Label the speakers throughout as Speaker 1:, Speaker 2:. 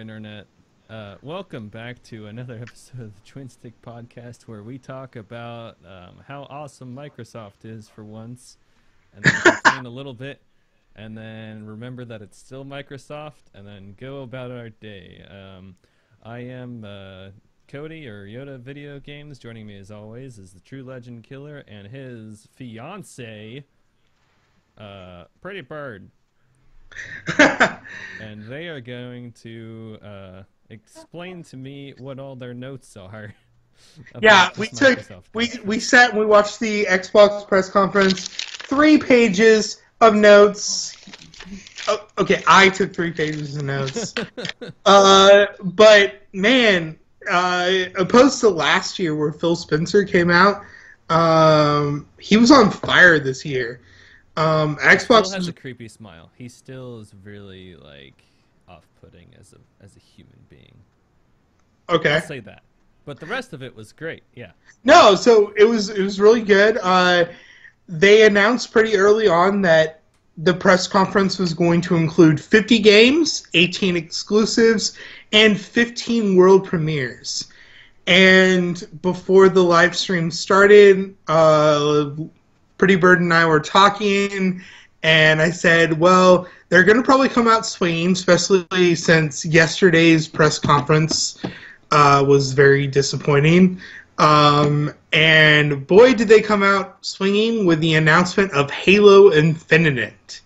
Speaker 1: internet. Welcome back to another episode of the Twin Stick Podcast, where we talk about how awesome Microsoft is for once, and then complain a little bit, and then remember that it's still Microsoft, and then go about our day. I am Cody, or Yoda Video Games. Joining me as always is the True Legend Killer and his fiance, Pretty Bird. And they are going to explain to me what all their notes are.
Speaker 2: Yeah, we sat and we watched the Xbox press conference. 3 pages of notes. Oh, okay, I took 3 pages of notes. But man, opposed to last year where Phil Spencer came out, he was on fire this year. Xbox
Speaker 1: still has a creepy smile. He still is really off-putting as a human being.
Speaker 2: Okay,
Speaker 1: I'll say that. But the rest of it was great. Yeah.
Speaker 2: No, so it was really good. They announced pretty early on that the press conference was going to include 50 games, 18 exclusives, and 15 world premieres. And before the live stream started, Pretty Bird and I were talking, and I said, well, they're going to probably come out swinging, especially since yesterday's press conference was very disappointing. And boy, did they come out swinging with the announcement of Halo Infinite.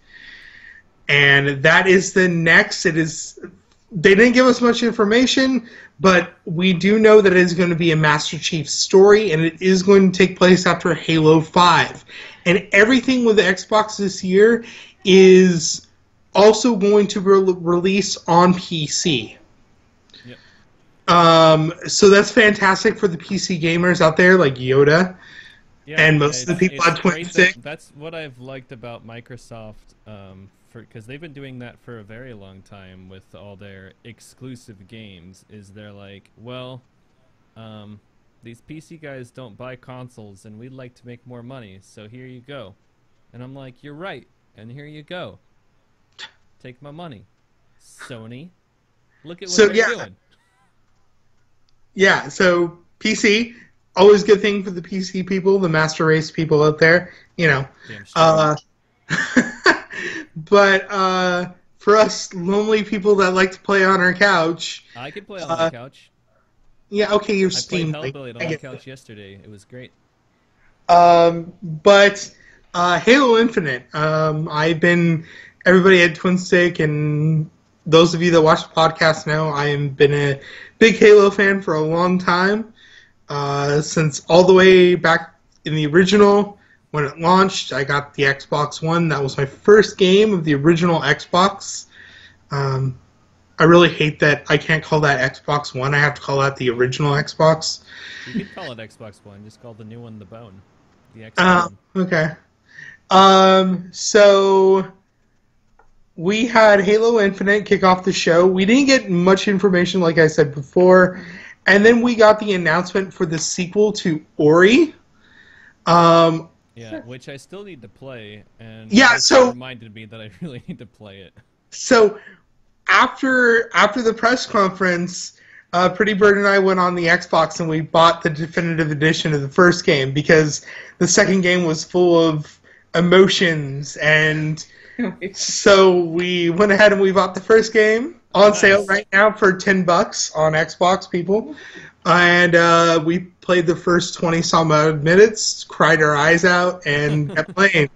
Speaker 2: And that is the next. They didn't give us much information, but we do know that it is going to be a Master Chief story, and it is going to take place after Halo 5. And everything with the Xbox this year is also going to release on PC. Yep. So that's fantastic for the PC gamers out there, like Yoda, and most of the people on Twin Stick.
Speaker 1: That's what I've liked about Microsoft, because they've been doing that for a very long time with all their exclusive games. Is they're like, well, these PC guys don't buy consoles, and we'd like to make more money, so here you go. And I'm like, you're right, and here you go. Take my money, Sony. Look at what they're doing.
Speaker 2: Yeah, so PC, always good thing for the PC people, the master race people out there, you know. But for us lonely people that like to play on our couch,
Speaker 1: I could play on my couch.
Speaker 2: Yeah, okay, you're Steam.
Speaker 1: I played Hellblade on the couch yesterday. It was great.
Speaker 2: But Halo Infinite, everybody at Twin Stick, and those of you that watch the podcast know I have been a big Halo fan for a long time, since all the way back in the original. When it launched, I got the Xbox One. That was my first game of the original Xbox. I really hate that I can't call that Xbox One. I have to call that the original Xbox.
Speaker 1: You could call it Xbox One. Just call the new one the Bone. The Xbox One.
Speaker 2: Okay. So we had Halo Infinite kick off the show. We didn't get much information, like I said before. And then we got the announcement for the sequel to Ori.
Speaker 1: Yeah, which I still need to play, and
Speaker 2: so
Speaker 1: reminded me that I really need to play it.
Speaker 2: So after the press conference, Pretty Bird and I went on the Xbox and we bought the definitive edition of the first game because the second game was full of emotions, and so we went ahead and we bought the first game on sale right now for $10 on Xbox, people. And we played the first 20-some odd minutes, cried our eyes out, and kept playing.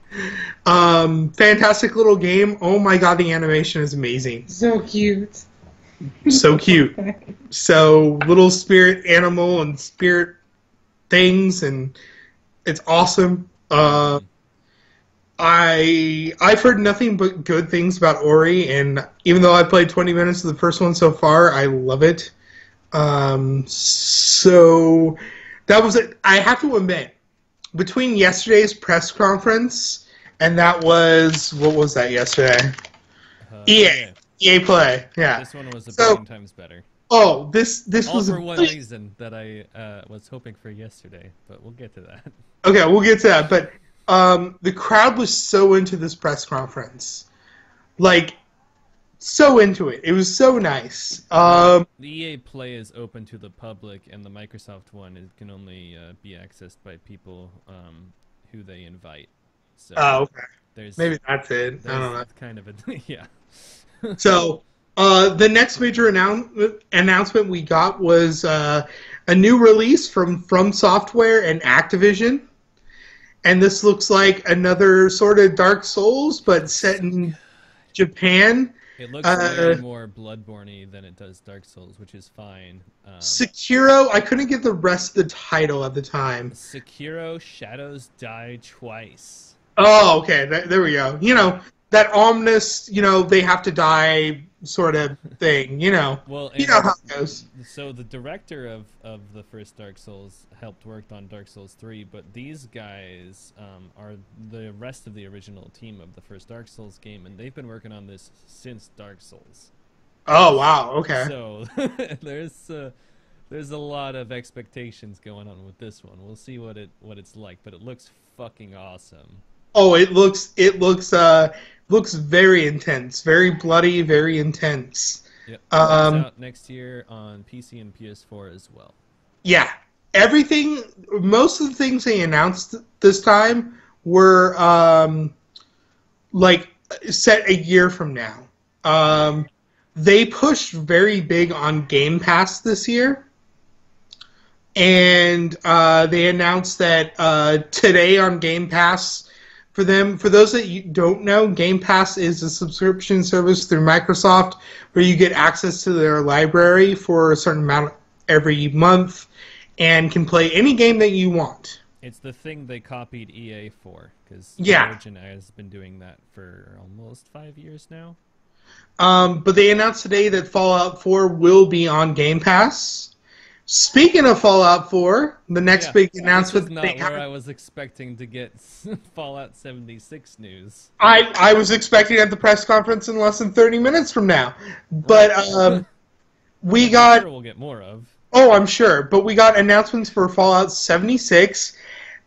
Speaker 2: Fantastic little game. Oh my god, the animation is amazing.
Speaker 3: So cute.
Speaker 2: So cute. So little spirit animal and spirit things, and it's awesome. I've heard nothing but good things about Ori, and even though I played 20 minutes of the first one so far, I love it. So that was it. I have to admit, between yesterday's press conference and what was that yesterday? EA Play. Yeah.
Speaker 1: This one was a billion times better.
Speaker 2: Oh, this
Speaker 1: all
Speaker 2: was
Speaker 1: for one reason that I was hoping for yesterday, but we'll get to that.
Speaker 2: Okay, we'll get to that. But the crowd was so into this press conference. Like, so into it. It was so nice.
Speaker 1: The EA Play is open to the public, and the Microsoft one can only be accessed by people who they invite. So
Speaker 2: Okay.
Speaker 1: there's
Speaker 2: Maybe that's it. I
Speaker 1: there's
Speaker 2: don't know.
Speaker 1: kind of a yeah.
Speaker 2: So, the next major announcement we got was a new release from Software and Activision. And this looks like another sort of Dark Souls, but set in Japan.
Speaker 1: It looks way more Bloodborne-y than it does Dark Souls, which is fine.
Speaker 2: Sekiro, I couldn't get the rest of the title at the time.
Speaker 1: Sekiro Shadows Die Twice.
Speaker 2: Oh, okay, there we go. You know, that ominous, you know, they have to die sort of thing, you know.
Speaker 1: Well,
Speaker 2: you know how it goes.
Speaker 1: So the director of the first Dark Souls helped work on Dark Souls 3, but these guys are the rest of the original team of the first Dark Souls game, and they've been working on this since Dark Souls.
Speaker 2: Oh, wow, okay.
Speaker 1: So there's a lot of expectations going on with this one. We'll see what it's like, but it looks fucking awesome.
Speaker 2: Oh, it looks very intense, very bloody, very intense.
Speaker 1: Yep. It's out next year on PC and PS4 as well.
Speaker 2: Yeah, most of the things they announced this time were like set a year from now. They pushed very big on Game Pass this year. And they announced that today on Game Pass, for those that you don't know, Game Pass is a subscription service through Microsoft where you get access to their library for a certain amount every month and can play any game that you want.
Speaker 1: It's the thing they copied EA for, because Origin has been doing that for almost 5 years now.
Speaker 2: But they announced today that Fallout 4 will be on Game Pass. Speaking of Fallout 4, the next big announcement...
Speaker 1: This is not where I was expecting to get Fallout 76 news.
Speaker 2: I was expecting at the press conference in less than 30 minutes from now. But we got...
Speaker 1: I'm sure we'll get more of.
Speaker 2: Oh, I'm sure. But we got announcements for Fallout 76.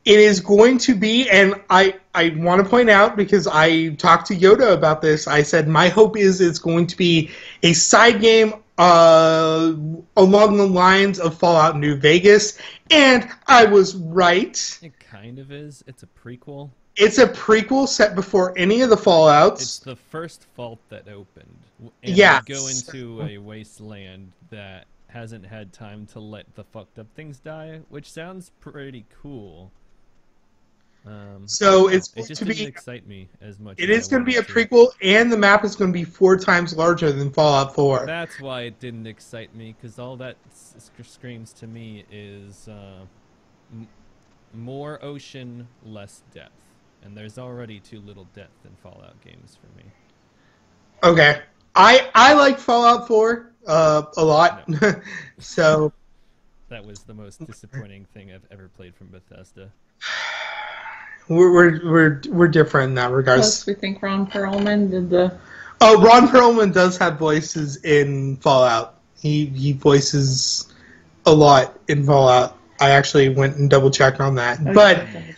Speaker 2: It is going to be, and I want to point out, because I talked to Yoda about this, I said my hope is it's going to be a side game along the lines of Fallout New Vegas, and I was right.
Speaker 1: It kind of is. It's a prequel.
Speaker 2: It's a prequel set before any of the Fallouts.
Speaker 1: It's the first Vault that opened. And
Speaker 2: yeah.
Speaker 1: You go into a wasteland that hasn't had time to let the fucked up things die, which sounds pretty cool.
Speaker 2: So
Speaker 1: it
Speaker 2: just
Speaker 1: didn't excite me as much.
Speaker 2: It is going to be a prequel, and the map is going to be 4 times larger than Fallout 4.
Speaker 1: That's why it didn't excite me, because all that screams to me is more ocean, less depth, and there's already too little depth in Fallout games for me.
Speaker 2: Okay, I like Fallout 4 a lot, no. So
Speaker 1: that was the most disappointing thing I've ever played from Bethesda.
Speaker 2: We're different in that regard.
Speaker 3: Plus, we think Ron Perlman did the.
Speaker 2: Oh, Ron Perlman does have voices in Fallout. He voices a lot in Fallout. I actually went and double checked on that. Okay.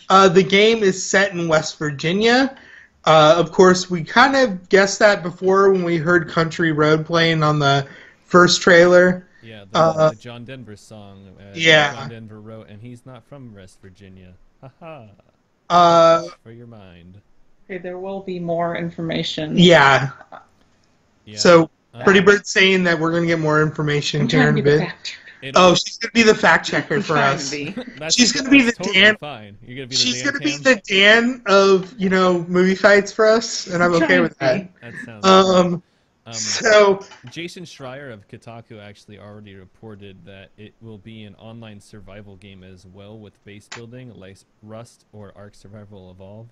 Speaker 2: But the game is set in West Virginia. Of course, we kind of guessed that before when we heard Country Road playing on the first trailer.
Speaker 1: Yeah, the John Denver song.
Speaker 2: Yeah.
Speaker 1: John Denver wrote, and he's not from West Virginia. Haha. For your mind.
Speaker 3: Okay, there will be more information.
Speaker 2: Yeah. So, Pretty Bird saying that we're going to get more information here in a bit. Oh, she's going to be the fact checker for us. She's going to be the Dan.
Speaker 1: Fine. You're going to be the
Speaker 2: she's going to be the Dan of movie fights for us, and I'm okay with that.
Speaker 1: That sounds.
Speaker 2: So
Speaker 1: Jason Schreier of Kotaku actually already reported that it will be an online survival game as well, with base building like Rust or Ark Survival Evolved.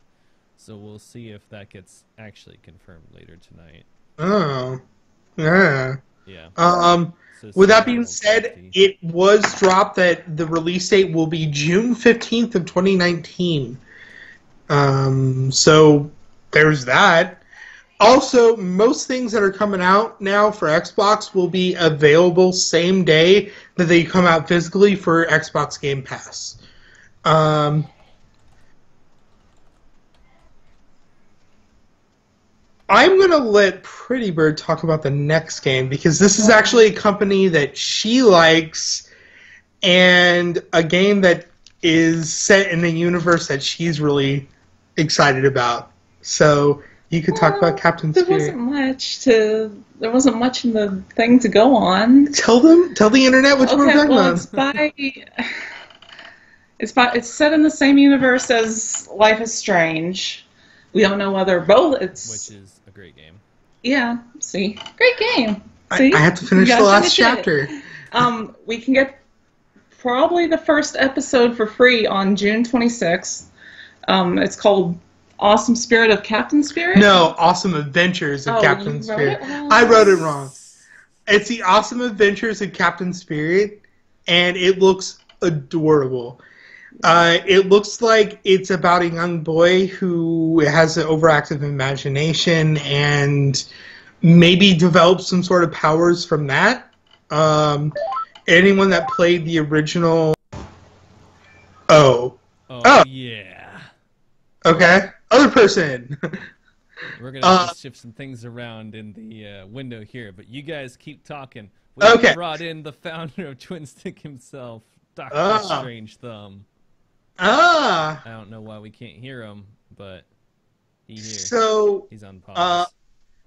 Speaker 1: So we'll see if that gets actually confirmed later tonight.
Speaker 2: Oh, yeah.
Speaker 1: Yeah.
Speaker 2: So with that being said, it was dropped that the release date will be June 15th of 2019. So there's that. Also, most things that are coming out now for Xbox will be available same day that they come out physically for Xbox Game Pass. I'm going to let Pretty Bird talk about the next game because this is actually a company that she likes and a game that is set in a universe that she's really excited about. So you could talk about Captain Spirit.
Speaker 3: There wasn't much in the thing to go on.
Speaker 2: Tell the internet what we're talking about.
Speaker 3: It's set in the same universe as Life is Strange. We don't know whether both.
Speaker 1: Which is a great game.
Speaker 3: Yeah. See, great game. See?
Speaker 2: I have to finish the last chapter.
Speaker 3: We can get probably the first episode for free on June 26th. It's called Awesome Spirit of Captain Spirit?
Speaker 2: No, Awesome Adventures of Captain Spirit. I wrote it wrong. It's the Awesome Adventures of Captain Spirit, and it looks adorable. It looks like it's about a young boy who has an overactive imagination and maybe develops some sort of powers from that. Anyone that played the original... Oh,
Speaker 1: yeah.
Speaker 2: Okay. Other person.
Speaker 1: We're going to have to shift some things around in the window here, but you guys keep talking. We brought in the founder of Twin Stick himself, Dr. Strange Thumb. I don't know why we can't hear him, but he's on pause.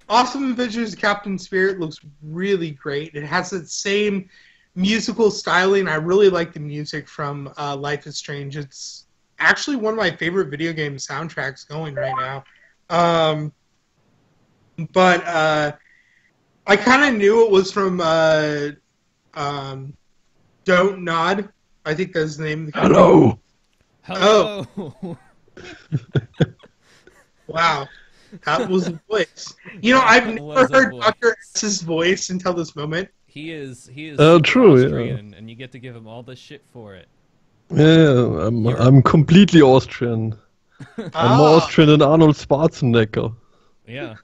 Speaker 2: Awesome Adventures of Captain Spirit looks really great. It has that same musical styling. I really like the music from Life is Strange. It's actually one of my favorite video game soundtracks going right now. But I kind of knew it was from Don't Nod. I think that's the name of the company.
Speaker 1: Hello.
Speaker 2: Oh. Wow. That was a voice. You know, I've never heard Dr. S's voice until this moment.
Speaker 1: He is
Speaker 4: true,
Speaker 1: Austrian, and you get to give him all the shit for it.
Speaker 4: Yeah, I'm completely Austrian. I'm more Austrian than Arnold Schwarzenegger.
Speaker 1: Yeah.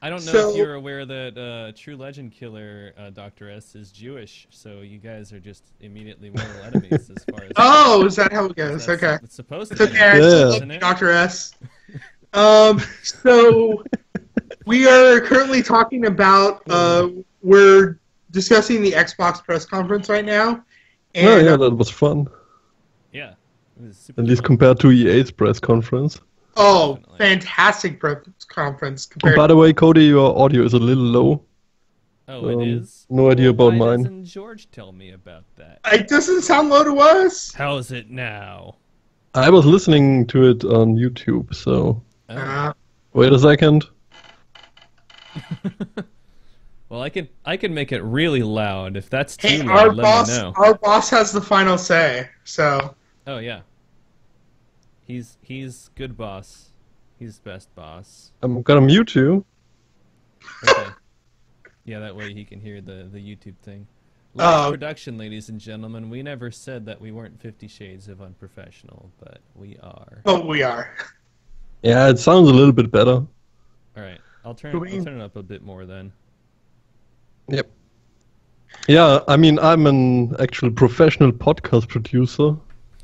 Speaker 1: I don't know if you're aware that True Legend Killer Dr. S is Jewish, so you guys are just immediately mortal enemies as far as...
Speaker 2: Oh, is that how it goes? Okay.
Speaker 1: It's supposed to
Speaker 2: be.
Speaker 1: It's
Speaker 2: okay,
Speaker 1: yeah.
Speaker 2: Dr. S. So we are currently talking about, we're discussing the Xbox press conference right now. And,
Speaker 4: yeah, that was fun.
Speaker 1: Yeah. It was super
Speaker 4: At least
Speaker 1: fun.
Speaker 4: compared to EA's press conference.
Speaker 2: Oh, fantastic press conference.
Speaker 4: By the way, Cody, your audio is a little low.
Speaker 1: Oh, it is?
Speaker 4: No idea about
Speaker 1: why
Speaker 4: mine.
Speaker 1: Doesn't George tell me about that?
Speaker 2: It doesn't sound low to us.
Speaker 1: How is it now?
Speaker 4: I was listening to it on YouTube, so... Wait a second.
Speaker 1: Well, I can make it really loud. If that's too loud,
Speaker 2: our
Speaker 1: let me know.
Speaker 2: Our boss has the final say, so...
Speaker 1: Oh, yeah. He's good boss. He's best boss.
Speaker 4: I'm gonna mute you.
Speaker 1: Okay. Yeah, that way he can hear the YouTube thing. Live production, ladies and gentlemen. We never said that we weren't 50 Shades of Unprofessional, but we are.
Speaker 2: Oh, we are.
Speaker 4: Yeah, it sounds a little bit better.
Speaker 1: Alright, I'll turn it up a bit more then.
Speaker 4: Yep. Yeah, I mean, I'm an actual professional podcast producer.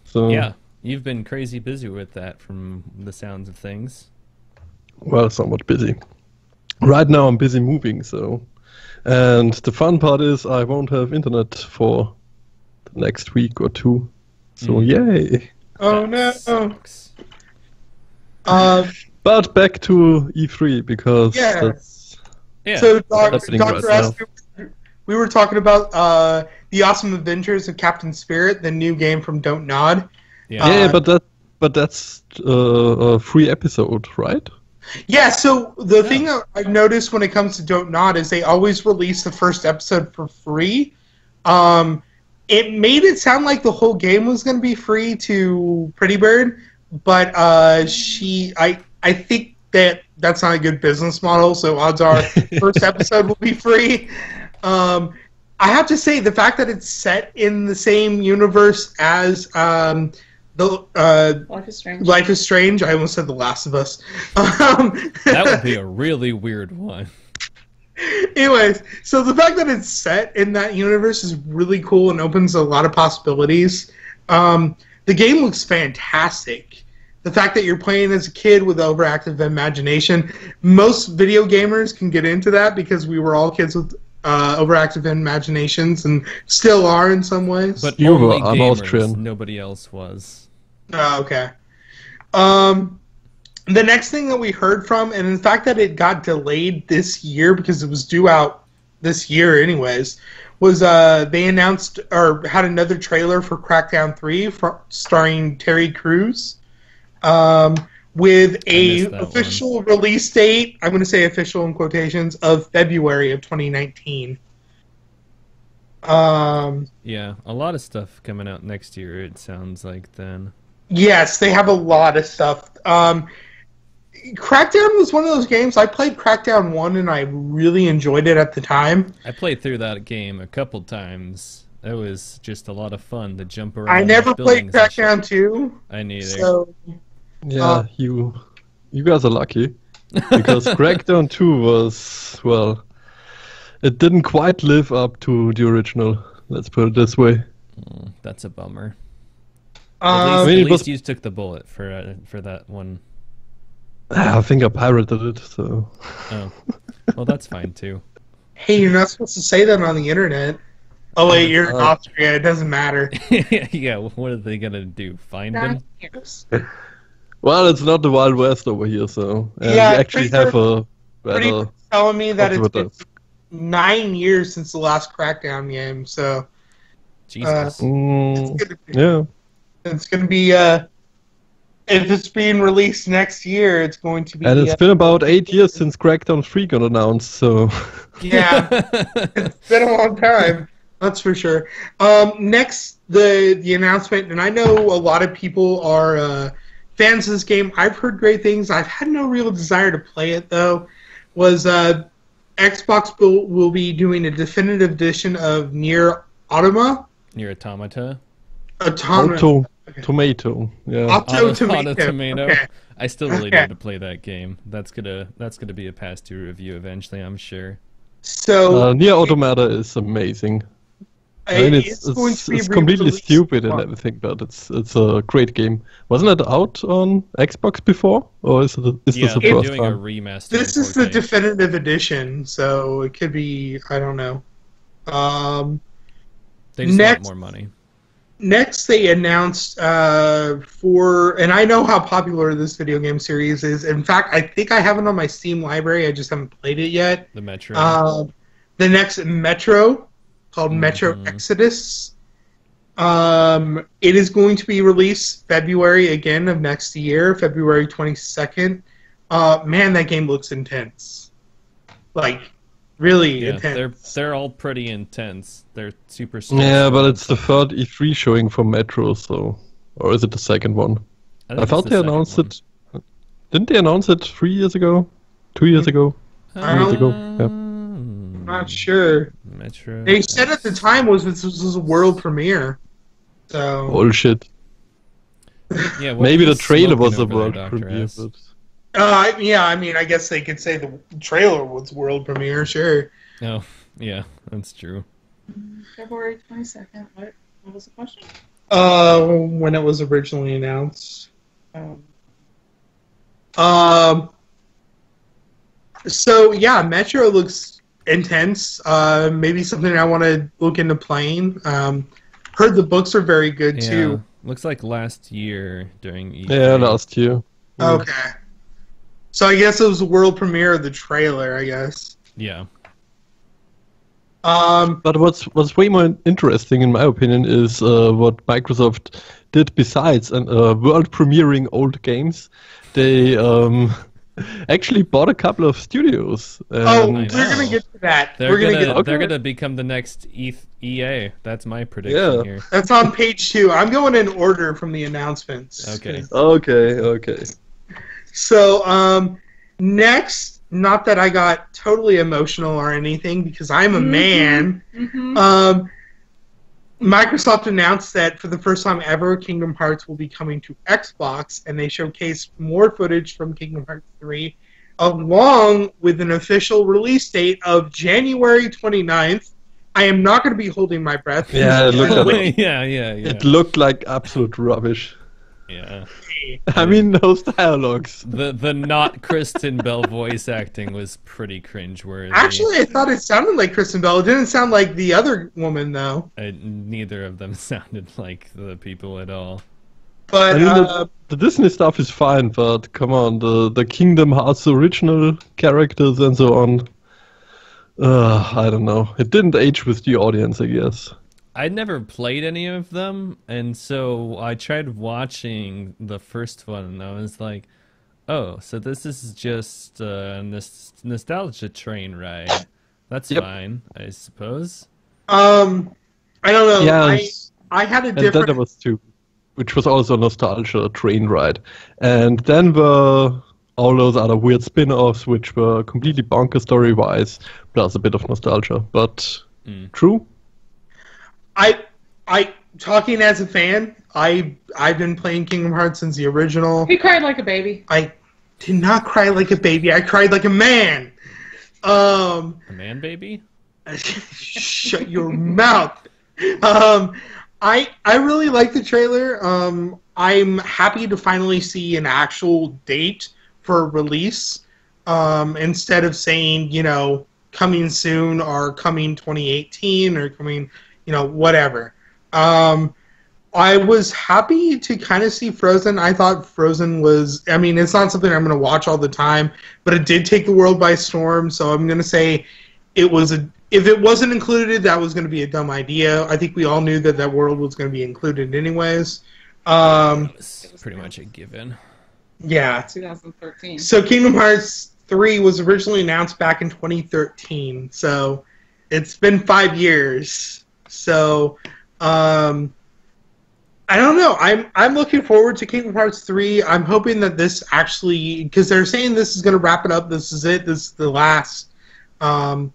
Speaker 4: So
Speaker 1: yeah, you've been crazy busy with that from the sounds of things.
Speaker 4: Well, somewhat busy. Right now I'm busy moving, so... And the fun part is I won't have internet for the next week or two. So yay!
Speaker 2: Oh no!
Speaker 4: But back to E3 because that's
Speaker 2: so
Speaker 4: happening right
Speaker 2: Dr. S, we were talking about the Awesome Adventures of Captain Spirit, the new game from Don't Nod.
Speaker 4: Yeah, but that's a free episode, right?
Speaker 2: Yeah, so the thing I've noticed when it comes to Don't Nod is they always release the first episode for free. It made it sound like the whole game was going to be free to Pretty Bird, but I think that's not a good business model, so odds are first episode will be free. I have to say, the fact that it's set in the same universe as
Speaker 3: Life is Strange.
Speaker 2: Life is Strange. I almost said The Last of Us.
Speaker 1: That would be a really weird one.
Speaker 2: Anyways, so the fact that it's set in that universe is really cool and opens a lot of possibilities. The game looks fantastic. the fact that you're playing as a kid with overactive imagination. Most video gamers can get into that because we were all kids with overactive imaginations and still are in some ways.
Speaker 1: But
Speaker 4: You
Speaker 1: only
Speaker 4: were, I'm
Speaker 1: gamers,
Speaker 4: Austrian.
Speaker 1: nobody else was.
Speaker 2: Okay. The next thing that we heard from, and in fact that it got delayed this year because it was due out this year anyways, was they announced or had another trailer for Crackdown 3 starring Terry Crews with a official release date, I'm going to say official in quotations, of February of 2019.
Speaker 1: Yeah, a lot of stuff coming out next year, it sounds like then.
Speaker 2: Yes, they have a lot of stuff. Crackdown was one of those games. I played Crackdown 1 and I really enjoyed it at the time.
Speaker 1: I played through that game a couple times. It was just a lot of fun to jump around.
Speaker 2: I never played Crackdown 2.
Speaker 1: I neither.
Speaker 2: So,
Speaker 4: Yeah, you guys are lucky. Because Crackdown 2 was, well, it didn't quite live up to the original. Let's put it this way.
Speaker 1: That's a bummer.
Speaker 2: um,
Speaker 1: At least you took the bullet for that one.
Speaker 4: I think I pirated it, so...
Speaker 1: Oh, well, that's fine too.
Speaker 2: hey, you're not supposed to say that on the internet. Oh wait, you're in Austria. It doesn't matter.
Speaker 1: Yeah, what are they gonna do? Find him?
Speaker 4: Well, it's not the Wild West over here, so... And
Speaker 2: Yeah,
Speaker 4: we actually have a
Speaker 2: Pretty
Speaker 4: better...
Speaker 2: telling me that it's
Speaker 4: What's
Speaker 2: been
Speaker 4: with
Speaker 2: 9 years since the last Crackdown game. So
Speaker 1: Jesus.
Speaker 4: Yeah.
Speaker 2: it's gonna be if it's being released next year, it's going to be.
Speaker 4: And it's been about 8 years since Crackdown 3 got announced, so...
Speaker 2: Yeah, it's been a long time. That's for sure. Next, the announcement, and I know a lot of people are fans of this game. I've heard great things. I've had no real desire to play it though. Was Xbox will be doing a definitive edition of Nier Automata?
Speaker 1: Nier Automata.
Speaker 4: Tomato. Yeah.
Speaker 2: Auto Tomato.
Speaker 1: Tomato.
Speaker 2: Okay.
Speaker 1: I still really need to play that game. That's gonna be a pass to review eventually, I'm sure.
Speaker 2: So
Speaker 4: Nier Automata is amazing. I mean, it's completely
Speaker 2: re-released
Speaker 4: stupid and
Speaker 2: once.
Speaker 4: everything, but it's a great game. Wasn't it out on Xbox before, or is this
Speaker 1: Yeah,
Speaker 4: the
Speaker 1: they're
Speaker 4: first
Speaker 1: doing a
Speaker 4: time?
Speaker 1: remaster.
Speaker 2: This
Speaker 1: in
Speaker 2: is the
Speaker 1: 4K.
Speaker 2: definitive edition, so it could be. I don't know.
Speaker 1: They just
Speaker 2: next-
Speaker 1: want more money.
Speaker 2: Next, they announced and I know how popular this video game series is. In fact, I think I have it on my Steam library. I just haven't played it yet.
Speaker 1: The Metro.
Speaker 2: The next Metro, called Metro Exodus. It is going to be released February again of next year, February 22nd. Man, that game looks intense. Like, really
Speaker 1: Yeah,
Speaker 2: intense.
Speaker 1: they're all pretty intense. They're super.
Speaker 4: Yeah, but
Speaker 1: stressful
Speaker 4: it's the third E3 showing for Metro, so... Or is it the second one?
Speaker 1: think
Speaker 4: I
Speaker 1: it's
Speaker 4: thought
Speaker 1: the
Speaker 4: they
Speaker 1: second
Speaker 4: announced
Speaker 1: one.
Speaker 4: it... Didn't they announce it 3 years ago? 2 years ago?
Speaker 2: I don't-
Speaker 4: years ago? Yeah.
Speaker 2: I'm not sure.
Speaker 1: Metro.
Speaker 2: They said at the time this was a world premiere. So
Speaker 4: Bullshit.
Speaker 1: Yeah, what
Speaker 4: Maybe
Speaker 1: are you
Speaker 4: the trailer was a
Speaker 1: smoking over
Speaker 4: world
Speaker 1: there, Dr.
Speaker 4: premiere,
Speaker 1: S?
Speaker 4: but...
Speaker 2: yeah, I mean, I guess they could say the trailer was world premiere, sure.
Speaker 1: Oh, yeah, that's true.
Speaker 3: February 22nd. What was the question?
Speaker 2: When it was originally announced. So yeah, Metro looks intense. Maybe something I want to look into playing. Heard the books are very good
Speaker 1: Yeah,
Speaker 2: too.
Speaker 1: looks like last year during E3.
Speaker 4: Yeah, last year.
Speaker 2: Okay. So I guess it was the world premiere of the trailer, I guess.
Speaker 1: Yeah.
Speaker 4: But what's way more interesting, in my opinion, is what Microsoft did besides world premiering old games. They actually bought a couple of studios.
Speaker 2: Oh,
Speaker 1: I
Speaker 2: we're gonna
Speaker 1: know.
Speaker 2: get to that.
Speaker 1: They're
Speaker 2: We're
Speaker 1: gonna,
Speaker 2: gonna get.
Speaker 1: they're gonna become the next EA. That's my prediction
Speaker 4: Yeah.
Speaker 1: here.
Speaker 2: That's on page 2. I'm going in order from the announcements.
Speaker 1: Okay.
Speaker 4: Okay.
Speaker 2: So, next, not that I got totally emotional or anything, because I'm a man.
Speaker 3: Mm-hmm.
Speaker 2: Microsoft announced that for the first time ever, Kingdom Hearts will be coming to Xbox, and they showcased more footage from Kingdom Hearts 3, along with an official release date of January 29th. I am not going to be holding my breath.
Speaker 4: Yeah, it looked like
Speaker 1: yeah.
Speaker 4: it looked like absolute rubbish.
Speaker 1: Yeah.
Speaker 4: I mean, those dialogues.
Speaker 1: The not Kristen Bell voice acting was pretty cringeworthy.
Speaker 2: Actually, I thought it sounded like Kristen Bell. It didn't sound like the other woman, though.
Speaker 1: Neither of them sounded like the people at all.
Speaker 2: But
Speaker 4: I mean, the Disney stuff is fine, but come on, the Kingdom Hearts original characters and so on. I don't know. It didn't age with the audience, I guess.
Speaker 1: I'd never played any of them, and so I tried watching the first one, and I was like, oh, so this is just a nostalgia train ride. That's
Speaker 4: Yep.
Speaker 1: fine, I suppose.
Speaker 2: I don't know.
Speaker 4: Yeah,
Speaker 2: I had a
Speaker 4: and then
Speaker 2: different.
Speaker 4: there was two, which was also a nostalgia train ride. And then were all those other weird spin-offs, which were completely bonkers story-wise, plus a bit of nostalgia. But true.
Speaker 2: I talking as a fan. I've been playing Kingdom Hearts since the original.
Speaker 3: He cried like a baby.
Speaker 2: I did not cry like a baby. I cried like a man.
Speaker 1: A man baby?
Speaker 2: Shut your mouth. I really like the trailer. I'm happy to finally see an actual date for release, instead of saying, coming soon or coming 2018 or coming, whatever. I was happy to kind of see Frozen. I thought Frozen was, it's not something I'm going to watch all the time, but it did take the world by storm, so I'm going to say if it wasn't included, that was going to be a dumb idea. I think we all knew that world was going to be included anyways.
Speaker 1: It's pretty much a given.
Speaker 2: Yeah.
Speaker 3: 2013.
Speaker 2: So Kingdom Hearts 3 was originally announced back in 2013, so it's been 5 years. So, I don't know. I'm looking forward to Kingdom Hearts 3. I'm hoping that this actually, because they're saying this is going to wrap it up. This is it. This is the last. I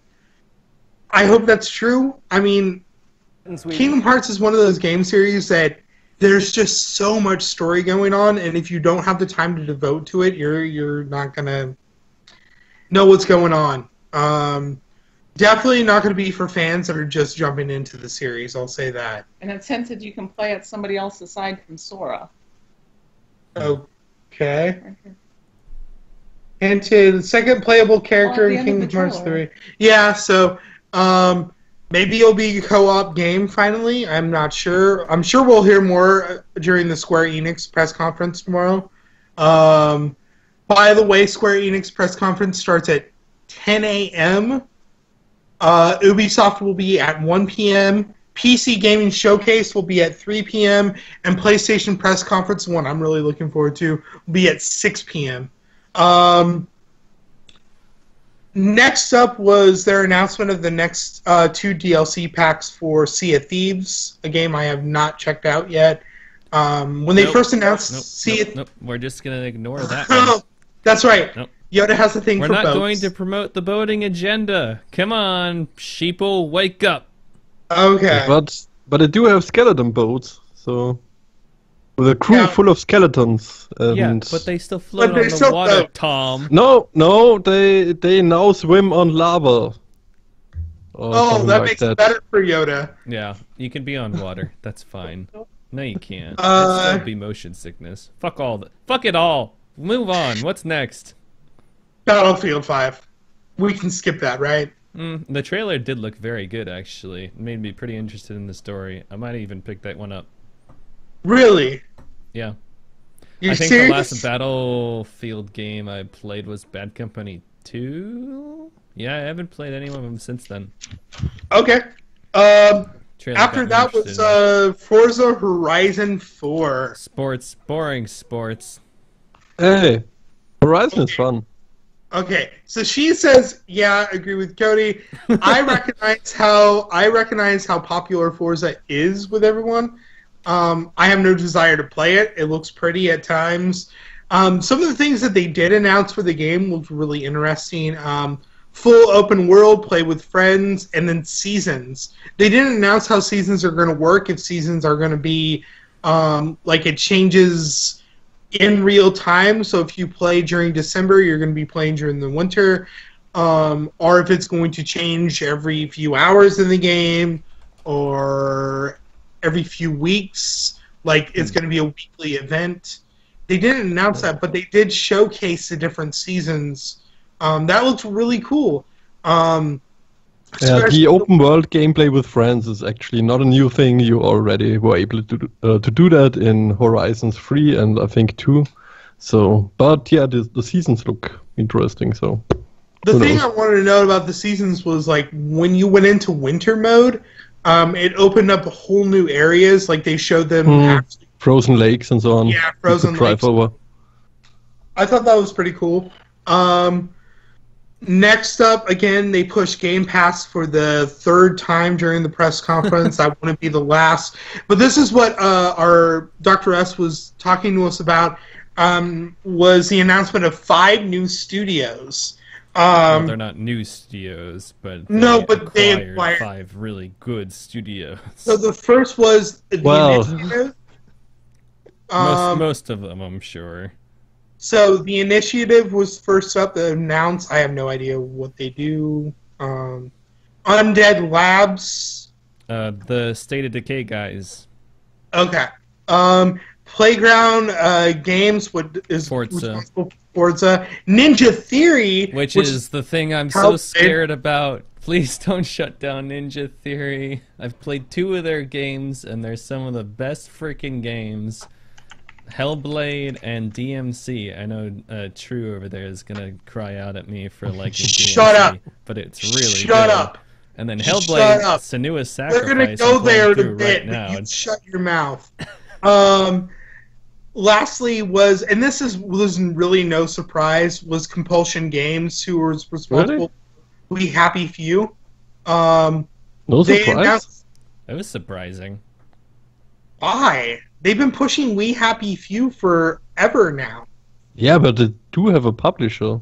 Speaker 2: hope that's true. Kingdom Hearts is one of those game series that there's just so much story going on, and if you don't have the time to devote to it, you're not gonna know what's going on. Definitely not going to be for fans that are just jumping into the series. I'll say that.
Speaker 3: And it's hinted you can play at somebody else aside from Sora.
Speaker 2: Okay. Hinted second playable character
Speaker 3: Well, at the
Speaker 2: in
Speaker 3: end of
Speaker 2: Kingdom
Speaker 3: the
Speaker 2: Hearts
Speaker 3: trailer.
Speaker 2: 3. Yeah, so maybe it'll be a co-op game finally. I'm not sure. I'm sure we'll hear more during the Square Enix press conference tomorrow. By the way, Square Enix press conference starts at 10 a.m. Ubisoft will be at 1 p.m. PC Gaming Showcase will be at 3 p.m. And PlayStation press conference, one I'm really looking forward to, will be at 6 p.m. Next up was their announcement of the next 2 DLC packs for Sea of Thieves, a game I have not checked out yet. When they first announced Sea of
Speaker 1: Nope. We're just going to ignore that
Speaker 2: Oh,
Speaker 1: one.
Speaker 2: that's right.
Speaker 1: Nope.
Speaker 2: Yoda has a thing
Speaker 1: We're
Speaker 2: for
Speaker 1: not
Speaker 2: boats.
Speaker 1: going to promote the boating agenda. Come on, sheeple, wake up.
Speaker 2: Okay.
Speaker 4: But they do have skeleton boats, so with a crew
Speaker 2: Yeah.
Speaker 4: full of skeletons. And
Speaker 1: Yeah, but they still float
Speaker 2: But they
Speaker 1: on the
Speaker 2: still
Speaker 1: water,
Speaker 2: float.
Speaker 1: Tom.
Speaker 4: No, they now swim on lava. Or
Speaker 2: Oh,
Speaker 4: something
Speaker 2: that
Speaker 4: like
Speaker 2: makes it better for Yoda.
Speaker 1: Yeah, you can be on water. That's fine. No, you can't.
Speaker 2: Uh,
Speaker 1: It'd still be motion sickness. Fuck it all. Move on. What's next?
Speaker 2: Battlefield 5. We can skip that, right?
Speaker 1: The trailer did look very good, actually. It made me pretty interested in the story. I might even pick that one up.
Speaker 2: Really?
Speaker 1: Yeah.
Speaker 2: You
Speaker 1: I think
Speaker 2: serious?
Speaker 1: the last Battlefield game I played was Bad Company 2? Yeah, I haven't played any of them since then.
Speaker 2: Okay.
Speaker 1: Trailer
Speaker 2: After
Speaker 1: got me
Speaker 2: that
Speaker 1: interested
Speaker 2: was Forza Horizon 4.
Speaker 1: Sports. Boring sports.
Speaker 4: Hey, Horizon is fun.
Speaker 2: Okay, so she says, "Yeah, I agree with Cody. I recognize how popular Forza is with everyone. I have no desire to play it. It looks pretty at times. Some of the things that they did announce for the game looked really interesting. Full open world, play with friends, and then seasons. They didn't announce how seasons are going to work. If seasons are going to be like it changes in real time, so if you play during December, you're going to be playing during the winter, or if it's going to change every few hours in the game, or every few weeks, Like, it's going to be a weekly event. They didn't announce that, but they did showcase the different seasons. That looks really cool.
Speaker 4: The open world gameplay with friends is actually not a new thing. You already were able to do that in Horizons 3 and I think 2. So, but yeah, the seasons look interesting. So,
Speaker 2: the thing I wanted to know about the seasons was like when you went into winter mode, it opened up whole new areas. Like they showed them actually,
Speaker 4: frozen lakes and so on.
Speaker 2: Yeah, frozen lakes.
Speaker 4: Over.
Speaker 2: I thought that was pretty cool. Next up, again, they pushed Game Pass for the third time during the press conference. I want to be the last. But this is what our Dr. S was talking to us about, was the announcement of 5 new studios.
Speaker 1: Well, they're not new studios, but they acquired 5 really good studios.
Speaker 2: So the first was the Initiative.
Speaker 1: Most of them, I'm sure.
Speaker 2: So the Initiative was first up to announce. I have no idea what they do. Undead Labs.
Speaker 1: The State of Decay guys.
Speaker 2: Okay. Playground Games is responsible for Forza. Ninja Theory,
Speaker 1: which is the thing I'm so scared about. Please don't shut down Ninja Theory. I've played 2 of their games, and they're some of the best freaking games. Hellblade and DMC. I know True over there is gonna cry out at me for liking DMC.
Speaker 2: Shut up!
Speaker 1: But it's really
Speaker 2: Shut
Speaker 1: good.
Speaker 2: up!
Speaker 1: And then Hellblade, Senua's Sacrifice.
Speaker 2: We're gonna go there in a
Speaker 1: right
Speaker 2: bit,
Speaker 1: now.
Speaker 2: but you shut your mouth. Lastly was, and this was really no surprise, was Compulsion Games, who was responsible for We Happy Few.
Speaker 4: No surprise?
Speaker 1: That was surprising.
Speaker 2: Why? They've been pushing We Happy Few forever now.
Speaker 4: Yeah, but they do have a publisher.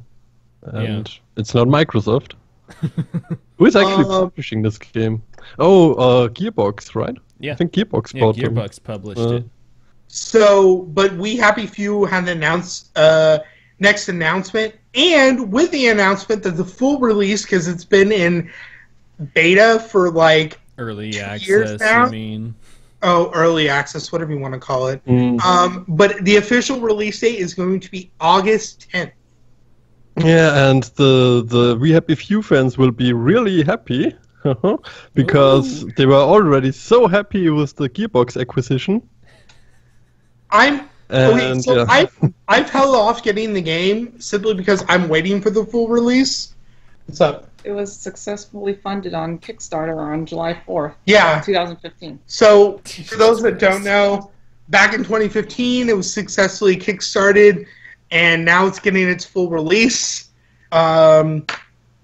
Speaker 4: And it's not Microsoft. Who is actually publishing this game? Oh, Gearbox, right?
Speaker 1: Yeah.
Speaker 4: I think Gearbox bought them.
Speaker 1: Gearbox published it.
Speaker 2: So, but We Happy Few had announced next announcement, and with the announcement that the full release, because it's been in beta for like
Speaker 1: early access,
Speaker 2: years now.
Speaker 1: You mean?
Speaker 2: Oh, early access, whatever you want to call it. But the official release date is going to be August 10th.
Speaker 4: Yeah, and the We Happy Few fans will be really happy because they were already so happy with the Gearbox acquisition. I've
Speaker 2: held off getting the game simply because I'm waiting for the full release. What's up?
Speaker 3: It was successfully funded on Kickstarter on July 4th, 2015.
Speaker 2: So, for those that don't know, back in 2015, it was successfully kickstarted, and now it's getting its full release. I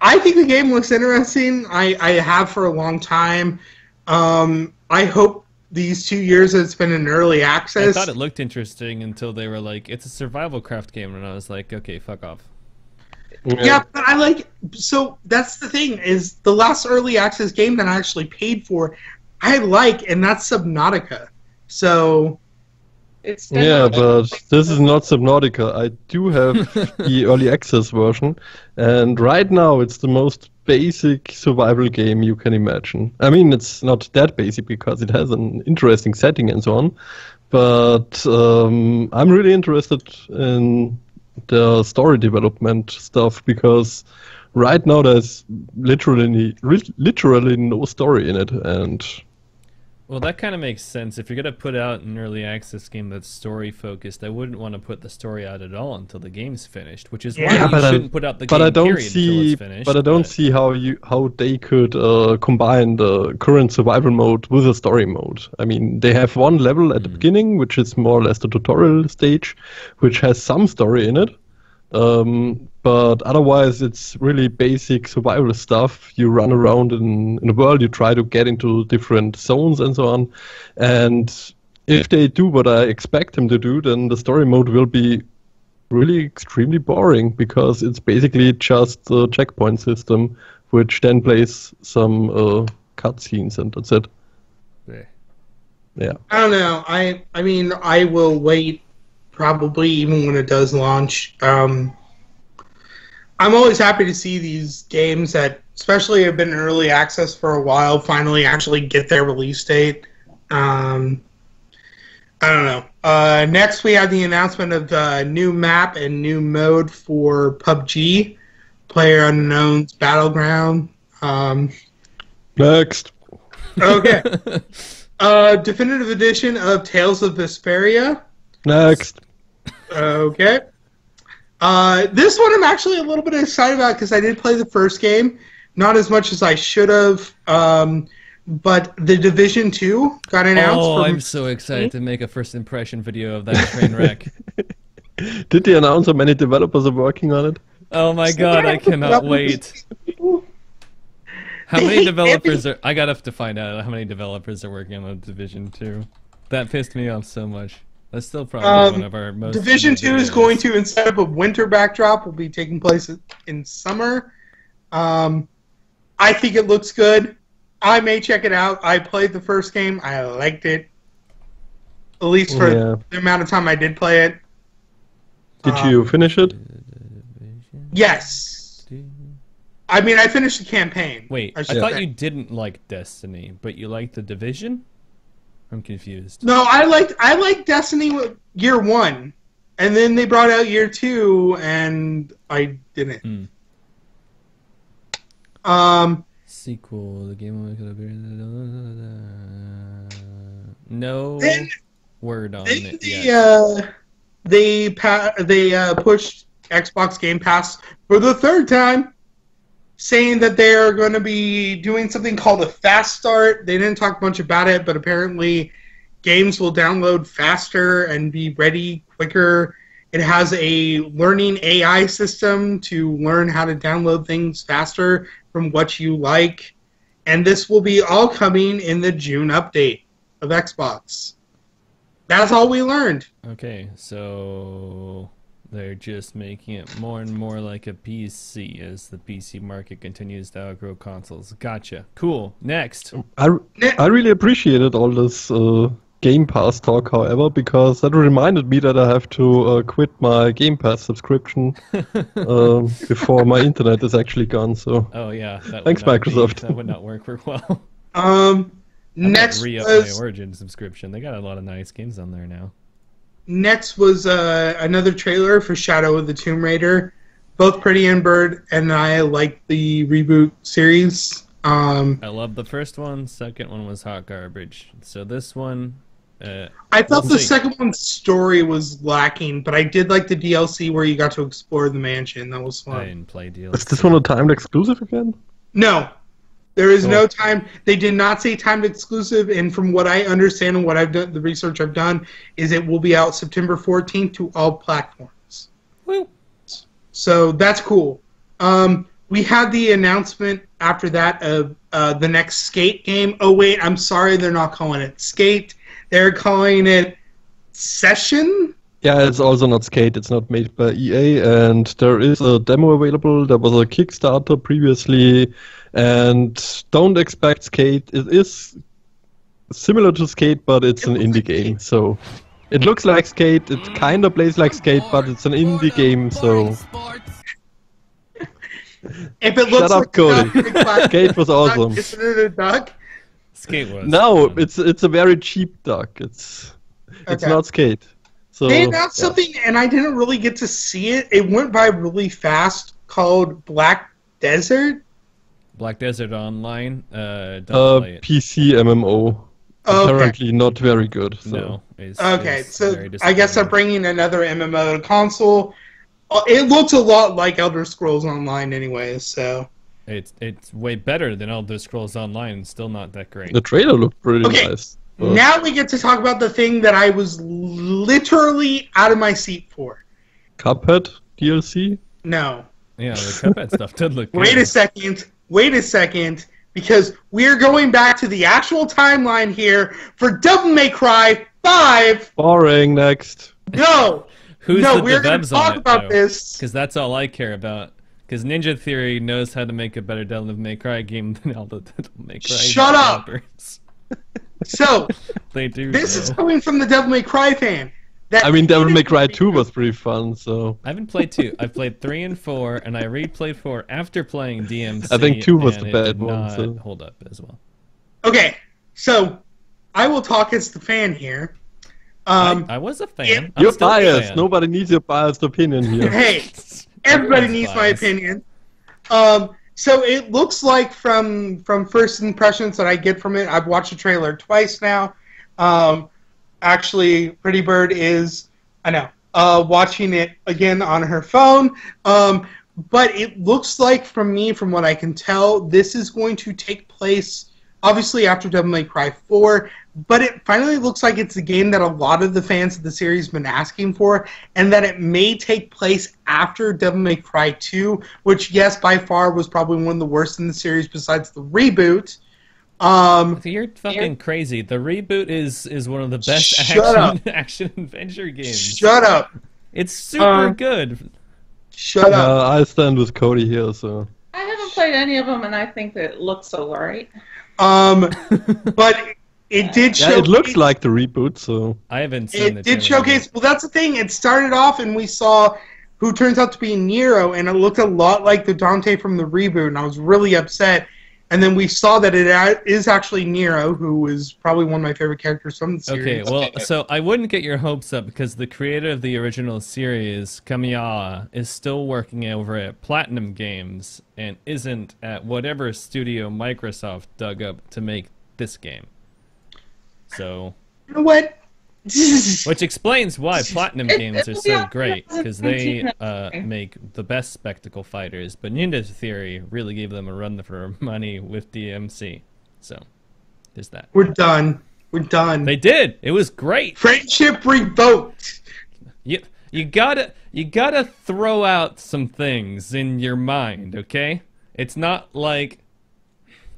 Speaker 2: think the game looks interesting. I have for a long time. I hope these 2 years that it's been in early access.
Speaker 1: I thought it looked interesting until they were like, it's a survival craft game, and I was like, okay, fuck off.
Speaker 2: Yeah, but I like. So that's the thing, is the last early access game that I actually paid for, I like, and that's Subnautica. So.
Speaker 4: Yeah, but this is not Subnautica. I do have the early access version, and right now it's the most basic survival game you can imagine. I mean, it's not that basic because it has an interesting setting and so on, but I'm really interested in the story development stuff because right now there's literally no story in it, and
Speaker 1: well, that kind of makes sense. If you're gonna put out an early access game that's story focused, I wouldn't want to put the story out at all until the game's finished, which is why you shouldn't put out the game until it's finished.
Speaker 4: But I don't see how they could combine the current survival mode with a story mode. I mean, they have one level at the beginning, which is more or less the tutorial stage, which has some story in it. But otherwise, it's really basic survival stuff. You run around in the world, you try to get into different zones and so on. And if they do what I expect them to do, then the story mode will be really extremely boring because it's basically just a checkpoint system, which then plays some cutscenes, and that's it. Yeah.
Speaker 2: I don't know. I mean, I will wait. Probably even when it does launch. I'm always happy to see these games that, especially have been in early access for a while, finally actually get their release date. I don't know. Next, we have the announcement of the new map and new mode for PUBG, PlayerUnknown's Battleground.
Speaker 4: Next.
Speaker 2: Okay. Definitive edition of Tales of Vesperia.
Speaker 4: Next.
Speaker 2: Okay. This one I'm actually a little bit excited about because I did play the first game, not as much as I should have. But the Division 2 got announced.
Speaker 1: Oh, I'm so excited to make a first impression video of that train wreck.
Speaker 4: Did they announce how many developers are working on it?
Speaker 1: Oh my god, I cannot wait. How many developers are... I gotta have to find out how many developers are working on the Division 2. That pissed me off so much. That's still probably one of our most...
Speaker 2: Division 2 is going to, instead of a winter backdrop, will be taking place in summer. I think it looks good. I may check it out. I played the first game. I liked it. At least for the amount of time I did play it.
Speaker 4: Did you finish it?
Speaker 2: Yes. I mean, I finished the campaign.
Speaker 1: Wait, I thought you didn't like Destiny, but you liked the Division? I'm confused.
Speaker 2: No, I liked Destiny year 1. And then they brought out year 2, and I didn't.
Speaker 1: Sequel, the game could appear. No word on it yet.
Speaker 2: They pushed Xbox Game Pass for the 3rd time, saying that they are going to be doing something called a fast start. They didn't talk much about it, but apparently games will download faster and be ready quicker. It has a learning AI system to learn how to download things faster from what you like. And this will be all coming in the June update of Xbox. That's all we learned.
Speaker 1: Okay, so they're just making it more and more like a PC as the PC market continues to outgrow consoles. Gotcha. Cool. Next.
Speaker 4: I really appreciated all this Game Pass talk, however, because that reminded me that I have to quit my Game Pass subscription before my internet is actually gone. So,
Speaker 1: oh yeah,
Speaker 4: thanks Microsoft.
Speaker 1: That would not work very well.
Speaker 2: Next
Speaker 1: re-up
Speaker 2: was
Speaker 1: my Origin subscription. They got a lot of nice games on there now.
Speaker 2: Next was another trailer for Shadow of the Tomb Raider. Both Pretty and Bird and I like the reboot series.
Speaker 1: I love the first one. Second one was hot garbage. So this one.
Speaker 2: I thought the second one's story was lacking, but I did like the DLC where you got to explore the mansion. That was fun.
Speaker 1: I didn't play DLC.
Speaker 4: Is this one a timed exclusive again?
Speaker 2: No. There is no time. They did not say timed exclusive, and from what I understand and what I've done, the research I've done, is it will be out September 14th to all platforms.
Speaker 1: Woo.
Speaker 2: So that's cool. We had the announcement after that of the next Skate game. Oh, wait, I'm sorry, they're not calling it Skate. They're calling it Session?
Speaker 4: Yeah, it's also not Skate. It's not made by EA, and there is a demo available. There was a Kickstarter previously, and don't expect Skate. It is similar to Skate, but it's an indie game. So it looks like Skate. It kind of plays like Skate, but it's an indie game. So
Speaker 2: if it looks
Speaker 4: shut up, Cody. Skate was awesome.
Speaker 2: Isn't it a duck?
Speaker 1: Skate was.
Speaker 4: No, it's a very cheap duck. It's not Skate. So,
Speaker 2: they announced something, and I didn't really get to see it. It went by really fast, called Black Desert.
Speaker 1: Black Desert Online. Don't play it.
Speaker 4: PC MMO. Apparently not very good. So.
Speaker 1: No.
Speaker 2: So I guess they're bringing another MMO to console. It looks a lot like Elder Scrolls Online anyway, so...
Speaker 1: It's way better than Elder Scrolls Online, and still not that great.
Speaker 4: The trailer looked pretty nice. But...
Speaker 2: Now we get to talk about the thing that I was literally out of my seat for.
Speaker 4: Cuphead DLC?
Speaker 2: No.
Speaker 1: Yeah, the Cuphead stuff did look good.
Speaker 2: Wait a second, because we're going back to the actual timeline here for Devil May Cry 5.
Speaker 4: Boring, next.
Speaker 2: No!
Speaker 1: We're
Speaker 2: going to talk about this.
Speaker 1: Because that's all I care about. Because Ninja Theory knows how to make a better Devil May Cry game than all the Devil May Cry
Speaker 2: Shut
Speaker 1: developers.
Speaker 2: Up! So,
Speaker 1: they do.
Speaker 2: This is coming from the Devil May Cry fan.
Speaker 4: Devil May Cry 2 was pretty fun, so...
Speaker 1: I haven't played 2. I've played 3 and 4, and I replayed 4 after playing DMC.
Speaker 4: I think 2 was the bad
Speaker 1: did
Speaker 4: one.
Speaker 1: Not
Speaker 4: So.
Speaker 1: hold up as well.
Speaker 2: Okay, so I will talk as the fan here.
Speaker 1: I was a fan. I'm
Speaker 4: You're
Speaker 1: still a
Speaker 4: biased.
Speaker 1: fan.
Speaker 4: Nobody needs your biased opinion here.
Speaker 2: Hey, everybody
Speaker 1: Everyone's
Speaker 2: needs
Speaker 1: biased.
Speaker 2: my opinion. So it looks like from first impressions that I get from it, I've watched the trailer twice now. Actually, Pretty Bird is, I know, watching it again on her phone. But it looks like, from what I can tell, this is going to take place, obviously, after Devil May Cry 4. But it finally looks like it's a game that a lot of the fans of the series have been asking for, and that it may take place after Devil May Cry 2, which, yes, by far was probably one of the worst in the series besides the reboot.
Speaker 1: You're fucking crazy. The reboot is one of the best
Speaker 2: Shut up.
Speaker 1: action adventure games.
Speaker 2: Shut up.
Speaker 1: It's super good.
Speaker 2: Shut up.
Speaker 4: I stand with Cody here, so.
Speaker 3: I haven't played any of them, and I think that it looks alright.
Speaker 2: But it did show.
Speaker 4: Yeah, it looks like the reboot, so.
Speaker 1: I haven't seen
Speaker 2: It did showcase. Well, that's the thing. It started off, and we saw who turns out to be Nero, and it looked a lot like the Dante from the reboot, and I was really upset. And then we saw that it is actually Nero, who is probably one of my favorite characters from the series.
Speaker 1: Okay, well, so I wouldn't get your hopes up because the creator of the original series, Kamiya, is still working over at Platinum Games and isn't at whatever studio Microsoft dug up to make this game. So,
Speaker 2: You know what?
Speaker 1: which explains why Platinum Games are so
Speaker 3: yeah,
Speaker 1: great, because they
Speaker 3: okay.
Speaker 1: make the best spectacle fighters, but Ninja Theory really gave them a run for money with DMC. So, there's that.
Speaker 2: We're done. We're done.
Speaker 1: They did! It was great!
Speaker 2: Friendship revoked.
Speaker 1: You gotta throw out some things in your mind, okay? It's not like...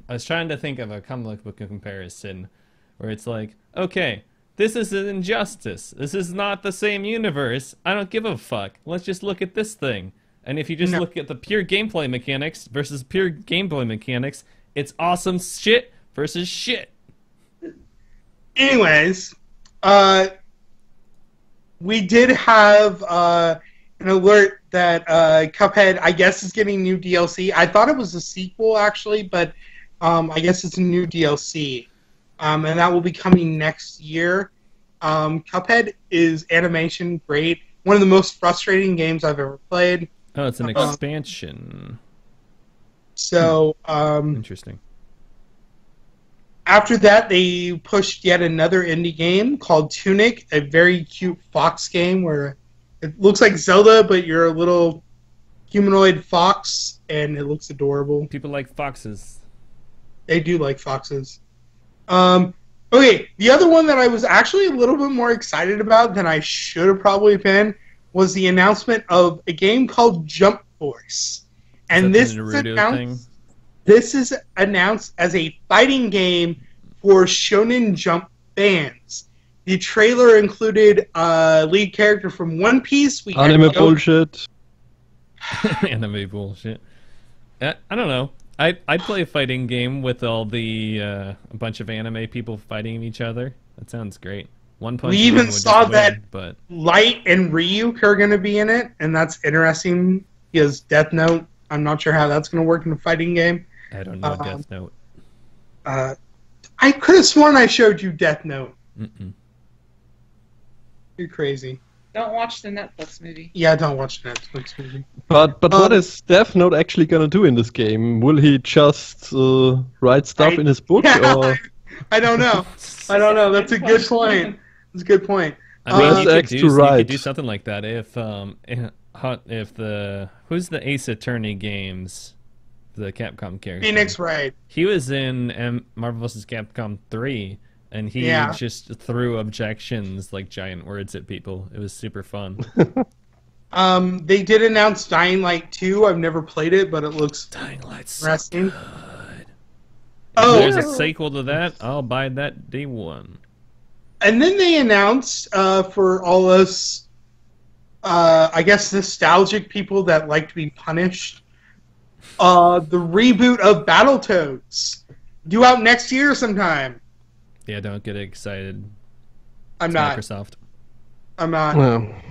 Speaker 1: I was trying to think of a comic book comparison where it's like, okay, this is an injustice. This is not the same universe. I don't give a fuck. Let's just look at this thing. And if you just look at the pure gameplay mechanics versus pure gameplay mechanics, it's awesome shit versus shit.
Speaker 2: Anyways, we did have an alert that Cuphead, I guess, is getting new DLC. I thought it was a sequel, actually, but I guess it's a new DLC. And that will be coming next year. Cuphead is animation great. One of the most frustrating games I've ever played.
Speaker 1: Oh, it's an expansion.
Speaker 2: So,
Speaker 1: Interesting.
Speaker 2: after that, they pushed yet another indie game called Tunic, a very cute fox game where it looks like Zelda, but you're a little humanoid fox, and it looks adorable.
Speaker 1: People like foxes.
Speaker 2: They do like foxes. Okay, the other one that I was actually a little bit more excited about than I should have probably been was the announcement of a game called Jump Force. And this is announced as a fighting game for Shonen Jump fans. The trailer included a lead character from One Piece.
Speaker 4: Anime bullshit.
Speaker 1: Anime bullshit. I don't know. I'd play a fighting game with all the a bunch of anime people fighting each other. That sounds great. One Punch
Speaker 2: We
Speaker 1: Man
Speaker 2: even
Speaker 1: would
Speaker 2: saw
Speaker 1: just
Speaker 2: that
Speaker 1: win, but
Speaker 2: Light and Ryuk are going to be in it, and that's interesting because Death Note, I'm not sure how that's going to work in a fighting game.
Speaker 1: I don't know Death Note.
Speaker 2: I could have sworn I showed you Death Note.
Speaker 1: Mm-mm.
Speaker 2: You're crazy.
Speaker 3: Don't watch the Netflix movie.
Speaker 2: Yeah, don't watch the Netflix movie.
Speaker 4: But what is Death Note actually gonna do in this game? Will he just write stuff in his book? Or?
Speaker 2: I don't know. I don't know. That's a good point. That's a good point.
Speaker 1: I mean, you
Speaker 4: X
Speaker 1: could,
Speaker 4: to
Speaker 1: you
Speaker 4: right.
Speaker 1: could do something like that if the who's the Ace Attorney games, the Capcom character.
Speaker 2: Phoenix Wright.
Speaker 1: He was in Marvel vs. Capcom 3, and he just threw objections like giant words at people. It was super fun.
Speaker 2: They did announce Dying Light 2. I've never played it, but it looks
Speaker 1: Dying Light's
Speaker 2: interesting.
Speaker 1: so good.
Speaker 2: Oh,
Speaker 1: If there's a sequel to that, I'll buy that day one.
Speaker 2: and then they announced for all us, I guess, nostalgic people that like to be punished, the reboot of Battletoads, due out next year sometime.
Speaker 1: Yeah, don't get excited.
Speaker 2: I'm
Speaker 1: It's
Speaker 2: not.
Speaker 1: Microsoft.
Speaker 2: I'm not.
Speaker 4: Yeah.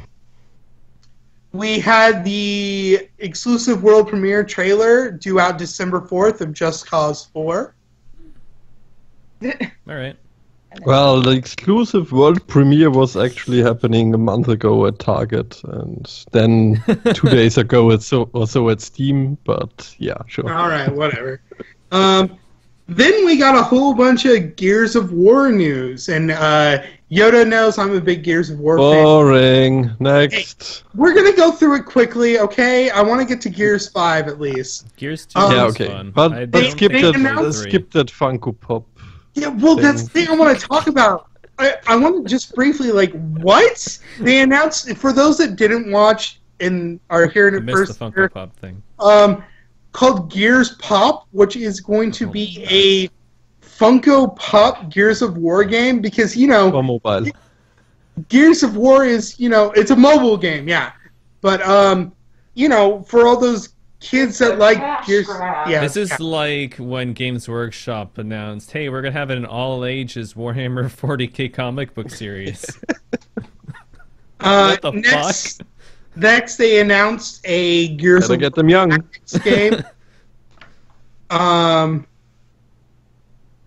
Speaker 2: We had the exclusive world premiere trailer due out December 4th of Just Cause 4.
Speaker 1: All right.
Speaker 4: Well, the exclusive world premiere was actually happening a month ago at Target, and then 2 days ago also at Steam. But yeah, sure.
Speaker 2: All right, whatever. Then we got a whole bunch of Gears of War news, and Yoda knows I'm a big Gears of War fan.
Speaker 4: Boring. Next.
Speaker 2: We're gonna go through it quickly, okay? I want to get to Gears 5 at least.
Speaker 1: Gears 2
Speaker 4: Yeah,
Speaker 1: was
Speaker 4: okay.
Speaker 1: fun.
Speaker 4: But
Speaker 1: I
Speaker 4: let's
Speaker 1: don't
Speaker 4: skip
Speaker 1: think I played
Speaker 2: announced-
Speaker 1: three.
Speaker 4: skip that Funko Pop.
Speaker 2: Yeah, well, that's the thing I want to talk about. I want to just briefly, like, what? They announced, for those that didn't watch and are hearing
Speaker 1: I
Speaker 2: it
Speaker 1: missed
Speaker 2: first,
Speaker 1: the Funko
Speaker 2: here,
Speaker 1: Pop thing.
Speaker 2: called Gears Pop, which is going to be a Funko Pop Gears of War game, because, you know,
Speaker 4: Or mobile.
Speaker 2: Gears of War is, you know, it's a mobile game, yeah. But, you know, for all those kids that like Gears... Yeah,
Speaker 1: This is like when Games Workshop announced, hey, we're going to have an all-ages Warhammer 40k comic book series. What the
Speaker 2: next,
Speaker 1: fuck?
Speaker 2: Next, they announced a Gears
Speaker 4: Gotta
Speaker 2: of
Speaker 4: get them young.
Speaker 2: Tactics game.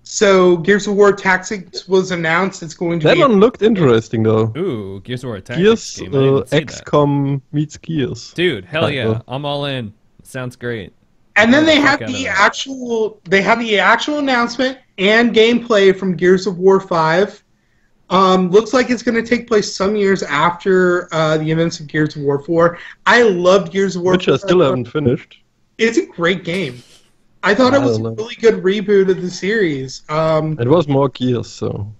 Speaker 2: So Gears of War Tactics was announced. It's going to
Speaker 4: That
Speaker 2: be
Speaker 4: one looked interesting though.
Speaker 1: Ooh, Gears of War Tactics
Speaker 4: Gears
Speaker 1: game. I didn't see that.
Speaker 4: XCOM meets Gears.
Speaker 1: Dude, hell yeah.
Speaker 4: Title.
Speaker 1: I'm all in. Sounds great.
Speaker 2: and then they
Speaker 1: Fuck
Speaker 2: have
Speaker 1: out of
Speaker 2: the
Speaker 1: that.
Speaker 2: actual announcement and gameplay from Gears of War 5. Looks like it's going to take place some years after the events of Gears of War 4. I loved Gears of War
Speaker 4: Which
Speaker 2: 4.
Speaker 4: I still haven't finished.
Speaker 2: It's a great game. I thought it was a
Speaker 4: don't know.
Speaker 2: really good reboot of the series.
Speaker 4: It was more Gears, so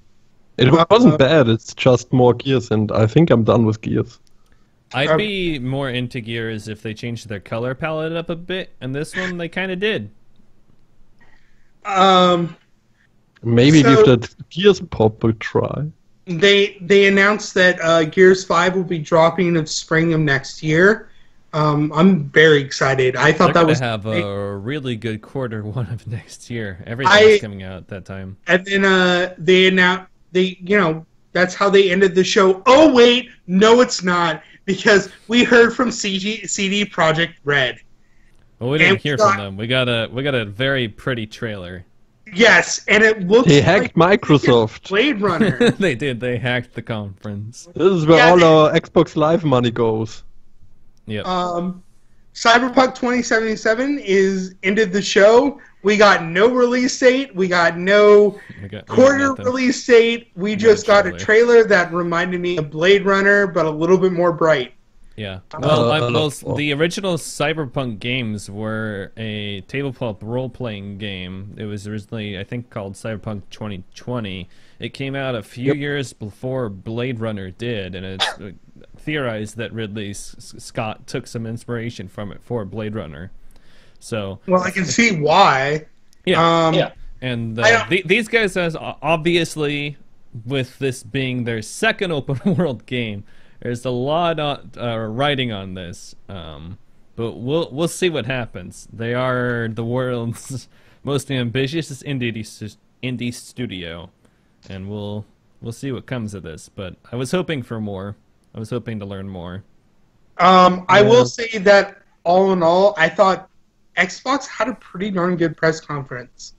Speaker 4: it wasn't bad. It's just more Gears, and I think I'm done with Gears.
Speaker 1: I'd be more into Gears if they changed their color palette up a bit, and this one they kind of did.
Speaker 4: Maybe
Speaker 2: So-
Speaker 4: give that Gears Pop a try.
Speaker 2: They announced that Gears 5 will be dropping in the spring of next year. I'm very excited. I thought
Speaker 1: They're
Speaker 2: that
Speaker 1: going to
Speaker 2: was
Speaker 1: have
Speaker 2: great.
Speaker 1: a really good quarter one of next year. Everything's coming out at that time.
Speaker 2: And then they announced that's how they ended the show. Oh wait, no, it's not, because we heard from CD Projekt Red.
Speaker 1: Well, we
Speaker 2: And
Speaker 1: didn't hear from them. We got a very pretty trailer.
Speaker 2: Yes, and it looks
Speaker 4: They hacked
Speaker 2: like
Speaker 4: Microsoft.
Speaker 2: Blade Runner.
Speaker 1: They did. They hacked the conference.
Speaker 4: This is where
Speaker 2: Yeah,
Speaker 4: all
Speaker 2: they-
Speaker 4: our Xbox Live money goes.
Speaker 1: Yep.
Speaker 2: Cyberpunk 2077 ended the show. We got no release date. We got no
Speaker 1: We got
Speaker 2: quarter
Speaker 1: nothing.
Speaker 2: release date. We just got a trailer that reminded me of Blade Runner, but a little bit more bright.
Speaker 1: Yeah. Well,
Speaker 4: well,
Speaker 1: the original Cyberpunk games were a tabletop role-playing game. It was originally, I think, called Cyberpunk 2020. It came out a few years before Blade Runner did, and it's theorized that Ridley Scott took some inspiration from it for Blade Runner. So,
Speaker 2: Well, I can see why.
Speaker 1: yeah. And
Speaker 2: I don't-
Speaker 1: these guys, has obviously, with this being their second open world game, there's a lot of writing on this. But we'll see what happens. They are the world's most ambitious indie studio, and we'll see what comes of this. But I was hoping for more. I was hoping to learn more.
Speaker 2: I will say that all in all, I thought Xbox had a pretty darn good press conference.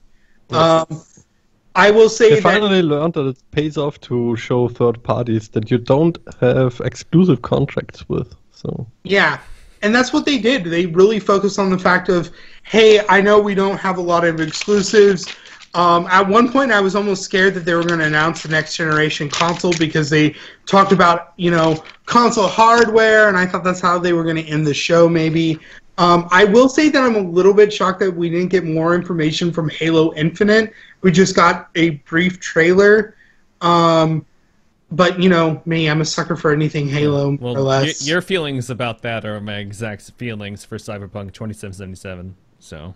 Speaker 2: I will say
Speaker 4: They
Speaker 2: that
Speaker 4: finally learned that it pays off to show third parties that you don't have exclusive contracts with. So
Speaker 2: yeah, and that's what they did. They really focused on the fact of, hey, I know we don't have a lot of exclusives. At one point, I was almost scared that they were going to announce the next generation console because they talked about, console hardware, and I thought that's how they were going to end the show, maybe. I will say that I'm a little bit shocked that we didn't get more information from Halo Infinite. We just got a brief trailer. But, me, I'm a sucker for anything Halo, more or less.
Speaker 1: Your feelings about that are my exact feelings for Cyberpunk 2077. So.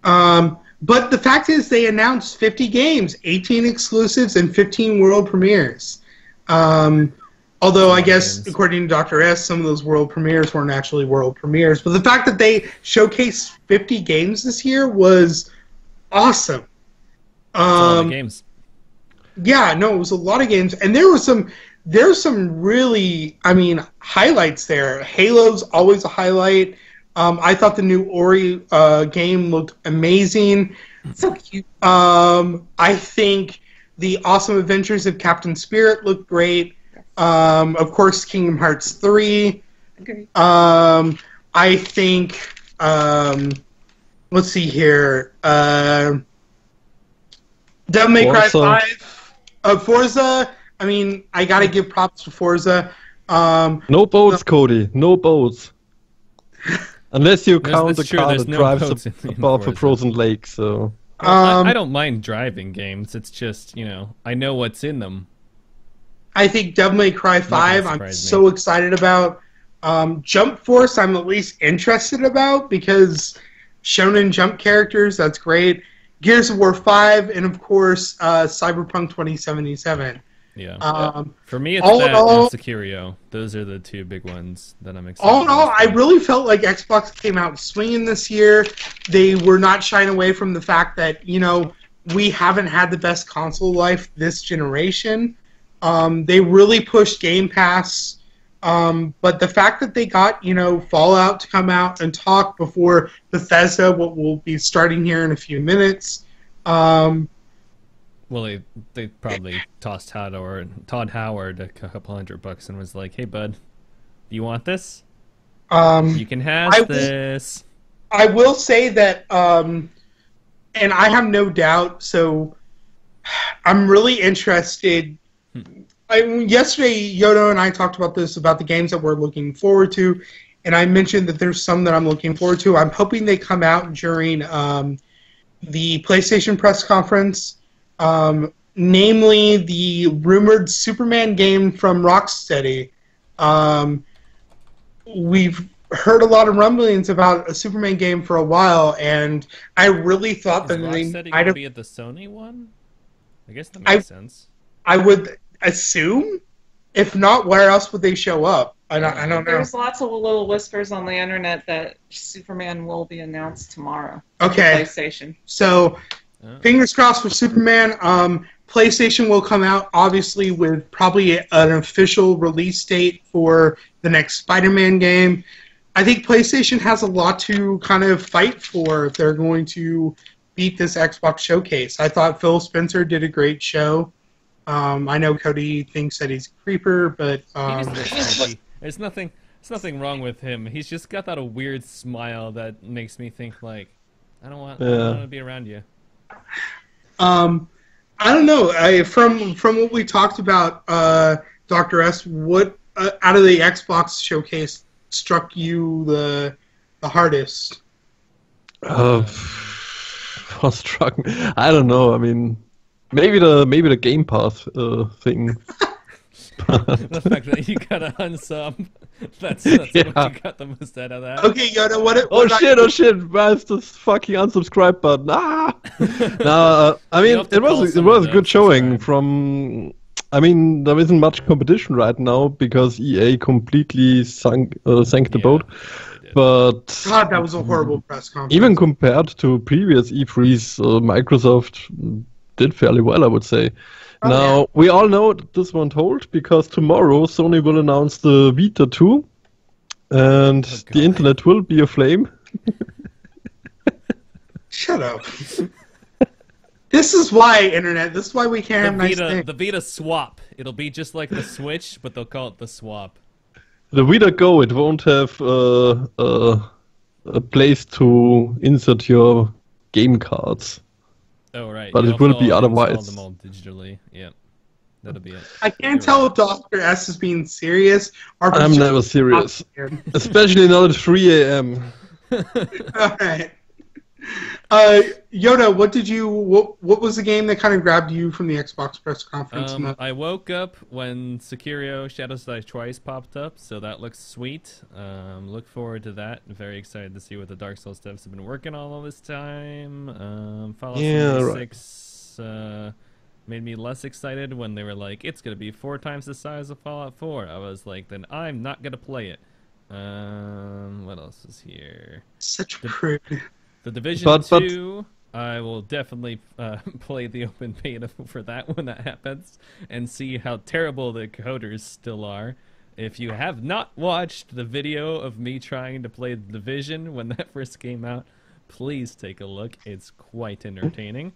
Speaker 2: But the fact is, they announced 50 games, 18 exclusives, and 15 world premieres. Although I guess,
Speaker 1: games.
Speaker 2: according to Dr. S, some of those world premieres weren't actually world premieres. But the fact that they showcased 50 games this year was awesome.
Speaker 1: It's a lot of games.
Speaker 2: Yeah, no, it was a lot of games, and there's some really, highlights there. Halo's always a highlight. I thought the new Ori game looked amazing.
Speaker 3: So cute.
Speaker 2: I think The Awesome Adventures of Captain Spirit looked great. Of course, Kingdom Hearts 3.
Speaker 3: Agreed.
Speaker 2: I think, let's see here. Devil May Cry 5. Forza, I mean, I gotta give props to Forza.
Speaker 4: No boats, Cody. No boats. Unless you count the car that
Speaker 1: no
Speaker 4: drives above a frozen lake, so...
Speaker 1: Well, I don't mind driving games. It's just, I know what's in them.
Speaker 2: I think Devil May Cry 5, I'm so excited about. Jump Force, I'm at least interested about, because Shonen Jump characters, that's great. Gears of War 5, and of course, Cyberpunk 2077.
Speaker 1: Yeah. For me, it's that and Securio. Those are the two big ones that I'm excited about.
Speaker 2: All in all, I really felt like Xbox came out swinging this year. They were not shying away from the fact that, we haven't had the best console life this generation. They really pushed Game Pass. But the fact that they got, Fallout to come out and talk before Bethesda, what will be starting here in a few minutes.
Speaker 1: Well, they probably tossed Todd Howard a couple $100 and was like, "Hey, bud, do you want this? You can have this."
Speaker 2: I will say that, and I have no doubt. So, I'm really interested. Yesterday, Yoda and I talked about the games that we're looking forward to, and I mentioned that there's some that I'm looking forward to. I'm hoping they come out during the PlayStation press conference. Namely the rumored Superman game from Rocksteady. We've heard a lot of rumblings about a Superman game for a while, and I really thought that they might have...
Speaker 1: be at the Sony one? I guess that makes sense.
Speaker 2: I would assume. If not, where else would they show up? I don't know.
Speaker 3: There's lots of little whispers on the internet that Superman will be announced tomorrow.
Speaker 2: Okay.
Speaker 3: PlayStation.
Speaker 2: So... fingers crossed for Superman. PlayStation will come out, obviously, with probably an official release date for the next Spider-Man game. I think PlayStation has a lot to kind of fight for if they're going to beat this Xbox showcase. I thought Phil Spencer did a great show. I know Cody thinks that he's a creeper, but...
Speaker 1: There's nothing wrong with him. He's just got that weird smile that makes me think, like, I don't want to be around you.
Speaker 2: I don't know. From what we talked about, Dr. S, what out of the Xbox showcase struck you the hardest?
Speaker 4: What struck me? I don't know. I mean, maybe the Game Pass thing.
Speaker 1: The fact that you got a unsub. That's what you got the most out of that.
Speaker 2: Okay, Yoda, what
Speaker 4: oh shit! Where's the fucking unsubscribe button? Ah! No, I mean it was a good showing from. I mean there isn't much competition right now because EA completely sank the boat. But
Speaker 2: God, that was a horrible press conference.
Speaker 4: Even compared to previous E3s, Microsoft did fairly well, I would say. Now, we all know this won't hold because tomorrow Sony will announce the Vita 2 and the internet will be aflame.
Speaker 2: Shut up. This is why, internet. This is why we can't have nice things.
Speaker 1: The Vita Swap. It'll be just like the Switch, but they'll call it the Swap.
Speaker 4: The Vita Go, it won't have a place to insert your game cards.
Speaker 1: Oh, right.
Speaker 4: But it will be otherwise.
Speaker 1: Them all digitally. Yeah. That'll be it.
Speaker 2: I can't tell if Dr. S is being serious or...
Speaker 4: I'm never serious. Especially not at 3 a.m.
Speaker 2: Alright. Yoda, what was the game that kind of grabbed you from the Xbox press conference?
Speaker 1: I woke up when Securio Shadows Die Twice popped up, so that looks sweet. Look forward to that. I'm very excited to see what the Dark Souls devs have been working on all this time. Fallout 76 made me less excited when they were like, it's going to be 4 times the size of Fallout 4. I was like, then I'm not going to play it. What else is here?
Speaker 2: Such prude.
Speaker 1: The Division 2, I will definitely play the open beta for that when that happens and see how terrible the coders still are. If you have not watched the video of me trying to play The Division when that first came out, please take a look. It's quite entertaining.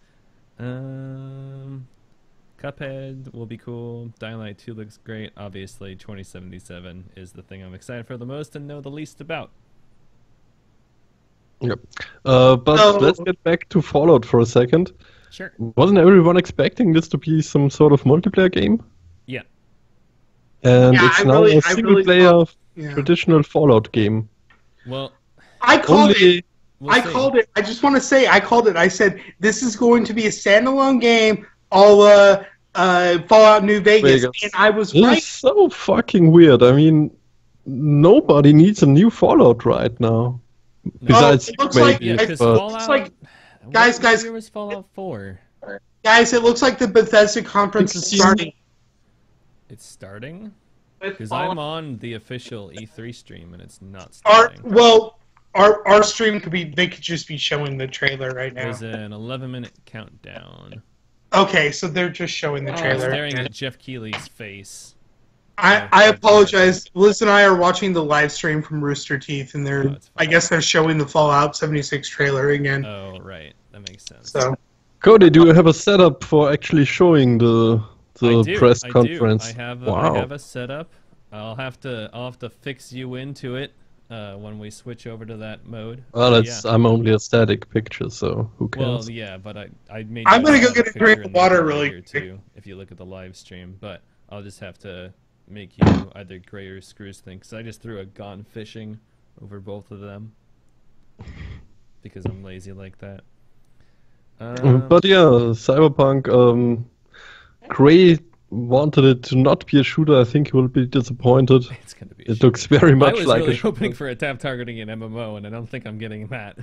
Speaker 1: Cuphead will be cool. Dying Light 2 looks great. Obviously, 2077 is the thing I'm excited for the most and know the least about.
Speaker 4: Yep. But
Speaker 2: So-
Speaker 4: let's get back to Fallout for a second.
Speaker 1: Sure.
Speaker 4: Wasn't everyone expecting this to be some sort of multiplayer game?
Speaker 1: Yeah.
Speaker 4: And
Speaker 2: Yeah,
Speaker 4: it's
Speaker 2: I
Speaker 4: now
Speaker 2: really-
Speaker 4: a
Speaker 2: I
Speaker 4: single
Speaker 2: really
Speaker 4: player
Speaker 2: thought- yeah.
Speaker 4: traditional Fallout game.
Speaker 1: Well,
Speaker 2: I called it.
Speaker 4: Only
Speaker 1: we'll
Speaker 2: I
Speaker 1: see.
Speaker 2: called it. I just want to say I called it. I said this is going to be a standalone game, all Fallout New Vegas,
Speaker 4: Vegas.
Speaker 2: and I was
Speaker 4: this
Speaker 2: right.
Speaker 4: is so fucking weird. I mean, nobody needs a new Fallout right now. Besides,
Speaker 2: it looks
Speaker 4: maybe,
Speaker 2: like-
Speaker 1: Yeah,
Speaker 2: it
Speaker 1: because
Speaker 4: but
Speaker 1: Fallout.
Speaker 2: like-
Speaker 1: what
Speaker 2: guys-
Speaker 1: year was Fallout 4?
Speaker 2: Guys, it looks like the Bethesda conference is starting.
Speaker 1: It's starting?
Speaker 3: With
Speaker 1: Because
Speaker 3: Fallout.
Speaker 1: I'm on the official E3 stream and it's not
Speaker 2: Our
Speaker 1: starting.
Speaker 2: our stream could be. They could just be showing the trailer right now.
Speaker 1: There's an 11-minute countdown.
Speaker 2: Okay, so they're just showing the
Speaker 3: Oh,
Speaker 1: I'm
Speaker 2: trailer.
Speaker 1: staring at Jeff Keighley's face.
Speaker 2: I apologize. Liz and I are watching the live stream from Rooster Teeth, and
Speaker 1: Oh, it's
Speaker 2: I
Speaker 1: fine.
Speaker 2: guess they're showing the Fallout 76 trailer again.
Speaker 1: Oh, right. That makes sense.
Speaker 2: So
Speaker 4: Cody, do you have a setup for actually showing the
Speaker 1: I do,
Speaker 4: press
Speaker 1: I do.
Speaker 4: conference?
Speaker 1: I have
Speaker 4: Wow.
Speaker 1: I have a setup. I'll have to fix you into it when we switch over to that mode.
Speaker 4: Well,
Speaker 1: But
Speaker 4: it's, I'm only a static picture, so who
Speaker 1: Well,
Speaker 4: cares?
Speaker 1: yeah, but I made.
Speaker 2: I'm
Speaker 1: you
Speaker 2: gonna go
Speaker 1: a
Speaker 2: get a
Speaker 1: picture
Speaker 2: drink of
Speaker 1: in the
Speaker 2: water
Speaker 1: video
Speaker 2: really
Speaker 1: here,
Speaker 2: quick.
Speaker 1: too, if you look at the live stream, but I'll just have to make you either Gray or Screws thing, because I just threw a Gone Fishing over both of them because I'm lazy like that.
Speaker 4: But yeah, Cyberpunk. Gray wanted it to not be a shooter. I think he will be disappointed.
Speaker 1: It's gonna be. A
Speaker 4: It looks very
Speaker 1: I
Speaker 4: much
Speaker 1: was
Speaker 4: like
Speaker 1: really
Speaker 4: a shooter.
Speaker 1: hoping for a tap targeting in MMO, and I don't think I'm getting that.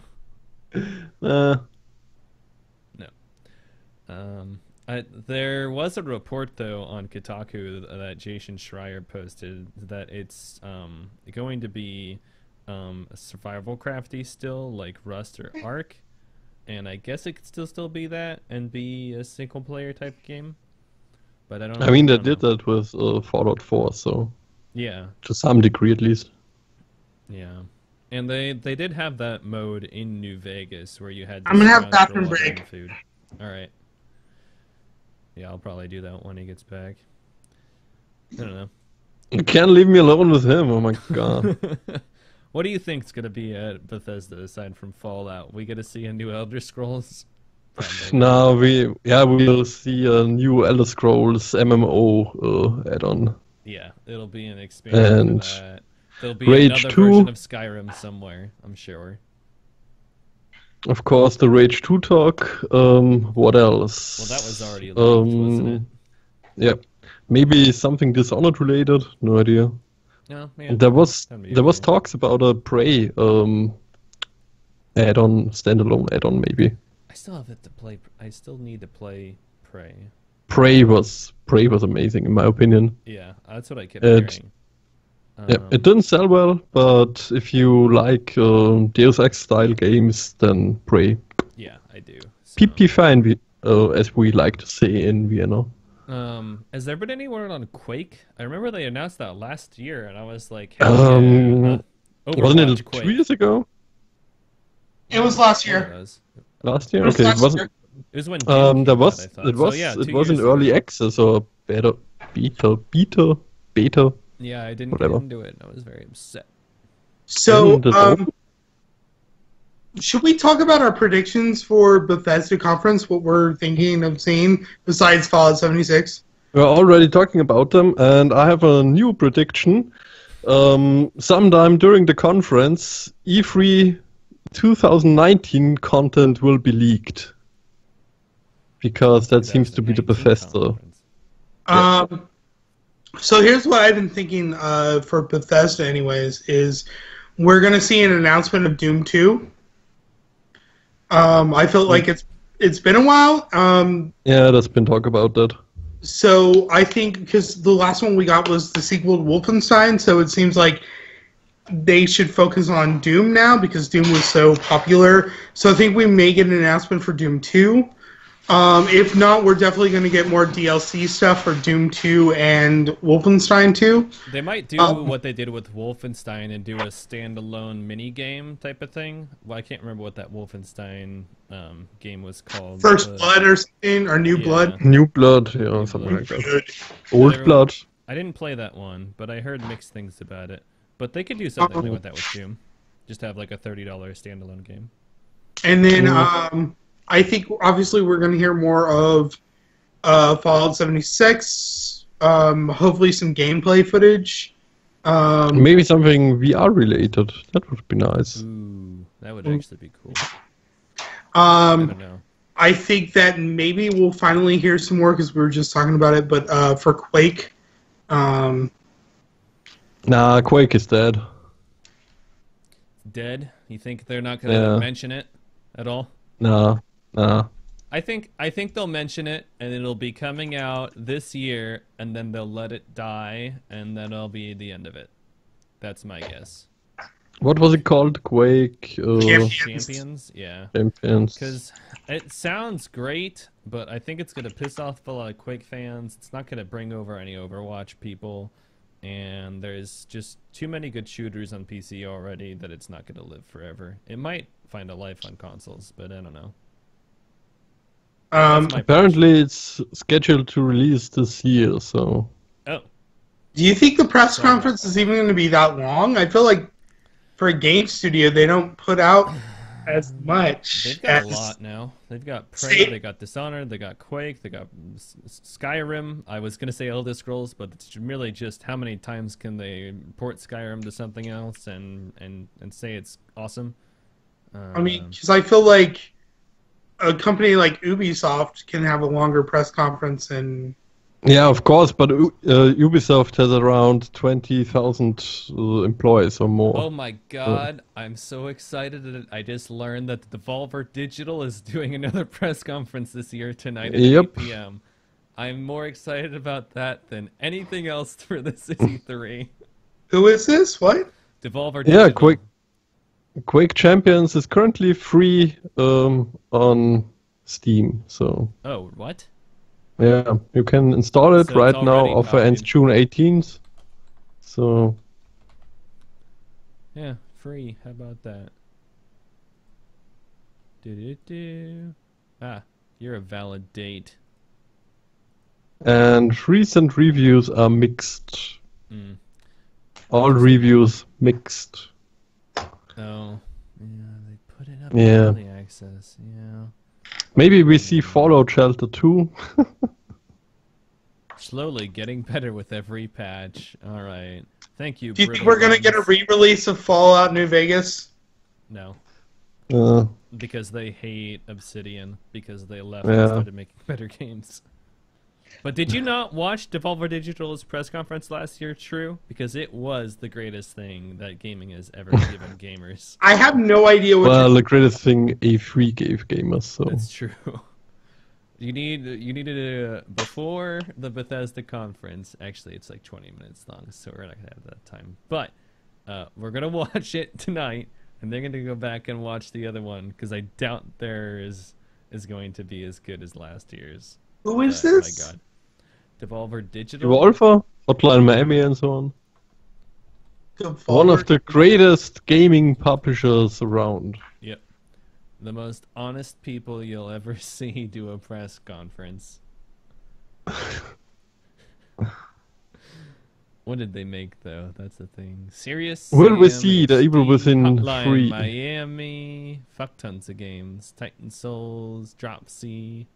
Speaker 1: There was a report though on Kotaku that Jason Schreier posted that it's going to be a survival crafty still, like Rust or Ark, and I guess it could still be that and be a single player type game. But I don't know.
Speaker 4: I mean, they
Speaker 1: don't
Speaker 4: did
Speaker 1: know.
Speaker 4: that with Fallout 4, so
Speaker 1: Yeah,
Speaker 4: to some degree at least.
Speaker 1: yeah. And they did have that mode in New Vegas where you had to
Speaker 2: I'm gonna have a
Speaker 1: scrounge for
Speaker 2: bathroom
Speaker 1: water
Speaker 2: break.
Speaker 1: and food. All right. Yeah, I'll probably do that when he gets back. I don't know.
Speaker 4: You can't leave me alone with him. Oh my god.
Speaker 1: What do you think's gonna be at Bethesda aside from Fallout? We get to see a new Elder Scrolls? Probably.
Speaker 4: Now we'll see a new Elder Scrolls MMO add-on.
Speaker 1: Yeah, it'll be an expansion
Speaker 4: And
Speaker 1: of that. There'll be
Speaker 4: Rage
Speaker 1: another
Speaker 4: 2.
Speaker 1: version of Skyrim somewhere, I'm sure.
Speaker 4: Of course, the Rage 2 talk. What else?
Speaker 1: Well, that was already leaked, wasn't it?
Speaker 4: Yeah, maybe something Dishonored related. No idea.
Speaker 1: No, yeah.
Speaker 4: And there was
Speaker 1: that'd be
Speaker 4: there was
Speaker 1: okay.
Speaker 4: talks about a Prey add-on, standalone add-on maybe.
Speaker 1: I still have it to play. I still need to play Prey.
Speaker 4: Prey was amazing in my opinion.
Speaker 1: Yeah, that's what I kept
Speaker 4: It-
Speaker 1: hearing.
Speaker 4: Yeah, it didn't sell well, but if you like Deus Ex style games, then Prey.
Speaker 1: Yeah, I do. So.
Speaker 4: PP fine, as we like to say in Vienna.
Speaker 1: Has there been any word on Quake? I remember they announced that last year, and I was like,
Speaker 4: Wasn't
Speaker 1: Overwatch
Speaker 4: it
Speaker 1: Quake.
Speaker 4: 2 years ago?
Speaker 2: It was last
Speaker 1: Yeah, it
Speaker 2: year.
Speaker 1: was.
Speaker 4: Last year?
Speaker 2: It was
Speaker 4: Okay,
Speaker 2: last
Speaker 4: it wasn't.
Speaker 2: year.
Speaker 1: It was when Doom came
Speaker 4: There
Speaker 1: out,
Speaker 4: was
Speaker 1: I thought.
Speaker 4: it was
Speaker 1: So, yeah,
Speaker 4: it
Speaker 1: 2
Speaker 4: was in
Speaker 1: years
Speaker 4: early
Speaker 1: ago.
Speaker 4: access or beta.
Speaker 1: Yeah, I didn't
Speaker 4: Whatever.
Speaker 1: get into it, and I was very upset.
Speaker 2: So,
Speaker 4: Isn't it
Speaker 2: should we talk about our predictions for Bethesda conference? What we're thinking of seeing besides Fallout 76?
Speaker 4: We're already talking about them, and I have a new prediction. Sometime during the conference, E3 2019 content will be leaked. Because that seems to be the
Speaker 1: 2019
Speaker 4: Bethesda.
Speaker 1: conference.
Speaker 4: Yeah.
Speaker 2: So here's what I've been thinking for Bethesda, anyways, is we're going to see an announcement of Doom 2. I feel like it's been a while.
Speaker 4: Yeah, there's been talk about that.
Speaker 2: So I think because the last one we got was the sequel to Wolfenstein, so it seems like they should focus on Doom now because Doom was so popular. So I think we may get an announcement for Doom 2. If not, we're definitely going to get more DLC stuff for Doom 2 and Wolfenstein 2.
Speaker 1: They might do what they did with Wolfenstein and do a standalone mini game type of thing. Well, I can't remember what that Wolfenstein game was called.
Speaker 2: First Blood or something, or New Blood.
Speaker 4: New Blood, yeah, something like that. Old Blood.
Speaker 1: I didn't play that one, but I heard mixed things about it. But they could do something like that with Doom. Just have like a $30 standalone game.
Speaker 2: And then I think obviously we're going to hear more of Fallout 76. Hopefully some gameplay footage.
Speaker 4: Maybe something VR related. That would be nice.
Speaker 1: Ooh, that would actually be cool. I don't know.
Speaker 2: I think that maybe we'll finally hear some more because we were just talking about it. But for Quake,
Speaker 4: Nah, Quake is dead.
Speaker 1: Dead? You think they're not going to mention it at all?
Speaker 4: Nah.
Speaker 1: I think they'll mention it, and it'll be coming out this year, and then they'll let it die, and then it'll be the end of it. That's my guess.
Speaker 4: What was it called? Quake?
Speaker 1: Champions? Yeah.
Speaker 4: Champions.
Speaker 1: Because it sounds great, but I think it's going to piss off a lot of Quake fans. It's not going to bring over any Overwatch people, and there's just too many good shooters on PC already that it's not going to live forever. It might find a life on consoles, but I don't know.
Speaker 4: Apparently it's scheduled to release this year, so...
Speaker 1: Oh.
Speaker 2: Do you think the press conference is even going to be that long? I feel like for a game studio, they don't put out as much.
Speaker 1: They've got a lot now. They've got Prey, they got Dishonored, they got Quake, they got Skyrim. I was going to say Elder Scrolls, but it's really just how many times can they port Skyrim to something else and say it's awesome?
Speaker 2: I mean, because I feel like a company like Ubisoft can have a longer press conference and...
Speaker 4: Yeah, of course, but Ubisoft has around 20,000 employees or more.
Speaker 1: Oh my god, I'm so excited that I just learned that Devolver Digital is doing another press conference this year tonight at 8 p.m. I'm more excited about that than anything else for this E3.
Speaker 2: Who is this? What?
Speaker 1: Devolver Digital.
Speaker 4: Yeah, Quake Champions is currently free on Steam, so...
Speaker 1: Oh, what?
Speaker 4: Yeah, you can install it right now. Offer ends June 18th. So...
Speaker 1: Yeah, free. How about that? Ah, you're a valid date.
Speaker 4: And recent reviews are mixed. All reviews mixed.
Speaker 1: Oh, yeah, they put it up in
Speaker 4: Yeah.
Speaker 1: early access. Yeah.
Speaker 4: Maybe we see Fallout Shelter 2.
Speaker 1: Slowly getting better with every patch. All right. Thank you.
Speaker 2: Do you think we're going to get a re-release of Fallout New Vegas?
Speaker 1: No.
Speaker 4: Uh,
Speaker 1: Because they hate Obsidian. Because they left
Speaker 4: Yeah.
Speaker 1: and started making better games. But did you not watch Devolver Digital's press conference last year, True? Because it was the greatest thing that gaming has ever given gamers.
Speaker 2: I have no idea what...
Speaker 4: well, the greatest thing A3 gave gamers, so...
Speaker 1: That's true. You needed it before the Bethesda conference. Actually, it's like 20 minutes long, so we're not going to have that time. But we're going to watch it tonight, and they're going to go back and watch the other one, because I doubt theirs is going to be as good as last year's.
Speaker 2: Who is this?
Speaker 1: My God. Devolver Digital?
Speaker 4: Devolver, Hotline Miami and so on.
Speaker 2: Devolver.
Speaker 4: One of the greatest gaming publishers around.
Speaker 1: Yep. The most honest people you'll ever see do a press conference. What did they make, though? That's the thing. Serious
Speaker 4: Will we
Speaker 1: Sam,
Speaker 4: see the Evil
Speaker 1: HD,
Speaker 4: Within
Speaker 1: Hotline
Speaker 4: 3?
Speaker 1: Miami. Fuck tons of games. Titan Souls. Dropsy.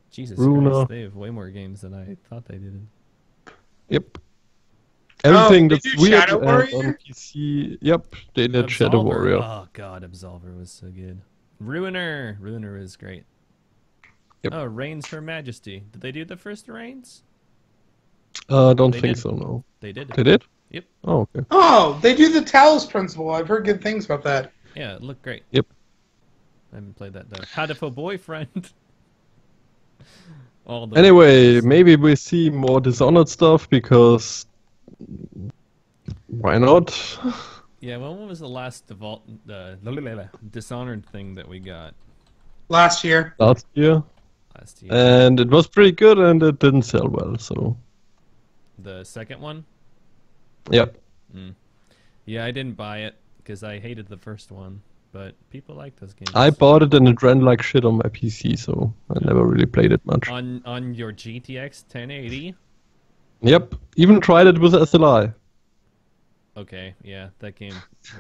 Speaker 1: Jesus
Speaker 4: Runa.
Speaker 1: Christ, they have way more games than I thought they did.
Speaker 4: Yep. Everything
Speaker 2: they
Speaker 4: that's
Speaker 2: do
Speaker 4: weird
Speaker 2: Shadow
Speaker 4: and
Speaker 2: Warrior?
Speaker 4: on PC. Yep, they did Shadow
Speaker 1: Absolver.
Speaker 4: Warrior.
Speaker 1: Oh god, Absolver was so good. Ruiner is great.
Speaker 4: Yep.
Speaker 1: Oh, Reigns Her Majesty. Did they do the first Reigns?
Speaker 4: Don't
Speaker 1: They
Speaker 4: think
Speaker 1: did.
Speaker 4: so, no.
Speaker 1: They did.
Speaker 4: They did?
Speaker 1: Yep.
Speaker 4: Oh, okay.
Speaker 2: Oh, they do the Talos Principle. I've heard good things about that.
Speaker 1: Yeah, it looked great.
Speaker 4: Yep.
Speaker 1: I haven't played that though. How to Fo Boyfriend. All the
Speaker 4: Anyway,
Speaker 1: ones.
Speaker 4: maybe we see more Dishonored stuff because why not?
Speaker 1: Yeah, well, what was the last Dishonored thing that we got?
Speaker 2: Last year.
Speaker 4: Last year,
Speaker 1: last year.
Speaker 4: And it was pretty good, and it didn't sell well. So
Speaker 1: The second one?
Speaker 4: yep.
Speaker 1: Yeah, I didn't buy it because I hated the first one, but people like those games.
Speaker 4: I bought it and it ran like shit on my PC, so I never really played it much.
Speaker 1: On your GTX 1080?
Speaker 4: Yep, even tried it with SLI.
Speaker 1: Okay, yeah, that game,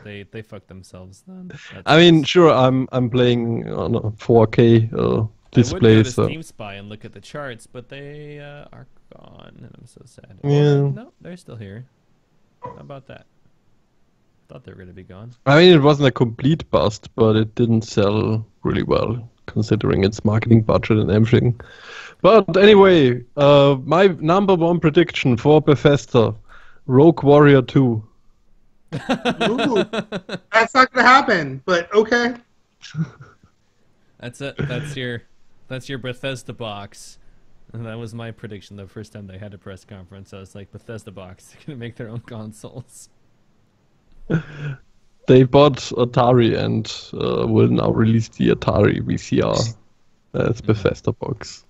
Speaker 1: they fucked themselves then.
Speaker 4: I mean, sure, I'm playing on a 4K display,
Speaker 1: I would go to
Speaker 4: so
Speaker 1: Steam Spy and look at the charts, but they are gone, and I'm so sad.
Speaker 4: Yeah.
Speaker 1: No, they're still here. How about that? Thought they were gonna be gone.
Speaker 4: I mean, it wasn't a complete bust, but it didn't sell really well considering its marketing budget and everything. But anyway, my number one prediction for Bethesda, Rogue Warrior 2.
Speaker 2: Ooh, that's not gonna happen, but okay.
Speaker 1: That's it. That's your Bethesda box. And that was my prediction the first time they had a press conference. I was like, Bethesda box, they're gonna make their own consoles.
Speaker 4: They bought Atari and will now release the Atari VCR as Bethesda box.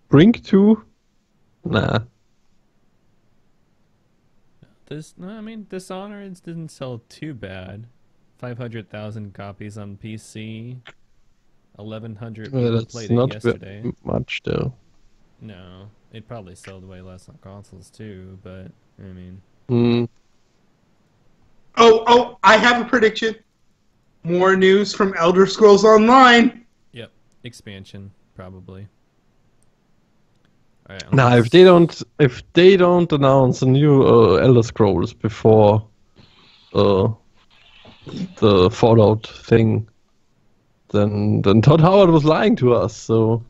Speaker 4: Brink 2? Nah.
Speaker 1: Dishonored didn't sell too bad. 500,000 copies on PC. 1,100 people
Speaker 4: That's
Speaker 1: played it
Speaker 4: not
Speaker 1: yesterday.
Speaker 4: much though.
Speaker 1: No, it probably sold way less on consoles too, but I mean...
Speaker 2: Oh, I have a prediction. More news from Elder Scrolls Online.
Speaker 1: Yep, expansion, probably. Alright,
Speaker 4: Now, if they don't announce a new Elder Scrolls before the Fallout thing, then Todd Howard was lying to us. So,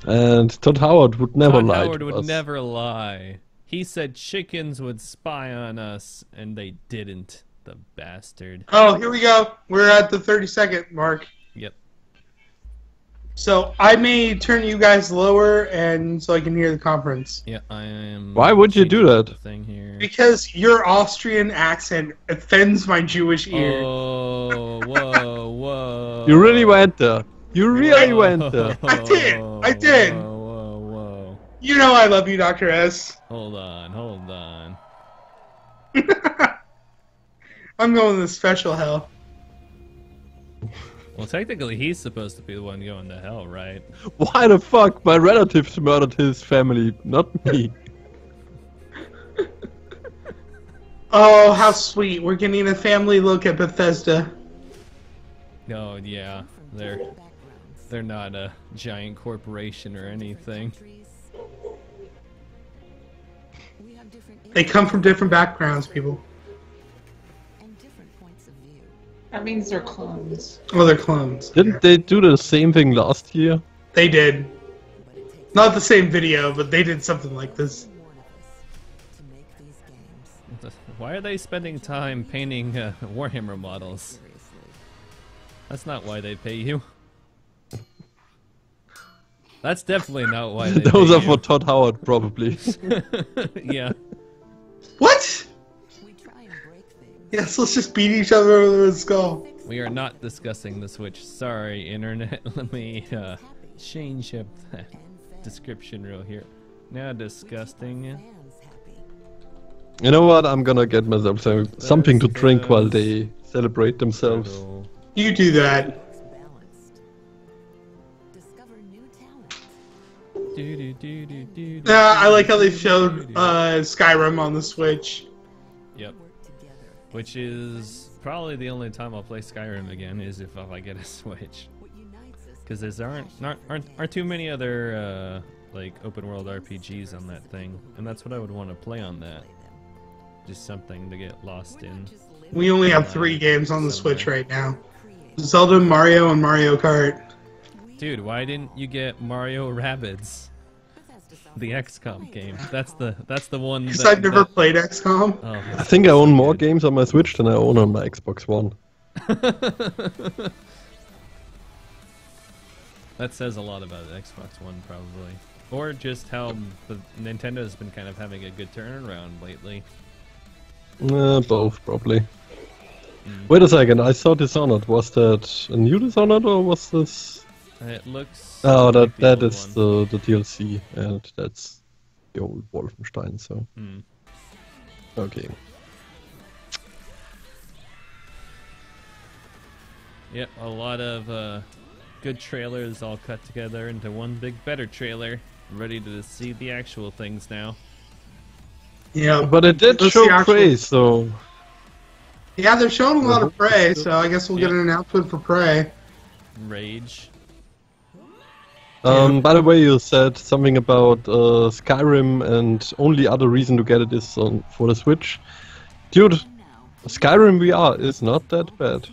Speaker 4: and Todd Howard would never
Speaker 1: Todd
Speaker 4: lie
Speaker 1: Howard
Speaker 4: to
Speaker 1: would
Speaker 4: us.
Speaker 1: never lie. He said chickens would spy on us, and they didn't. The bastard.
Speaker 2: Oh, here we go. We're at the 30-second mark.
Speaker 1: Yep.
Speaker 2: So I may turn you guys lower, and so I can hear the conference.
Speaker 1: Yeah, I am.
Speaker 4: Why would you do
Speaker 1: changing
Speaker 4: that?
Speaker 1: the thing here.
Speaker 2: Because your Austrian accent offends my Jewish ear.
Speaker 1: Oh, whoa, whoa.
Speaker 4: You really went there. You really went there.
Speaker 2: I did.
Speaker 1: Whoa.
Speaker 2: You know I love you, Dr. S.
Speaker 1: Hold on.
Speaker 2: I'm going to special hell.
Speaker 1: Well, technically, he's supposed to be the one going to hell, right?
Speaker 4: Why the fuck? My relatives murdered his family, not me.
Speaker 2: Oh, how sweet. We're getting a family look at Bethesda.
Speaker 1: Oh, yeah. They're not a giant corporation or anything.
Speaker 2: They come from different backgrounds, people.
Speaker 3: That means they're clones.
Speaker 2: Oh, they're clones.
Speaker 4: Didn't they do the same thing last year?
Speaker 2: They did. Not the same video, but they did something like this.
Speaker 1: Why are they spending time painting Warhammer models? That's not why they pay you. That's definitely not why they
Speaker 4: Those
Speaker 1: pay
Speaker 4: are for Todd Howard, probably.
Speaker 1: Yeah.
Speaker 2: What? Yes, let's just beat each other over the skull.
Speaker 1: We are not discussing the Switch. Sorry, internet. Let me change up the description real here. Now disgusting.
Speaker 4: You know what? I'm gonna get myself something to drink while they celebrate themselves.
Speaker 2: You do that. I like how they showed Skyrim on the Switch.
Speaker 1: Yep. Which is probably the only time I'll play Skyrim again is if I get a Switch. Because there aren't too many other like open world RPGs on that thing, and that's what I would want to play on that. Just something to get lost in.
Speaker 2: We only have 3 games on the Switch right now: Zelda, Mario, and Mario Kart.
Speaker 1: Dude, why didn't you get Mario Rabbids? The XCOM game. That's the one.
Speaker 2: Because I've never played XCOM.
Speaker 1: Oh,
Speaker 4: I think I own more games on my Switch than I own on my Xbox One.
Speaker 1: That says a lot about the Xbox One, probably. Or just how the Nintendo's been kind of having a good turnaround lately.
Speaker 4: Both, probably. Wait a second, I saw Dishonored. Was that a new Dishonored or was this?
Speaker 1: It looks.
Speaker 4: Oh,
Speaker 1: like the
Speaker 4: that
Speaker 1: old
Speaker 4: is
Speaker 1: one.
Speaker 4: the DLC, and that's the old Wolfenstein. So okay.
Speaker 1: Yep, a lot of good trailers all cut together into one big better trailer. Ready to see the actual things now.
Speaker 2: Yeah,
Speaker 4: But it did
Speaker 2: let's
Speaker 4: show
Speaker 2: see actual-
Speaker 4: Prey, so
Speaker 2: Yeah, they're showing a lot of
Speaker 4: hope
Speaker 2: Prey,
Speaker 4: it's good.
Speaker 2: so I guess we'll get
Speaker 1: Yep.
Speaker 2: an announcement for Prey.
Speaker 1: Rage.
Speaker 4: By the way, you said something about Skyrim, and only other reason to get it is for the Switch. Dude, Skyrim VR is not that bad.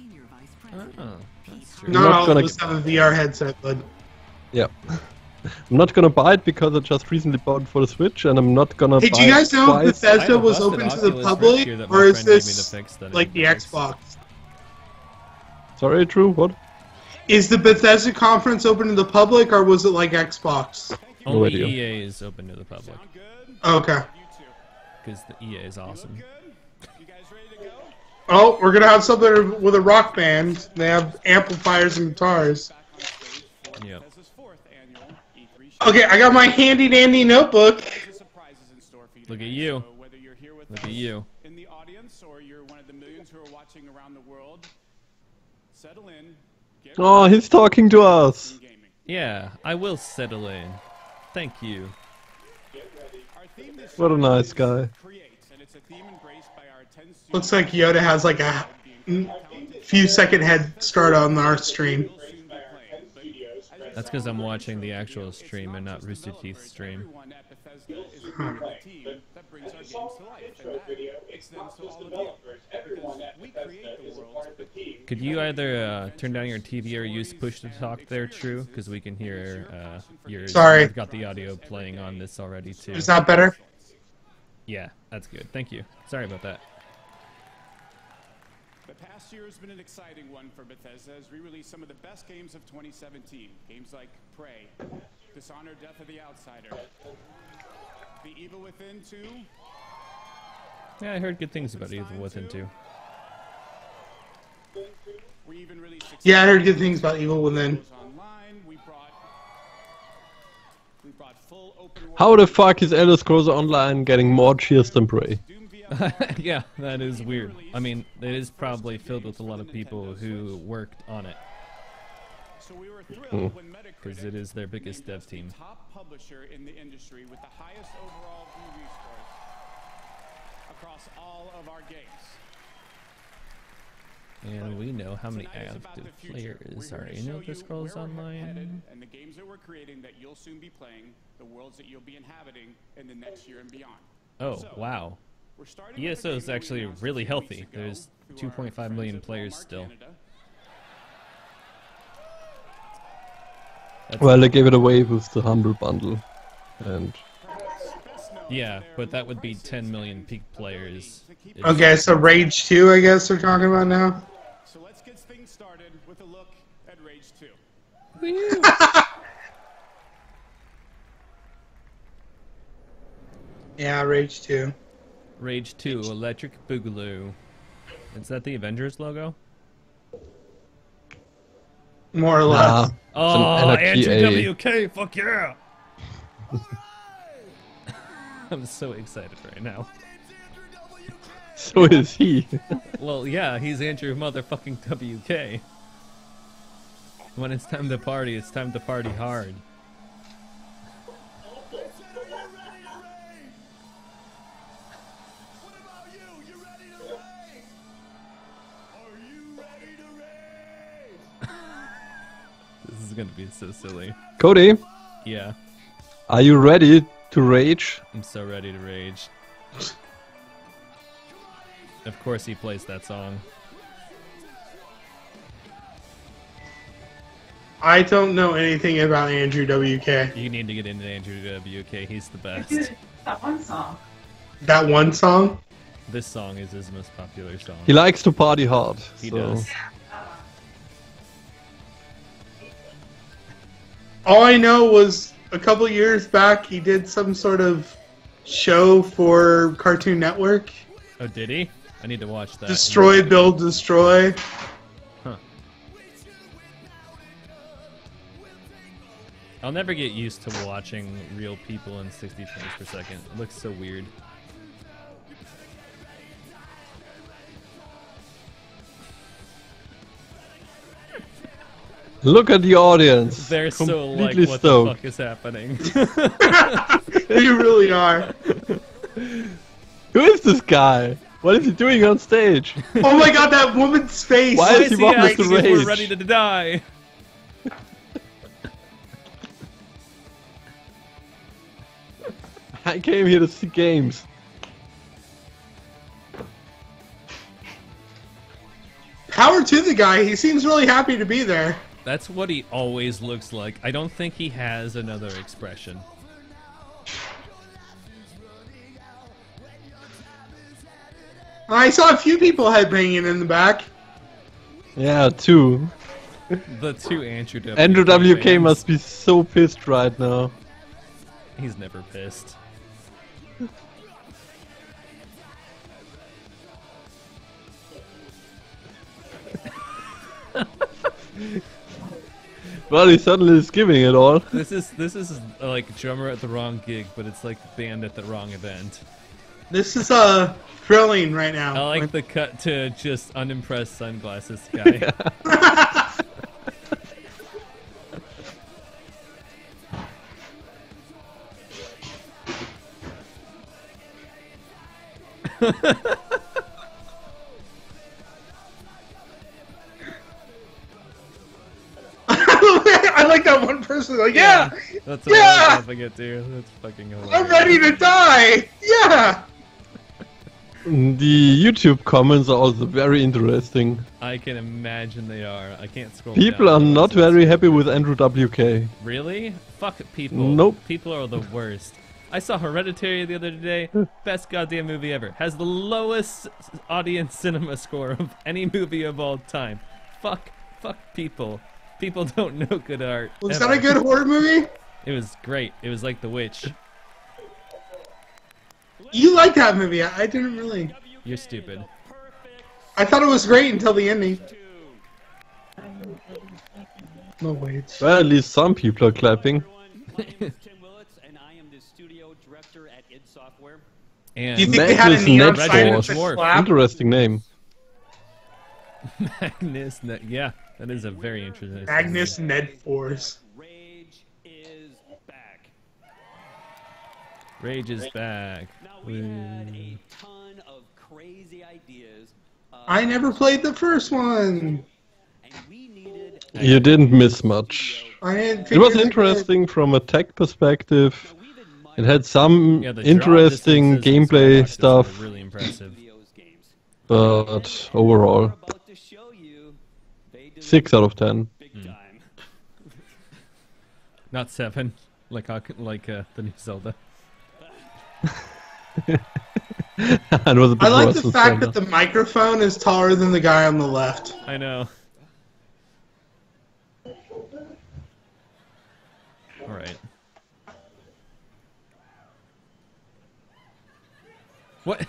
Speaker 1: Oh, that's true.
Speaker 2: Not
Speaker 4: not
Speaker 2: all
Speaker 4: gonna
Speaker 2: of us have a VR headset, but
Speaker 4: Yeah. I'm not gonna buy it because I just recently bought it for the Switch, and I'm not gonna
Speaker 2: hey,
Speaker 4: buy
Speaker 2: do you guys
Speaker 4: it
Speaker 2: know if
Speaker 4: twice.
Speaker 1: I have
Speaker 2: Bethesda
Speaker 1: a
Speaker 2: was
Speaker 1: busted
Speaker 2: open to the
Speaker 1: Oculus Rift
Speaker 2: public,
Speaker 1: here that my
Speaker 2: or is
Speaker 1: friend gave me
Speaker 2: this
Speaker 1: the fix that I
Speaker 2: like the
Speaker 1: didn't fix.
Speaker 2: Xbox?
Speaker 4: Sorry, Drew, what?
Speaker 2: Is the Bethesda conference open to the public, or was it like Xbox?
Speaker 4: No
Speaker 1: Only
Speaker 4: idea.
Speaker 1: EA is open to the public
Speaker 2: Okay.
Speaker 1: because the EA is awesome.
Speaker 2: Oh, we're gonna have something with a rock band. They have amplifiers and guitars.
Speaker 1: Yep.
Speaker 2: Okay, I got my handy dandy notebook.
Speaker 1: Look at you. Look at you.
Speaker 5: In the audience, or you're one of the millions who are watching around the world, settle in. Get
Speaker 4: Oh, he's talking to us.
Speaker 5: gaming.
Speaker 1: Yeah, I will settle in. Thank you.
Speaker 5: Our theme this
Speaker 4: What a
Speaker 5: year
Speaker 4: nice
Speaker 5: is
Speaker 4: guy.
Speaker 5: Create, and it's a theme embraced by our 10 students.
Speaker 2: Looks like Yoda has like a few second head start on our stream.
Speaker 1: That's because I'm watching the actual stream and not Rooster Teeth's stream.
Speaker 5: Everyone at Bethesda is a part of the team that brings our games to life, and that extends to all of you. Because we create the world.
Speaker 1: Could you either turn down your TV or use push to talk there, True? Because we can hear yours.
Speaker 2: Sorry.
Speaker 1: I've got the audio playing on this already too.
Speaker 2: Is that better?
Speaker 1: Yeah, that's good. Thank you. Sorry about that.
Speaker 5: The past year has been an exciting one for Bethesda as we released some of the best games of 2017. Games like Prey, Dishonored: Death of the Outsider, The Evil Within 2,
Speaker 1: Yeah, I heard good things about Evil Within too.
Speaker 5: we even released
Speaker 2: Yeah, I heard good things about Evil Within.
Speaker 5: online. We brought full open world
Speaker 4: How the fuck is Elder Scrolls Online getting more cheers than Prey?
Speaker 5: Doom VR.
Speaker 1: Yeah, that is weird. I mean, it is probably filled with a lot of people who worked on it
Speaker 5: So we were thrilled when
Speaker 1: because
Speaker 5: Metacritic
Speaker 1: it is their biggest dev
Speaker 5: named us the
Speaker 1: team.
Speaker 5: top publisher in the industry with the highest overall review scores across all of our games.
Speaker 1: And we know how many
Speaker 5: Tonight is about
Speaker 1: active
Speaker 5: the future.
Speaker 1: players
Speaker 5: We're
Speaker 1: are
Speaker 5: here to
Speaker 1: in
Speaker 5: show
Speaker 1: Elder
Speaker 5: you
Speaker 1: Scrolls
Speaker 5: where we're headed
Speaker 1: Online.
Speaker 5: and the games that we're creating that you'll soon be playing, the worlds that you'll be inhabiting in the next year and beyond.
Speaker 1: Oh,
Speaker 5: So,
Speaker 1: wow.
Speaker 5: we're starting with a
Speaker 1: ESO
Speaker 5: game
Speaker 1: is
Speaker 5: that we
Speaker 1: actually
Speaker 5: announced a
Speaker 1: really
Speaker 5: few weeks
Speaker 1: healthy.
Speaker 5: ago
Speaker 1: There's
Speaker 5: through our
Speaker 1: 2.5
Speaker 5: friends
Speaker 1: million
Speaker 5: at
Speaker 1: players
Speaker 5: Walmart
Speaker 1: still.
Speaker 5: Canada.
Speaker 1: That's,
Speaker 4: Well, they gave it away with the Humble Bundle, and
Speaker 5: Best known
Speaker 1: yeah,
Speaker 5: for their
Speaker 1: but that would be
Speaker 5: low
Speaker 1: 10 million
Speaker 5: prices
Speaker 1: peak
Speaker 5: and
Speaker 1: players.
Speaker 5: ability to keep
Speaker 1: It's-
Speaker 2: Okay, so Rage 2, I guess we're talking about now.
Speaker 5: So let's get things started with a look at Rage 2.
Speaker 2: Yeah, Rage 2.
Speaker 1: Rage 2, Electric Boogaloo. Is that the Avengers logo?
Speaker 2: More or
Speaker 4: nah,
Speaker 2: less.
Speaker 1: Oh,
Speaker 4: it's an
Speaker 1: Andrew
Speaker 4: NFTA.
Speaker 1: WK, fuck yeah! I'm so excited right now.
Speaker 4: So is he.
Speaker 1: Well, yeah, he's Andrew motherfucking WK. When it's time to party, it's time to party hard. This is gonna be so silly.
Speaker 4: Cody,
Speaker 1: Yeah,
Speaker 4: are you ready to rage?
Speaker 1: I'm so ready to rage. Of course he plays that song.
Speaker 2: I don't know anything about Andrew WK.
Speaker 1: You need to get into Andrew WK, he's the best.
Speaker 3: That one song.
Speaker 2: That one song?
Speaker 1: This song is his most popular song.
Speaker 4: He likes to party hard.
Speaker 1: He
Speaker 4: so.
Speaker 1: does.
Speaker 2: All I know was a couple years back he did some sort of show for Cartoon Network.
Speaker 1: Oh, did he? I need to watch that.
Speaker 2: Destroy, build, destroy.
Speaker 1: Huh. I'll never get used to watching real people in 60 frames per second. It looks so weird.
Speaker 4: Look at the audience.
Speaker 1: They're so like,
Speaker 4: Completely
Speaker 1: what
Speaker 4: stoked.
Speaker 1: the fuck is happening?
Speaker 2: You really are.
Speaker 4: Who is this guy? What is he doing on stage?
Speaker 2: Oh my god, that woman's face!
Speaker 4: Why is he walking with
Speaker 1: acting
Speaker 4: the
Speaker 1: as we're
Speaker 4: rage?
Speaker 1: ready to die?
Speaker 4: I came here to see games.
Speaker 2: Power to the guy, he seems really happy to be there.
Speaker 1: That's what he always looks like. I don't think he has another expression.
Speaker 2: I saw a few people headbanging in the back.
Speaker 4: Yeah, two.
Speaker 1: The two Andrew WK.
Speaker 4: Andrew WK
Speaker 1: fans.
Speaker 4: must be so pissed right now.
Speaker 1: He's never pissed.
Speaker 4: Well, he suddenly is giving it all.
Speaker 1: This is like drummer at the wrong gig, but it's like band at the wrong event.
Speaker 2: This is thrilling right now.
Speaker 1: I like the cut to just unimpressed sunglasses guy.
Speaker 2: I like that one person. Like, yeah,
Speaker 1: That's what I was laughing at too. That's fucking hilarious.
Speaker 2: I'm ready to die. Yeah.
Speaker 4: The YouTube comments are also very interesting.
Speaker 1: I can imagine they are. I can't scroll
Speaker 4: People
Speaker 1: down.
Speaker 4: are not very happy with Andrew WK.
Speaker 1: Really? Fuck people.
Speaker 4: Nope.
Speaker 1: People are the worst. I saw Hereditary the other day. Best goddamn movie ever. Has the lowest audience cinema score of any movie of all time. Fuck people. People don't know good art.
Speaker 2: Was
Speaker 1: ever.
Speaker 2: that a good horror movie?
Speaker 1: It was great. It was like The Witch.
Speaker 2: You liked that movie. I didn't really.
Speaker 1: You're stupid.
Speaker 2: I thought it was great until the ending. No wait.
Speaker 4: Well, at least some people are clapping.
Speaker 1: And
Speaker 2: Do you think they had a
Speaker 4: Magnus
Speaker 2: neon
Speaker 4: Ned
Speaker 2: sign at
Speaker 4: Force.
Speaker 2: the
Speaker 1: Dwarf.
Speaker 2: slap?
Speaker 4: Interesting name.
Speaker 1: Magnus, yeah, that is a very interesting.
Speaker 2: Magnus Ned Force.
Speaker 5: Rage is back.
Speaker 1: Rage is back.
Speaker 5: Now we had a ton of crazy ideas.
Speaker 2: I never played the first one.
Speaker 5: And we needed
Speaker 4: You didn't miss much.
Speaker 2: I didn't
Speaker 4: It was
Speaker 2: figure-
Speaker 4: interesting from a tech perspective. It had some
Speaker 1: Yeah, the
Speaker 4: interesting
Speaker 1: drop distances and
Speaker 4: gameplay
Speaker 1: skyboxes
Speaker 4: stuff,
Speaker 1: were really impressive.
Speaker 5: videos games.
Speaker 4: but overall,
Speaker 5: About to show you, they deliver
Speaker 4: 6 out of 10.
Speaker 5: big time.
Speaker 1: Not 7, like the new Zelda.
Speaker 4: It was a bit
Speaker 2: I like
Speaker 4: worse
Speaker 2: the
Speaker 4: with
Speaker 2: fact
Speaker 4: Zelda.
Speaker 2: that the microphone is taller than the guy on the left.
Speaker 1: I know. All right. What?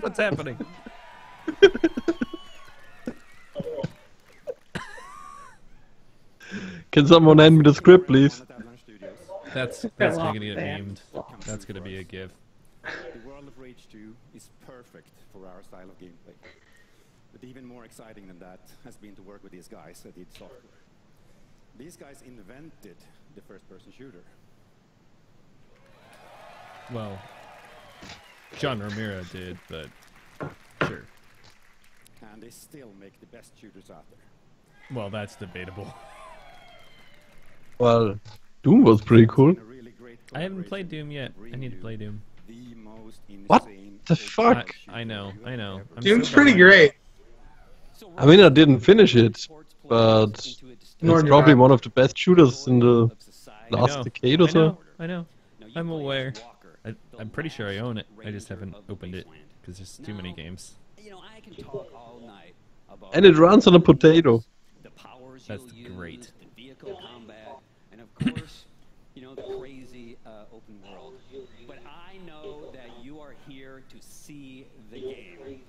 Speaker 1: What's happening?
Speaker 4: Can someone hand me the script, please?
Speaker 1: That's
Speaker 3: lost
Speaker 1: gonna get
Speaker 3: there.
Speaker 1: memed. That's gonna be a gif.
Speaker 5: The World of Rage 2 is perfect for our style of gameplay. But even more exciting than that has been to work with these guys at id Software. These guys invented the first-person shooter.
Speaker 1: Well, John Romero did, but sure.
Speaker 5: And they still make the best shooters out there.
Speaker 1: Well, that's debatable.
Speaker 4: Well, Doom was pretty cool.
Speaker 5: A really great
Speaker 1: I haven't
Speaker 5: collaboration
Speaker 1: played Doom yet. I need to play Doom.
Speaker 5: The most
Speaker 4: What
Speaker 5: insane
Speaker 4: the
Speaker 5: open
Speaker 4: fuck?
Speaker 1: I know. I'm
Speaker 2: Doom's
Speaker 1: so
Speaker 2: pretty
Speaker 1: behind.
Speaker 2: great.
Speaker 4: I mean, I didn't finish it, but
Speaker 2: Nor
Speaker 4: it's
Speaker 2: did
Speaker 4: probably
Speaker 2: I.
Speaker 4: one of the best shooters in the
Speaker 1: I
Speaker 4: last
Speaker 1: know.
Speaker 4: decade or so.
Speaker 1: I know. I'm aware. I'm pretty sure I own it. I just haven't opened it because there's too many games.
Speaker 5: You know, I can talk all night about
Speaker 4: And it runs on a potato.
Speaker 5: the powers
Speaker 1: That's
Speaker 5: you'll
Speaker 1: great.
Speaker 5: use, the vehicle combat, and of course, you know, the crazy open world. But I know that you are here to see the game.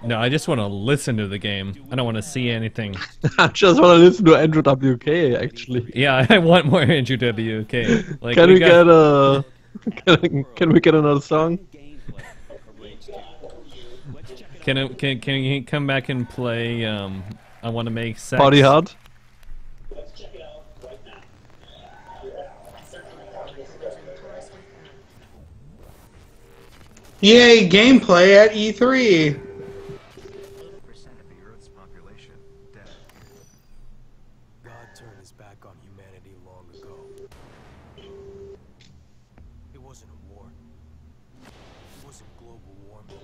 Speaker 1: No, I just want to listen to the game. I don't want to see anything.
Speaker 4: I just want to listen to Andrew WK, actually.
Speaker 1: Yeah, I want more Andrew WK. Like,
Speaker 4: Can we get a... Can we get another song?
Speaker 1: Can you come back and play? I want to make sex.
Speaker 4: Party Hard?
Speaker 2: Yay, gameplay at E3.
Speaker 6: God turned his back on humanity long ago. It wasn't a war. It wasn't global warming.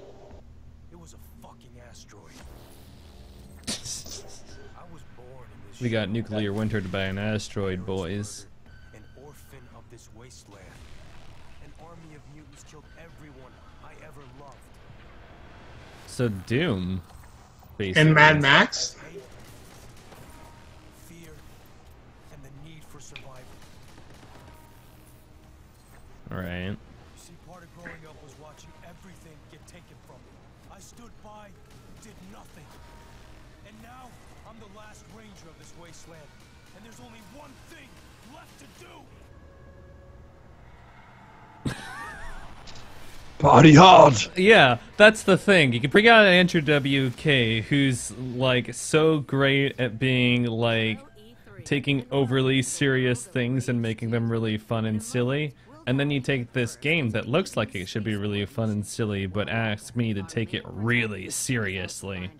Speaker 6: It was a fucking asteroid. I was born in this
Speaker 1: We got
Speaker 6: shithole.
Speaker 1: nuclear wintered by an asteroid, boys.
Speaker 6: An orphan of this wasteland. An army of mutants killed everyone I ever loved.
Speaker 1: So Doom, basically.
Speaker 2: And Mad Max?
Speaker 6: Hate, fear, and the need for survival.
Speaker 1: All right.
Speaker 6: You see, part of growing up was watching everything get taken from me. I stood by, did nothing. And now, I'm the last ranger of this wasteland. And there's only one thing left to do.
Speaker 4: Party Hard!
Speaker 1: Yeah, that's the thing. You can bring out Andrew WK, who's like so great at being like taking overly serious things and making them really fun and silly. And then you take this game that looks like it should be really fun and silly, but asks me to take it really seriously.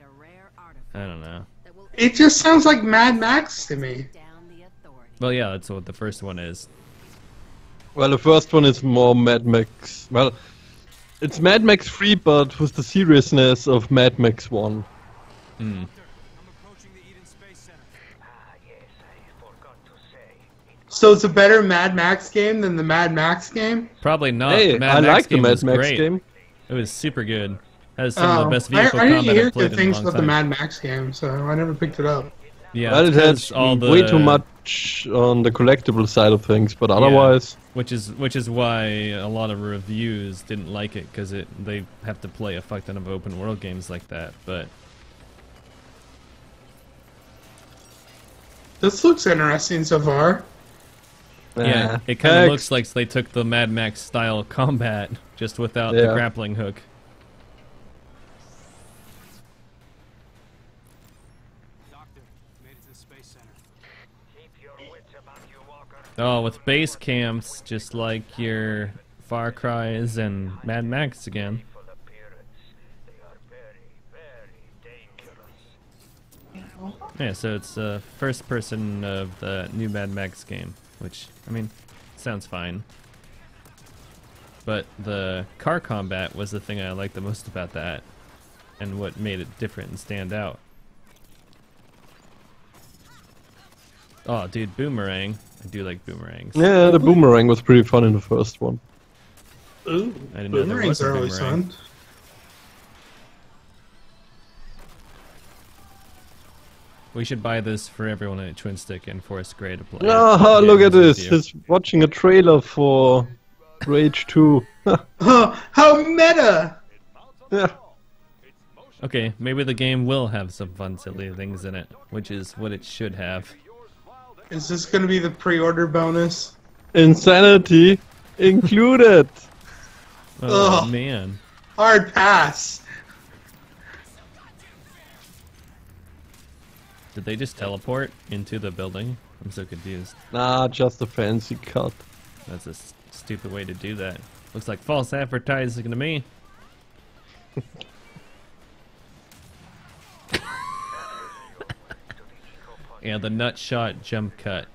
Speaker 1: I don't know.
Speaker 2: It just sounds like Mad Max to me.
Speaker 1: Well, yeah, that's what the first one is.
Speaker 4: Well, the first one is more Mad Max. Well, it's Mad Max 3, but with the seriousness of Mad Max 1.
Speaker 1: Hmm.
Speaker 6: I'm approaching the Eden Space Center.
Speaker 2: So it's a better Mad Max game than the Mad Max game?
Speaker 1: Probably not.
Speaker 4: Hey,
Speaker 1: The Mad
Speaker 4: I
Speaker 1: Max
Speaker 4: like the
Speaker 1: game
Speaker 4: Mad
Speaker 1: was
Speaker 4: Max
Speaker 1: great.
Speaker 4: game.
Speaker 1: It was super good. Has some of the best
Speaker 2: I
Speaker 1: vehicle
Speaker 2: didn't
Speaker 1: combat
Speaker 2: hear
Speaker 1: I've played
Speaker 2: good
Speaker 1: in a
Speaker 2: things
Speaker 1: long
Speaker 2: about the
Speaker 1: time.
Speaker 2: Mad Max game, so I never picked it up.
Speaker 1: Yeah,
Speaker 4: Well, it
Speaker 1: because
Speaker 4: has
Speaker 1: all the
Speaker 4: way too much on the collectible side of things, but otherwise...
Speaker 1: Which is why a lot of reviews didn't like it, because they have to play a fuck ton of open world games like that. But
Speaker 2: This looks interesting so far.
Speaker 1: yeah, it kind of looks like they took the Mad Max style combat just without the
Speaker 4: Yeah.
Speaker 1: grappling hook.
Speaker 6: Doctor, made it to the Space Center.
Speaker 1: Oh, with base camps, just like your Far Cry's and Mad Max again. Yeah, so it's the first person of the new Mad Max game, which, I mean, sounds fine. But the car combat was the thing I liked the most about that, and what made it different and stand out. Oh, dude, Boomerang. I do like boomerangs.
Speaker 4: Yeah, the boomerang was pretty fun in the first one.
Speaker 2: Ooh,
Speaker 1: I didn't know there
Speaker 2: boomerangs
Speaker 1: was a
Speaker 2: are always
Speaker 1: boomerang.
Speaker 2: fun.
Speaker 1: We should buy this for everyone at Twin Stick and force Gray to play.
Speaker 4: Oh,
Speaker 1: Yeah,
Speaker 4: look at
Speaker 1: it's
Speaker 4: this!
Speaker 1: with you.
Speaker 4: He's watching a trailer for Rage 2.
Speaker 2: How meta!
Speaker 4: Yeah.
Speaker 1: Okay, maybe the game will have some fun, silly things in it, which is what it should have.
Speaker 2: Is this going to be the pre-order bonus?
Speaker 4: Insanity included!
Speaker 1: Oh,
Speaker 2: Ugh.
Speaker 1: man.
Speaker 2: Hard pass.
Speaker 1: Did they just teleport into the building? I'm so confused.
Speaker 4: Nah, just a fancy cut.
Speaker 1: That's a stupid way to do that. Looks like false advertising to me. Yeah, the nut shot jump cut.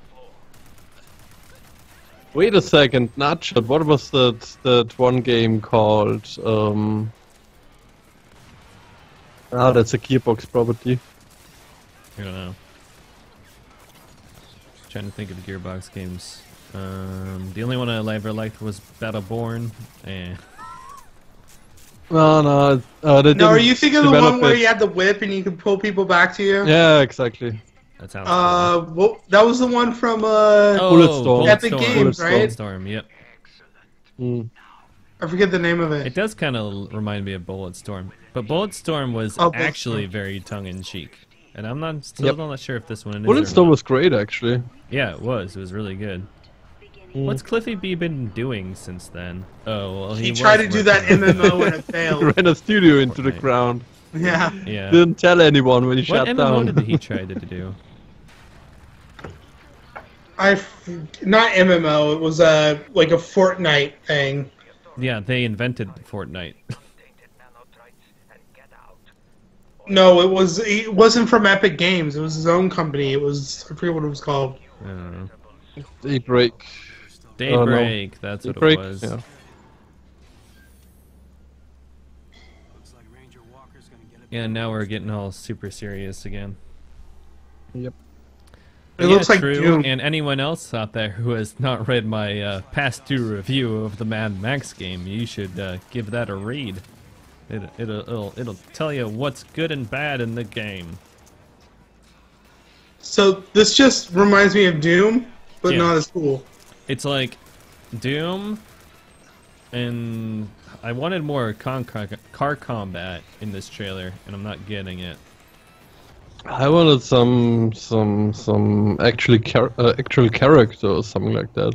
Speaker 4: Wait a second, Nutshot, what was that one game called? That's a Gearbox property.
Speaker 1: I don't know. Trying to think of Gearbox games. The only one I ever liked was Battleborn. Eh.
Speaker 4: No, they
Speaker 2: No, are
Speaker 4: didn't
Speaker 2: you thinking of the
Speaker 4: develop
Speaker 2: one where
Speaker 4: it.
Speaker 2: you had the whip and you could pull people back to you?
Speaker 4: Yeah, exactly.
Speaker 1: That sounds cool.
Speaker 2: Well, that was the one from
Speaker 4: Bulletstorm.
Speaker 2: Epic Games, right?
Speaker 1: Bulletstorm, yep.
Speaker 4: Mm.
Speaker 2: I forget the name of
Speaker 1: It
Speaker 2: it.
Speaker 1: does kind of remind me of Bulletstorm. But Bulletstorm was
Speaker 2: Oh,
Speaker 1: actually
Speaker 2: Bulletstorm.
Speaker 1: very tongue-in-cheek. And I'm not
Speaker 4: Yep.
Speaker 1: not sure if this one is.
Speaker 4: Bulletstorm was great, actually.
Speaker 1: Yeah, it was. It was really good. What's Cliffy B been doing since then? Oh, well,
Speaker 2: He
Speaker 1: was
Speaker 2: tried to do that
Speaker 1: working on-
Speaker 2: MMO and it
Speaker 4: He
Speaker 2: failed.
Speaker 4: ran a studio into the
Speaker 1: Fortnite.
Speaker 4: ground.
Speaker 2: Yeah.
Speaker 1: Yeah.
Speaker 4: Didn't tell anyone when he
Speaker 1: What
Speaker 4: shut
Speaker 1: MMO
Speaker 4: down.
Speaker 1: did he try to do?
Speaker 2: Not MMO. It was like a Fortnite thing.
Speaker 1: Yeah, they invented Fortnite.
Speaker 2: No, it wasn't from Epic Games. It was his own company. I forget what it was called.
Speaker 1: I don't know.
Speaker 4: Daybreak.
Speaker 1: Daybreak, that's what
Speaker 4: Daybreak.
Speaker 1: it was.
Speaker 4: Yeah.
Speaker 6: Looks like Ranger Walker's gonna get it.
Speaker 1: Yeah, now we're getting all super serious again.
Speaker 4: Yep.
Speaker 2: It looks like
Speaker 1: true.
Speaker 2: Doom.
Speaker 1: And anyone else out there who has not read my past due review of the Mad Max game, you should give that a read. It'll tell you what's good and bad in the game.
Speaker 2: So this just reminds me of Doom, but
Speaker 1: Yeah.
Speaker 2: not as cool.
Speaker 1: It's like Doom, and I wanted more car combat in this trailer, and I'm not getting it.
Speaker 4: I wanted some actual character or something like that.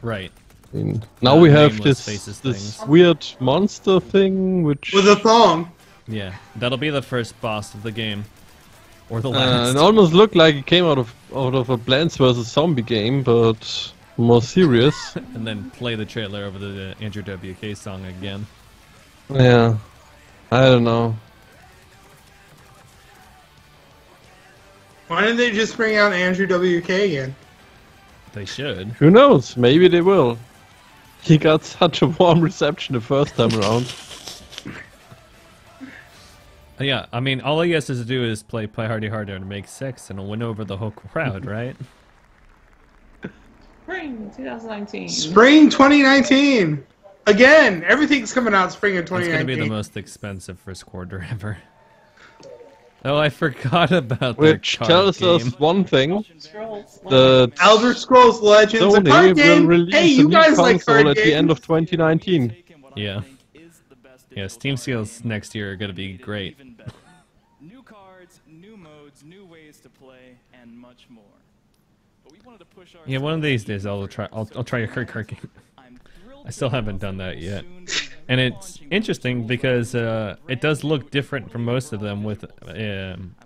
Speaker 1: Right.
Speaker 4: I mean, now we have
Speaker 1: nameless
Speaker 4: this
Speaker 1: faces
Speaker 4: this
Speaker 1: things.
Speaker 4: weird monster thing, which
Speaker 2: With a thong.
Speaker 1: Yeah, that'll be the first boss of the game, or the last.
Speaker 4: it almost looked like it came out of a Plants vs Zombie game, but more serious.
Speaker 1: And then play the trailer over the Andrew WK song again.
Speaker 4: Yeah, I don't know.
Speaker 2: Why didn't they just bring out Andrew WK again?
Speaker 1: They should.
Speaker 4: Who knows? Maybe they will. He got such a warm reception the first time around.
Speaker 1: Yeah, I mean, all he has to do is play Hardy Harder and make sex, and win over the whole crowd, right?
Speaker 3: Spring 2019.
Speaker 2: Spring 2019. Again, everything's coming out spring of
Speaker 1: It's gonna be
Speaker 2: 2019.
Speaker 1: the most expensive first quarter ever. Oh, I forgot about
Speaker 4: Which
Speaker 1: their card
Speaker 4: tells
Speaker 1: game.
Speaker 4: us one thing:
Speaker 3: Scrolls.
Speaker 4: the
Speaker 2: Elder Scrolls Legends, a
Speaker 4: Sony
Speaker 2: card
Speaker 4: will
Speaker 2: game.
Speaker 4: release
Speaker 2: Hey,
Speaker 4: a
Speaker 2: you
Speaker 4: new
Speaker 2: guys like
Speaker 4: console
Speaker 2: card
Speaker 4: at the end
Speaker 2: games?
Speaker 4: of 2019.
Speaker 1: Yeah. Yeah, Steam sales next year are gonna be great.
Speaker 7: Even better. New cards, new modes, new ways to play, and much more. But we wanted to push our
Speaker 1: Yeah, one of these days I'll try a card game.
Speaker 7: I'm thrilled
Speaker 1: I still
Speaker 7: to
Speaker 1: haven't done
Speaker 7: announce
Speaker 1: that yet.
Speaker 7: soon we will
Speaker 1: And
Speaker 7: be
Speaker 1: it's
Speaker 7: launching
Speaker 1: interesting
Speaker 7: multiple
Speaker 1: because
Speaker 7: versions
Speaker 1: it does look different from most of them with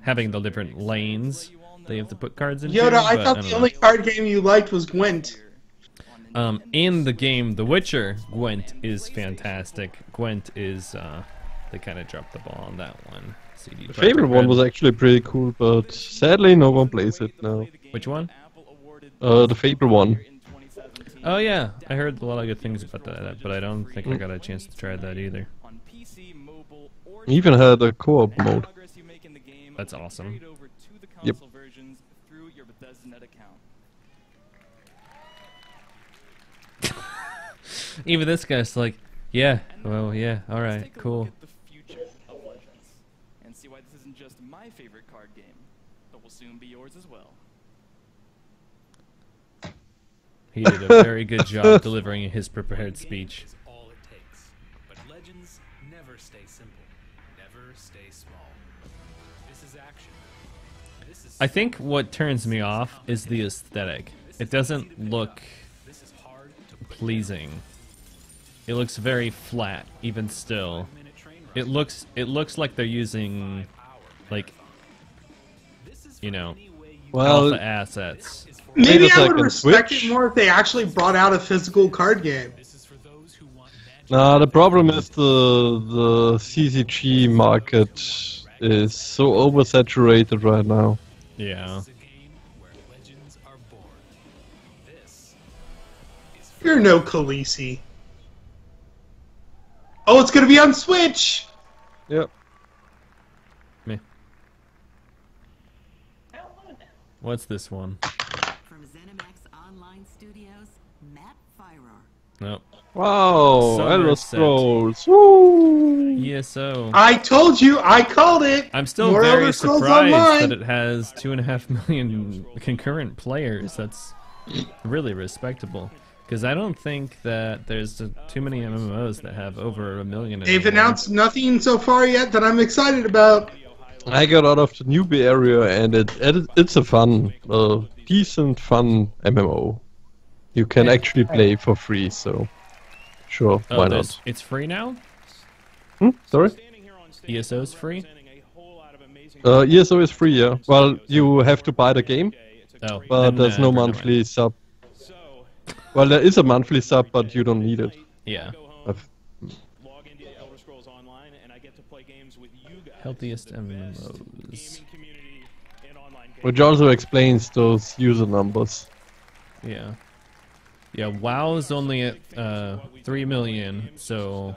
Speaker 1: having the different lanes that you have to put cards into.
Speaker 2: Yoda, I
Speaker 1: but
Speaker 2: thought
Speaker 1: don't
Speaker 2: the
Speaker 1: know.
Speaker 2: only card game you liked was Gwent.
Speaker 1: In the game The Witcher, Gwent is fantastic. Gwent is they kind of dropped the ball on that one. CD
Speaker 4: The
Speaker 1: Projekt
Speaker 4: favorite one
Speaker 1: Red.
Speaker 4: was actually pretty cool, but sadly no one plays it now.
Speaker 1: Which one?
Speaker 4: The favorite one.
Speaker 1: Oh yeah, I heard a lot of good things about that, but I don't think I got a chance to try that either.
Speaker 7: on PC, mobile, or
Speaker 4: Even had a co-op mode.
Speaker 7: progress you make in the game
Speaker 1: That's
Speaker 7: will be
Speaker 1: awesome.
Speaker 7: carried over to the
Speaker 4: Yep.
Speaker 7: console versions through your Bethesda.net account.
Speaker 1: Even this guy's like, yeah, well, yeah, all
Speaker 7: Let's
Speaker 1: right,
Speaker 7: take a
Speaker 1: cool.
Speaker 7: look at the future of Legends and see why this isn't just my favorite card game, but will soon be yours as well.
Speaker 1: He did a very good job delivering his prepared speech.
Speaker 6: Is all it takes. But legends never stay simple. Never stay small. This is action. This is
Speaker 1: I think what turns me off is the aesthetic. It doesn't look
Speaker 6: this is hard to put
Speaker 1: pleasing. It looks very flat, even still.
Speaker 6: in a train wreck.
Speaker 1: It looks like they're using, like,
Speaker 6: This is
Speaker 1: you know,
Speaker 4: Well,
Speaker 1: alpha assets.
Speaker 2: Maybe
Speaker 4: Wait a
Speaker 2: I would
Speaker 4: second,
Speaker 2: respect
Speaker 4: Switch?
Speaker 2: it more if they actually brought out a physical card game.
Speaker 6: This is for those who want magic.
Speaker 4: nah, the problem is the CCG market is so oversaturated right now.
Speaker 1: Yeah.
Speaker 6: This is a game where legends are born. This is for
Speaker 2: You're no Khaleesi. Oh, it's gonna be on Switch!
Speaker 4: Yep.
Speaker 1: Me. What's this one?
Speaker 8: From ZeniMax Online Studios, Matt Firer.
Speaker 1: Nope.
Speaker 4: Wow,
Speaker 1: Summer
Speaker 4: Elder
Speaker 1: set.
Speaker 4: Scrolls. Woo!
Speaker 1: ESO.
Speaker 2: I told you, I called it!
Speaker 1: I'm still
Speaker 2: More
Speaker 1: very
Speaker 2: Elder Scrolls
Speaker 1: surprised
Speaker 2: Online.
Speaker 1: that it has 2.5 million concurrent players. That's really respectable. Because I don't think that there's too many MMOs that have over 1 million.
Speaker 2: They've
Speaker 1: anymore.
Speaker 2: announced nothing so far yet that I'm excited about.
Speaker 4: I got out of the newbie area, and it's a fun, decent, fun MMO. You can actually play for free, so sure,
Speaker 1: Oh,
Speaker 4: why not?
Speaker 1: it's free now?
Speaker 4: Sorry?
Speaker 1: ESO's free?
Speaker 4: ESO is free, yeah. Well, you have to buy the game,
Speaker 1: Oh,
Speaker 4: but
Speaker 1: then,
Speaker 4: there's no
Speaker 1: never mind.
Speaker 4: monthly sub. Well, there is a monthly sub, but you don't need it.
Speaker 1: Yeah.
Speaker 4: I've-
Speaker 5: Log into Elder Scrolls Online, and I get to play games with you guys.
Speaker 1: Healthiest
Speaker 5: the best
Speaker 1: MMOs.
Speaker 5: gaming community in online gaming.
Speaker 4: Which also explains those user numbers.
Speaker 1: Yeah. Yeah, WoW's only at 3 million, so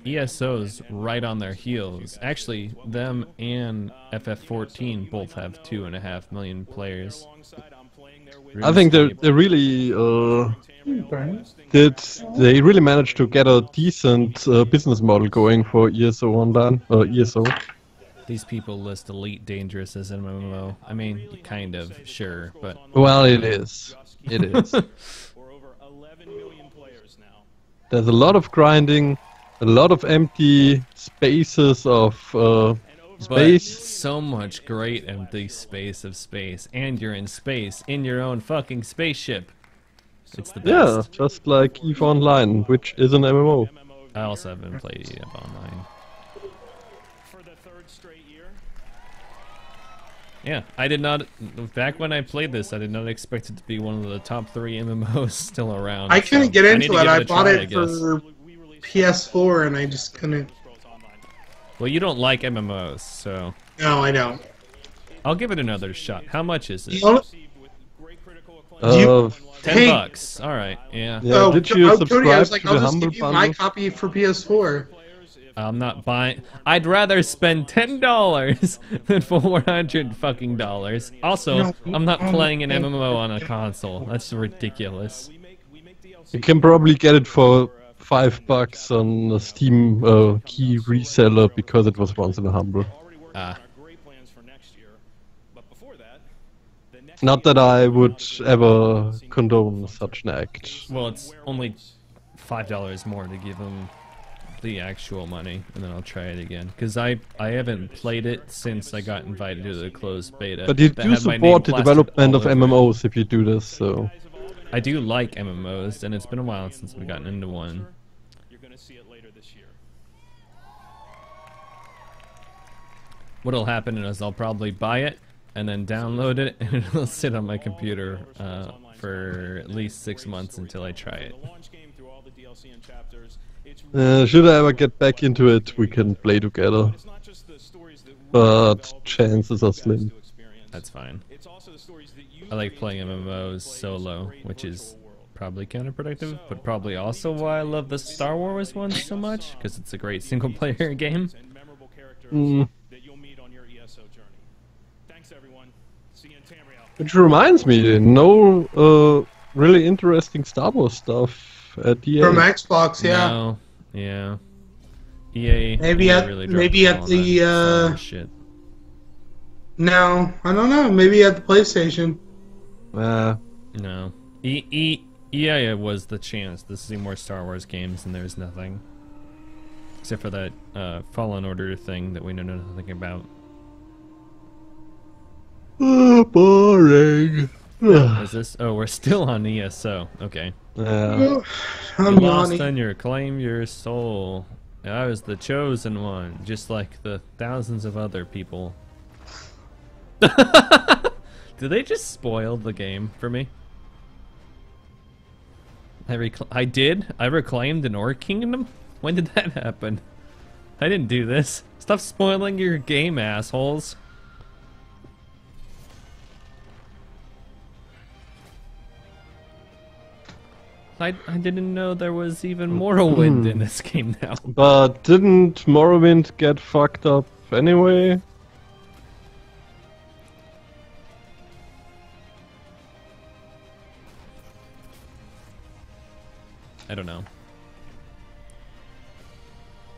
Speaker 1: ESO's right on their heels. Actually, them and FF14 both have 2.5 million players.
Speaker 4: I think they really they really managed to get a decent business model going for ESO Online. ESO.
Speaker 1: These people list Elite Dangerous as an MMO. I mean, kind of, sure, but
Speaker 4: Well, it is. It is. There's a lot of grinding, a lot of empty spaces of
Speaker 1: but
Speaker 4: space.
Speaker 1: so much great empty space of space, and you're in space in your own fucking spaceship. It's the best.
Speaker 4: Yeah, just like EVE Online, which is an MMO.
Speaker 1: I also haven't played EVE Online.
Speaker 5: For the third straight year.
Speaker 1: Yeah, I did not. Back when I played this, I did not expect it to be one of the top 3 MMOs still around.
Speaker 2: I couldn't
Speaker 1: so
Speaker 2: get
Speaker 1: I need
Speaker 2: into
Speaker 1: to
Speaker 2: it.
Speaker 1: give
Speaker 2: I
Speaker 1: a
Speaker 2: bought
Speaker 1: try, I
Speaker 2: it
Speaker 1: guess.
Speaker 2: for PS4 and I just couldn't.
Speaker 1: Well, you don't like MMOs, so
Speaker 2: No, I don't.
Speaker 1: I'll give it another shot. How much is it?
Speaker 2: The only-
Speaker 4: Uh,
Speaker 2: Hey.
Speaker 1: $10. All right, yeah.
Speaker 4: yeah,
Speaker 2: Oh,
Speaker 4: did you
Speaker 2: Cody, I
Speaker 4: subscribe
Speaker 2: was like,
Speaker 4: to
Speaker 2: I'll
Speaker 4: the
Speaker 2: just
Speaker 4: Humble
Speaker 2: give you my
Speaker 4: Bundle?
Speaker 2: copy for PS4.
Speaker 1: I'm not buying. I'd rather spend $10 than $400 fucking dollars. Also,
Speaker 2: No,
Speaker 1: I'm not playing an MMO on a console. That's ridiculous.
Speaker 4: You can probably get it for $5 on a Steam key reseller because it was once in a Humble.
Speaker 1: Ah.
Speaker 4: Not that I would ever condone such an act.
Speaker 1: Well, it's only $5 more to give them the actual money, and then I'll try it again. Because I haven't played it since I got invited to the closed beta.
Speaker 4: But you
Speaker 1: that
Speaker 4: do
Speaker 1: had my name
Speaker 4: support the
Speaker 1: plastered
Speaker 4: development
Speaker 1: all
Speaker 4: of
Speaker 1: over it.
Speaker 4: MMOs if you do this, so...
Speaker 1: I do like MMOs, and it's been a while since we've gotten into one.
Speaker 5: You're going to see it later this year.
Speaker 1: What'll happen is I'll probably buy it, and then download it, and it'll sit on my computer for at least 6 months until I try it.
Speaker 4: should I ever get back into it, we can play together. But chances are slim.
Speaker 1: That's fine. I like playing MMOs solo, which is probably counterproductive, but probably also why I love the Star Wars one so much, because it's a great single-player game.
Speaker 4: Mm.
Speaker 5: That you'll meet on your ESO journey. Thanks, everyone. See you in Tamriel.
Speaker 4: Which reminds me, no really interesting Star Wars stuff at EA.
Speaker 2: From Xbox, yeah.
Speaker 1: No, yeah. EA
Speaker 2: Maybe
Speaker 1: EA
Speaker 2: at-
Speaker 1: really dropped
Speaker 2: maybe
Speaker 1: the
Speaker 2: at
Speaker 1: ball on
Speaker 2: the,
Speaker 1: that Star Wars shit.
Speaker 2: No, I don't know. Maybe at the PlayStation.
Speaker 1: No. EA was the chance to see more Star Wars games, and there's nothing. Except for that Fallen Order thing that we know nothing about.
Speaker 4: Boring.
Speaker 1: Is this? Oh, we're still on ESO. Okay.
Speaker 4: Yeah.
Speaker 2: I'm
Speaker 1: You lost
Speaker 2: yawning.
Speaker 1: on your claim your soul. I was the chosen one, just like the thousands of other people. Did they just spoil the game for me? I did? I reclaimed an Orc Kingdom? When did that happen? I didn't do this. Stop spoiling your game, assholes. I didn't know there was even Morrowind in this game now.
Speaker 4: But didn't Morrowind get fucked up anyway?
Speaker 1: I don't know.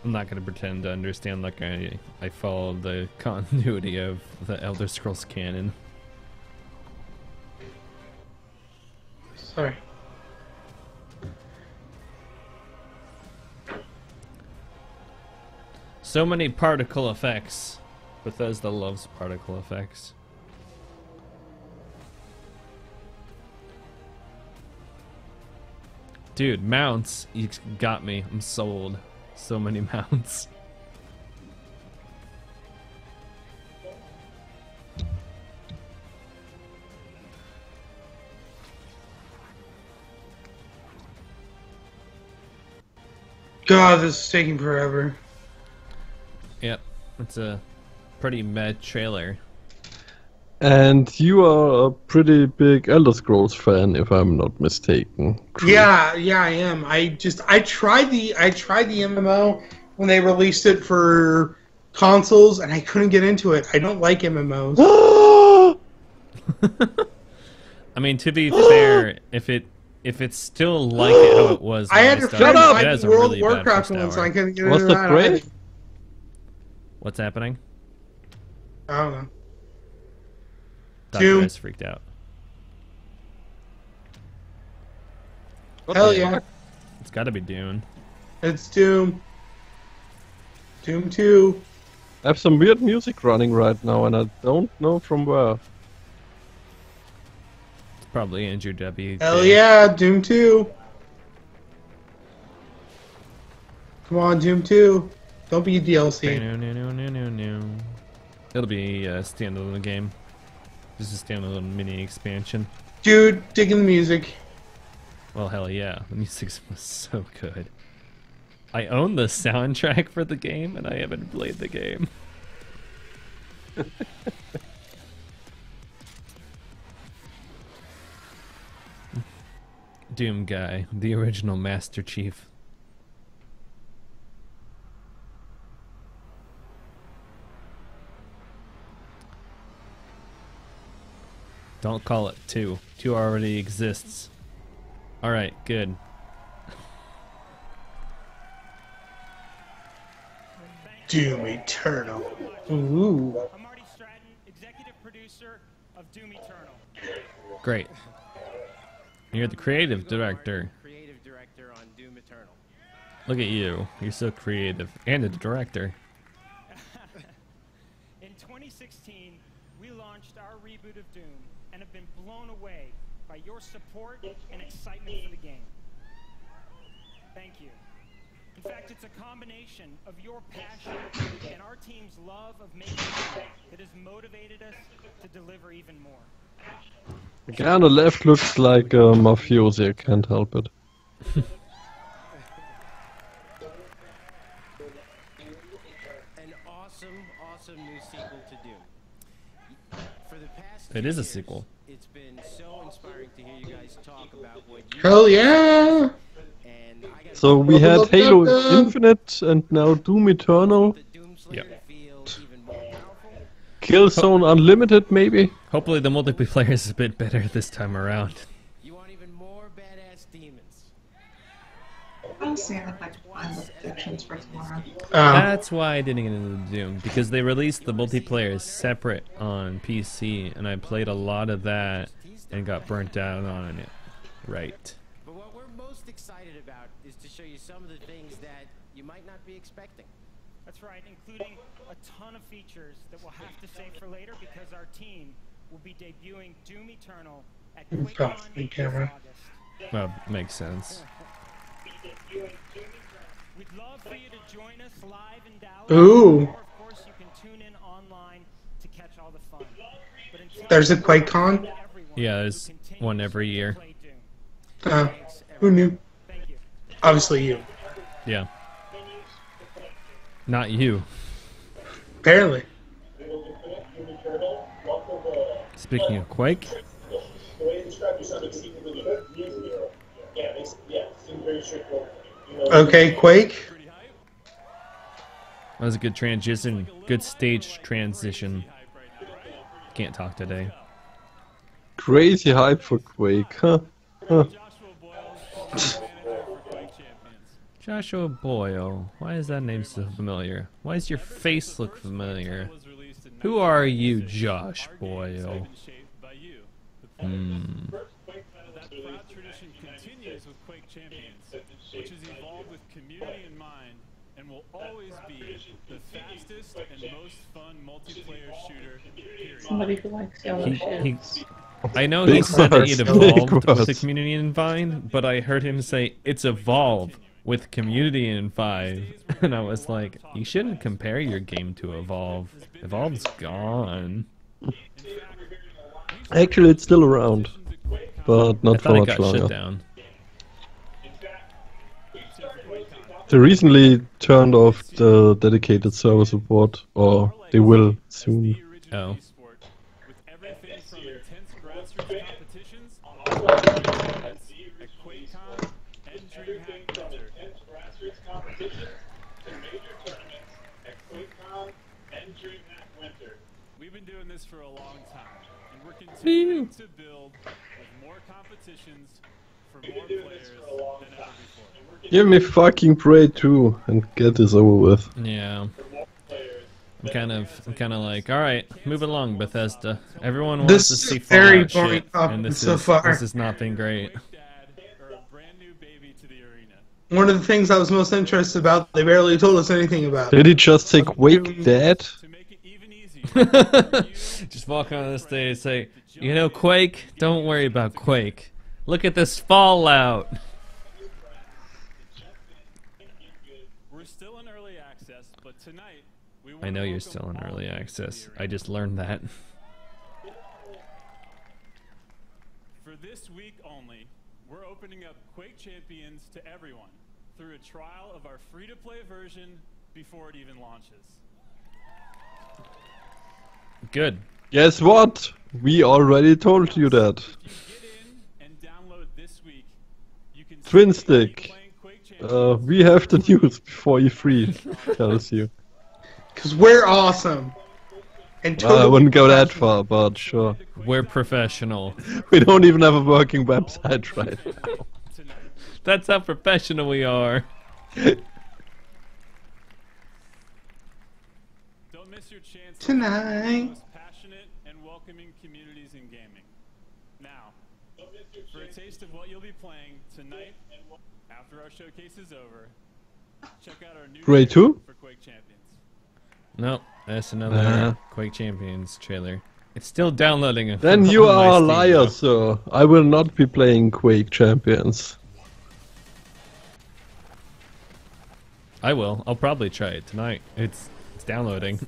Speaker 1: I'm not gonna pretend to understand like I followed the continuity of the Elder Scrolls canon.
Speaker 2: Sorry.
Speaker 1: So many particle effects. Bethesda loves particle effects. Dude, mounts. You got me. I'm sold. So many mounts.
Speaker 2: God, this is taking forever.
Speaker 1: Yep. It's a pretty mad trailer.
Speaker 4: And you are a pretty big Elder Scrolls fan, if I'm not mistaken. True.
Speaker 2: Yeah, I am. I tried the MMO when they released it for consoles, and I couldn't get into it. I don't like MMOs.
Speaker 1: I mean, to be fair, if it's still like it how it was,
Speaker 2: I had
Speaker 1: when
Speaker 2: to
Speaker 1: started,
Speaker 2: find
Speaker 1: it
Speaker 2: the
Speaker 1: has a
Speaker 2: World
Speaker 1: really
Speaker 2: of
Speaker 1: bad
Speaker 2: Warcraft
Speaker 1: first
Speaker 2: one, so I
Speaker 1: hour.
Speaker 2: couldn't get
Speaker 4: What's
Speaker 2: into
Speaker 4: the
Speaker 2: that.
Speaker 4: break?
Speaker 2: either.
Speaker 1: What's happening?
Speaker 2: I don't know.
Speaker 1: Dr.
Speaker 2: Doom.
Speaker 1: S freaked out.
Speaker 2: Hell yeah.
Speaker 1: It's got to be Dune.
Speaker 2: It's Doom. Doom 2.
Speaker 4: I have some weird music running right now, and I don't know from where.
Speaker 1: It's probably Andrew W.
Speaker 2: Hell yeah, Doom 2. Come on, Doom 2. Don't be a DLC.
Speaker 1: It'll be a standalone game. Just a standalone mini expansion.
Speaker 2: Dude, digging the music.
Speaker 1: Well, hell yeah. The music was so good. I own the soundtrack for the game, and I haven't played the game. Doom Guy, the original Master Chief. Don't call it 2. 2 already exists. Alright, good.
Speaker 2: Doom Eternal. Ooh.
Speaker 9: I'm Marty Stratton, executive producer of Doom Eternal.
Speaker 1: Great. You're the creative director.
Speaker 9: Creative director on Doom Eternal.
Speaker 1: Look at you. You're so creative. And a director.
Speaker 9: In 2016, we launched our reboot of Doom and have been blown away by your support and excitement for the game. Thank you. In fact, it's a combination of your passion and our team's love of making it that has motivated us to deliver even more.
Speaker 4: The guy on the left looks like a mafiosi, I can't help it.
Speaker 10: An awesome new sequel to Doom. For the past
Speaker 1: It is a
Speaker 10: years,
Speaker 1: sequel.
Speaker 10: It's been so inspiring to hear you guys talk about what you
Speaker 2: Hell yeah!
Speaker 10: and I got
Speaker 4: So we had Halo Infinite and now Doom Eternal.
Speaker 10: the Doom Slayer to feel even more powerful.
Speaker 4: Killzone Unlimited, maybe?
Speaker 1: Hopefully the multiplayer is a bit better this time around.
Speaker 10: You want even more badass demons.
Speaker 3: I'll see if I can find the predictions for tomorrow.
Speaker 1: That's why I didn't get into Doom, because they released the multiplayer separate on PC, and I played a lot of that and got burnt out on it. Right.
Speaker 10: But what we're most excited about is to show you some of the things that you might not be expecting.
Speaker 9: That's right, including a ton of features that we'll have to save for later because our team will be debuting Doom Eternal at
Speaker 2: Stop
Speaker 9: QuakeCon
Speaker 2: the
Speaker 9: this
Speaker 2: camera.
Speaker 9: August.
Speaker 1: Well, makes sense.
Speaker 9: We'd love for you to join us live in Dallas.
Speaker 2: Ooh.
Speaker 9: Or, of course, you can tune in online to catch all the fun. But until
Speaker 2: There's a
Speaker 9: then,
Speaker 2: QuakeCon?
Speaker 9: everyone
Speaker 1: Yeah,
Speaker 9: who
Speaker 1: there's
Speaker 9: continues
Speaker 1: one every
Speaker 9: to
Speaker 1: year.
Speaker 9: play Doom.
Speaker 2: Who knew?
Speaker 9: Thank you.
Speaker 2: Obviously you.
Speaker 1: Yeah. Not you.
Speaker 2: Apparently.
Speaker 1: Speaking of Quake,
Speaker 2: Okay, Quake.
Speaker 1: that was a good transition. Good stage transition. Can't talk today.
Speaker 4: Crazy hype for Quake, huh?
Speaker 1: Joshua Boyle. Why is that name so familiar? Why does your face look familiar? Who are you, Josh Boyle? Hmm.
Speaker 11: That proud tradition continues with Quake Champions, which has evolved with community in mind and
Speaker 7: and will always be the fastest and most fun multiplayer shooter, period.
Speaker 3: Somebody who likes yellow shoes.
Speaker 1: I know
Speaker 4: Big
Speaker 1: he said that
Speaker 4: words,
Speaker 1: it
Speaker 4: big
Speaker 1: evolved with the
Speaker 4: words.
Speaker 1: community in Vine, but I heard him say it's evolved with community in 5, and I was like, you shouldn't compare your game to Evolve. Evolve's gone.
Speaker 4: Actually, it's still around, but
Speaker 1: I
Speaker 4: not
Speaker 1: thought
Speaker 4: for
Speaker 1: it
Speaker 4: much
Speaker 1: got
Speaker 4: longer.
Speaker 1: shut down.
Speaker 4: They recently turned off the dedicated server support, or they will soon.
Speaker 1: Oh.
Speaker 7: With everything from intense grassroots competitions to events at QuakeCon and DreamHack Winter. We've been doing this for a long time, and we're continuing to build with more competitions for more players than ever before.
Speaker 4: Give me fucking Prey 2 and get this over with.
Speaker 1: Yeah. I'm kind of like, all right, move along, Bethesda. Everyone wants
Speaker 2: This
Speaker 1: to
Speaker 2: is
Speaker 1: see
Speaker 2: very
Speaker 1: Fallout
Speaker 2: boring
Speaker 1: shit,
Speaker 2: content
Speaker 1: and this
Speaker 2: so
Speaker 1: is
Speaker 2: far.
Speaker 1: this has not been great.
Speaker 7: Or a brand new baby to the arena.
Speaker 2: One of the things I was most interested about, they barely told us anything about.
Speaker 4: Did he just say Quake Dead?
Speaker 7: To make it even easier,
Speaker 1: Just walk on the stage and say, you know, Quake, don't worry about Quake. Look at this Fallout.
Speaker 7: we're still in early access, but tonight we
Speaker 1: I know you're still in early access. I just learned that.
Speaker 7: For this week only, we're opening up Quake Champions to everyone through a trial of our free-to-play version before it even launches.
Speaker 1: Good.
Speaker 4: Guess what? We already told you that.
Speaker 7: If you get in and download this week, you can
Speaker 4: Twin
Speaker 7: see
Speaker 4: stick.
Speaker 7: playing Quake Champions.
Speaker 4: We have the news before E3 tells you.
Speaker 2: Because we're awesome. And
Speaker 4: Well, I
Speaker 2: totally
Speaker 4: wouldn't go that
Speaker 2: professional.
Speaker 4: far, but sure.
Speaker 1: We're professional.
Speaker 4: We don't even have a working website right now.
Speaker 7: Tonight.
Speaker 1: That's how professional we are.
Speaker 7: Don't miss your chance to
Speaker 2: Tonight.
Speaker 7: the most passionate and welcoming communities in gaming. Now, for a taste of what you'll be playing tonight after our showcase is over, check out our new
Speaker 4: Prey 2?
Speaker 7: for Quake Champions.
Speaker 1: Nope, that's another
Speaker 4: Nah.
Speaker 1: Quake Champions trailer. It's still downloading.
Speaker 4: Then you
Speaker 1: on my
Speaker 4: are a
Speaker 1: Steam,
Speaker 4: liar,
Speaker 1: though.
Speaker 4: sir. I will not be playing Quake Champions.
Speaker 1: I will. I'll probably try it tonight. It's downloading.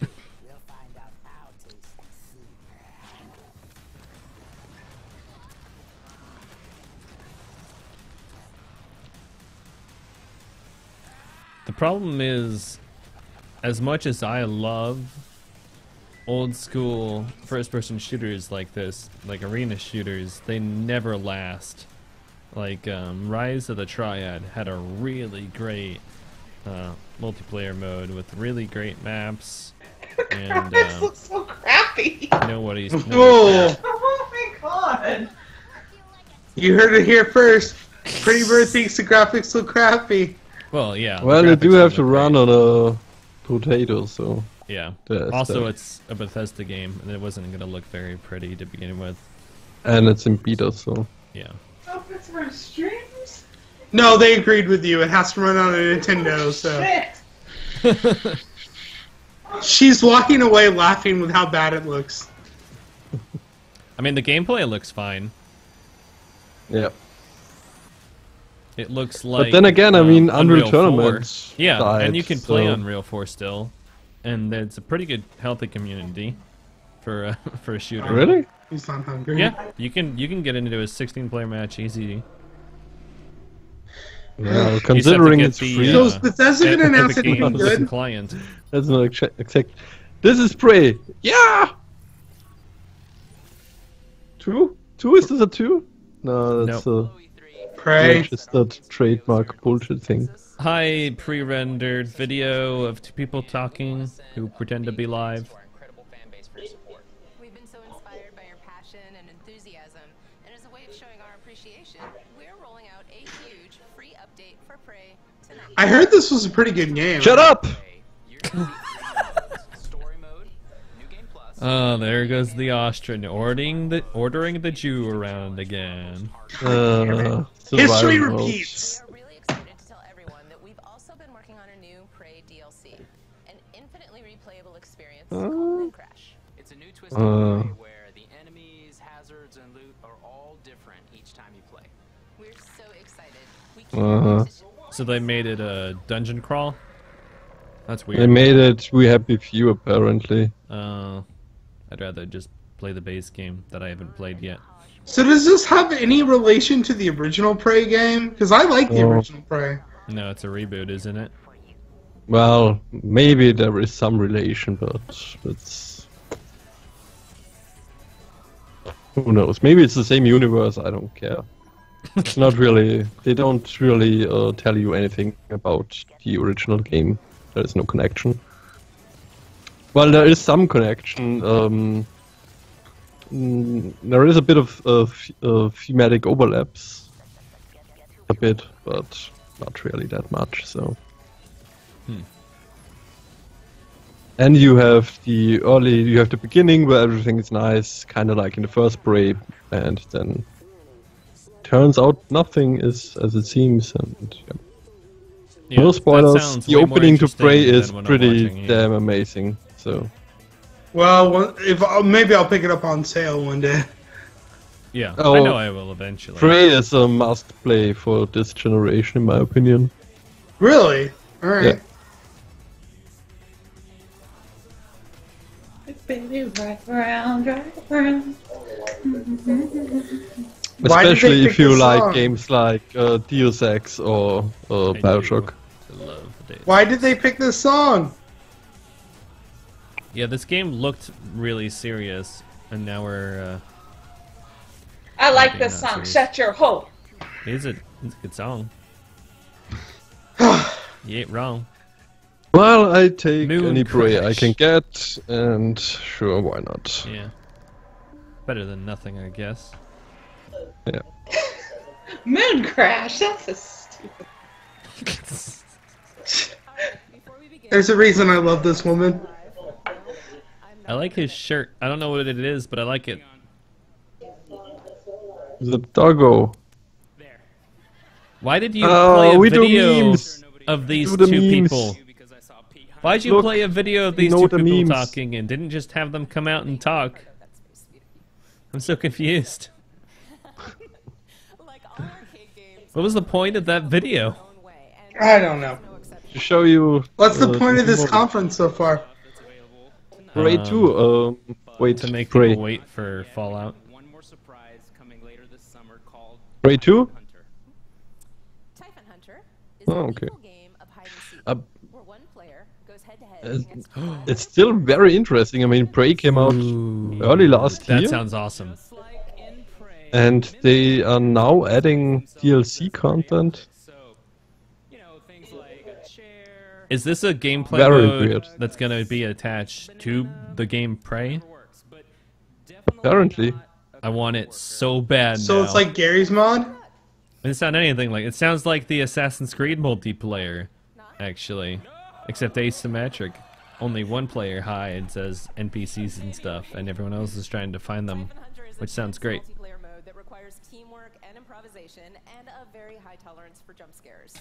Speaker 1: The problem is, as much as I love old school first person shooters like this, like arena shooters, they never last. Like Rise of the Triad had a really great multiplayer mode with really great maps and
Speaker 3: This looks so crappy.
Speaker 1: nobody's
Speaker 2: Whoa!
Speaker 3: Oh my god.
Speaker 2: You heard it here first. Pretty Bird thinks the graphics look crappy.
Speaker 1: well, yeah. the
Speaker 4: Well, they do
Speaker 1: graphics
Speaker 4: have to
Speaker 1: look
Speaker 4: run
Speaker 1: great.
Speaker 4: on a potato, so
Speaker 1: Yeah.
Speaker 4: there's
Speaker 1: Also,
Speaker 4: that.
Speaker 1: it's a Bethesda game, and it wasn't going to look very pretty to begin with.
Speaker 4: And it's in beta, so
Speaker 1: Yeah.
Speaker 3: Oh, it's for streams?
Speaker 2: No, they agreed with you. It has to run on a Nintendo, so.
Speaker 3: Shit.
Speaker 2: She's walking away laughing with how bad it looks.
Speaker 1: I mean, the gameplay looks fine.
Speaker 4: yeah.
Speaker 1: It looks like.
Speaker 4: But then again, I mean, Unreal
Speaker 1: 4.
Speaker 4: Tournament.
Speaker 1: Yeah, and
Speaker 4: died,
Speaker 1: you can play
Speaker 4: so-
Speaker 1: Unreal 4 still, and it's a pretty good, healthy community for for a shooter.
Speaker 4: Really?
Speaker 2: He's not hungry.
Speaker 1: Yeah, you can get into a 16-player match easy.
Speaker 4: Well, considering
Speaker 1: get
Speaker 4: it's
Speaker 1: the,
Speaker 4: free,
Speaker 2: So is Bethesda going to announce
Speaker 1: Epic
Speaker 2: anything
Speaker 1: Games
Speaker 2: good?
Speaker 1: client.
Speaker 4: that's not exact. This is Prey. Yeah. 2? 2 is this a 2? No, that's a
Speaker 2: Pray.
Speaker 4: registered trademark bullshit thing.
Speaker 1: Hi, pre-rendered video of two people talking who pretend to be live.
Speaker 11: We've been so inspired by your passion and enthusiasm, and as a way of showing our appreciation, we're rolling out a huge free update for Prey tonight.
Speaker 2: I heard this was a pretty good game.
Speaker 4: Shut up!
Speaker 10: Story mode, new game plus.
Speaker 1: Oh, there goes the Austrian ordering the Jew around again.
Speaker 2: History
Speaker 4: survival mode.
Speaker 2: repeats.
Speaker 11: We're really excited to tell everyone that we've also been working on a new Prey
Speaker 12: twisted way where the enemies, hazards, and loot are all different each time you play.
Speaker 11: We're so excited. We can't wait to
Speaker 1: So they made it a dungeon crawl? That's weird.
Speaker 4: They made it We Happy Few, apparently.
Speaker 1: I'd rather just play the base game that I haven't played yet.
Speaker 2: So does this have any relation to the original Prey game? Because I like the original Prey.
Speaker 1: No, it's a reboot, isn't it?
Speaker 4: Well, maybe there is some relation, but it's... Who knows? Maybe it's the same universe, I don't care. It's not really... They don't really tell you anything about the original game. There is no connection. Well, there is some connection. There is a bit of thematic overlaps. A bit, but not really that much, so... And you have the beginning where everything is nice, kind of like in the first Prey, and then turns out nothing is as it seems, and
Speaker 1: Yeah,
Speaker 4: no
Speaker 1: that
Speaker 4: spoilers.
Speaker 1: sounds
Speaker 4: The
Speaker 1: way more
Speaker 4: opening to Prey
Speaker 1: interesting
Speaker 4: is
Speaker 1: than what I'm
Speaker 4: pretty
Speaker 1: watching, yeah.
Speaker 4: damn amazing. So
Speaker 2: Well, if maybe I'll pick it up on sale one day.
Speaker 1: Yeah,
Speaker 4: Oh,
Speaker 1: I know I will eventually.
Speaker 4: Prey is a must play for this generation, in my opinion.
Speaker 2: Really? All right.
Speaker 4: Yeah.
Speaker 3: Baby, right round, right round.
Speaker 2: Why did they
Speaker 4: Especially
Speaker 2: pick
Speaker 4: if you
Speaker 2: this
Speaker 4: like
Speaker 2: song?
Speaker 4: games like Deus Ex or Bioshock.
Speaker 1: I love it.
Speaker 2: Why did they pick this song?
Speaker 1: Yeah, this game looked really serious, and now we're.
Speaker 3: I like
Speaker 1: Maybe
Speaker 3: this
Speaker 1: not
Speaker 3: song.
Speaker 1: serious.
Speaker 3: Shut your hole.
Speaker 1: It's a good song. You ain't wrong.
Speaker 4: Well, I take
Speaker 1: Moon
Speaker 4: any Prey I
Speaker 1: Crash.
Speaker 4: can get, and sure, why not?
Speaker 1: Yeah. Better than nothing, I guess.
Speaker 4: Yeah.
Speaker 3: Moon crash. That's a stupid.
Speaker 2: There's a reason I love this woman.
Speaker 1: I like his shirt. I don't know what it is, but I like it.
Speaker 4: The doggo.
Speaker 1: Why did you play a
Speaker 4: we do
Speaker 1: video
Speaker 4: memes.
Speaker 1: of these
Speaker 4: Do the
Speaker 1: two
Speaker 4: memes.
Speaker 1: people? Why'd you
Speaker 4: Look,
Speaker 1: play a video of these
Speaker 4: know
Speaker 1: two
Speaker 4: the
Speaker 1: people
Speaker 4: memes.
Speaker 1: talking and didn't just have them come out and talk? I'm so confused. What was the point of that video?
Speaker 2: I don't know.
Speaker 4: To show you.
Speaker 2: What's the point of this
Speaker 4: more-
Speaker 2: conference so far?
Speaker 4: Prey 2. Wait,
Speaker 1: To make
Speaker 4: Prey.
Speaker 1: people wait for Fallout.
Speaker 12: One more surprise coming later this summer called
Speaker 4: Prey 2?
Speaker 11: Typhon Hunter is
Speaker 4: Oh,
Speaker 11: a
Speaker 4: okay.
Speaker 11: lethal game of hide and seek,
Speaker 4: Uh,
Speaker 11: where one player goes head to head
Speaker 4: It's,
Speaker 11: against five
Speaker 4: it's still very interesting. I mean, Prey came out early last
Speaker 1: That
Speaker 4: year,
Speaker 1: sounds awesome.
Speaker 4: and they are now adding DLC content.
Speaker 1: Is this a gameplay
Speaker 4: Very
Speaker 1: mode
Speaker 4: weird.
Speaker 1: that's going to be attached to the game Prey?
Speaker 4: Apparently.
Speaker 1: I want it so bad
Speaker 2: So
Speaker 1: now.
Speaker 2: it's like Gary's mod?
Speaker 1: It's not anything like it. Sounds like the Assassin's Creed multiplayer, actually, except asymmetric. Only one player hides as NPCs and stuff, and everyone else is trying to find them, which sounds great.
Speaker 11: multiplayer mode that requires teamwork and improvisation and a very high tolerance for jump scares.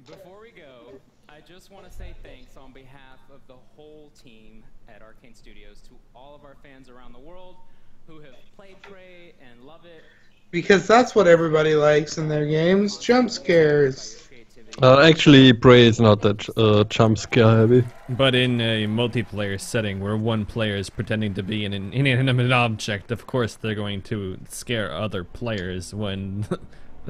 Speaker 12: Before we go, I just want to say thanks on behalf of the whole team at Arcane Studios to all of our fans around the world who have played Prey and love it.
Speaker 2: Because that's what everybody likes in their games, jump scares.
Speaker 4: Actually, Prey is not that jump scare heavy.
Speaker 1: But in a multiplayer setting where one player is pretending to be an inanimate object, of course they're going to scare other players when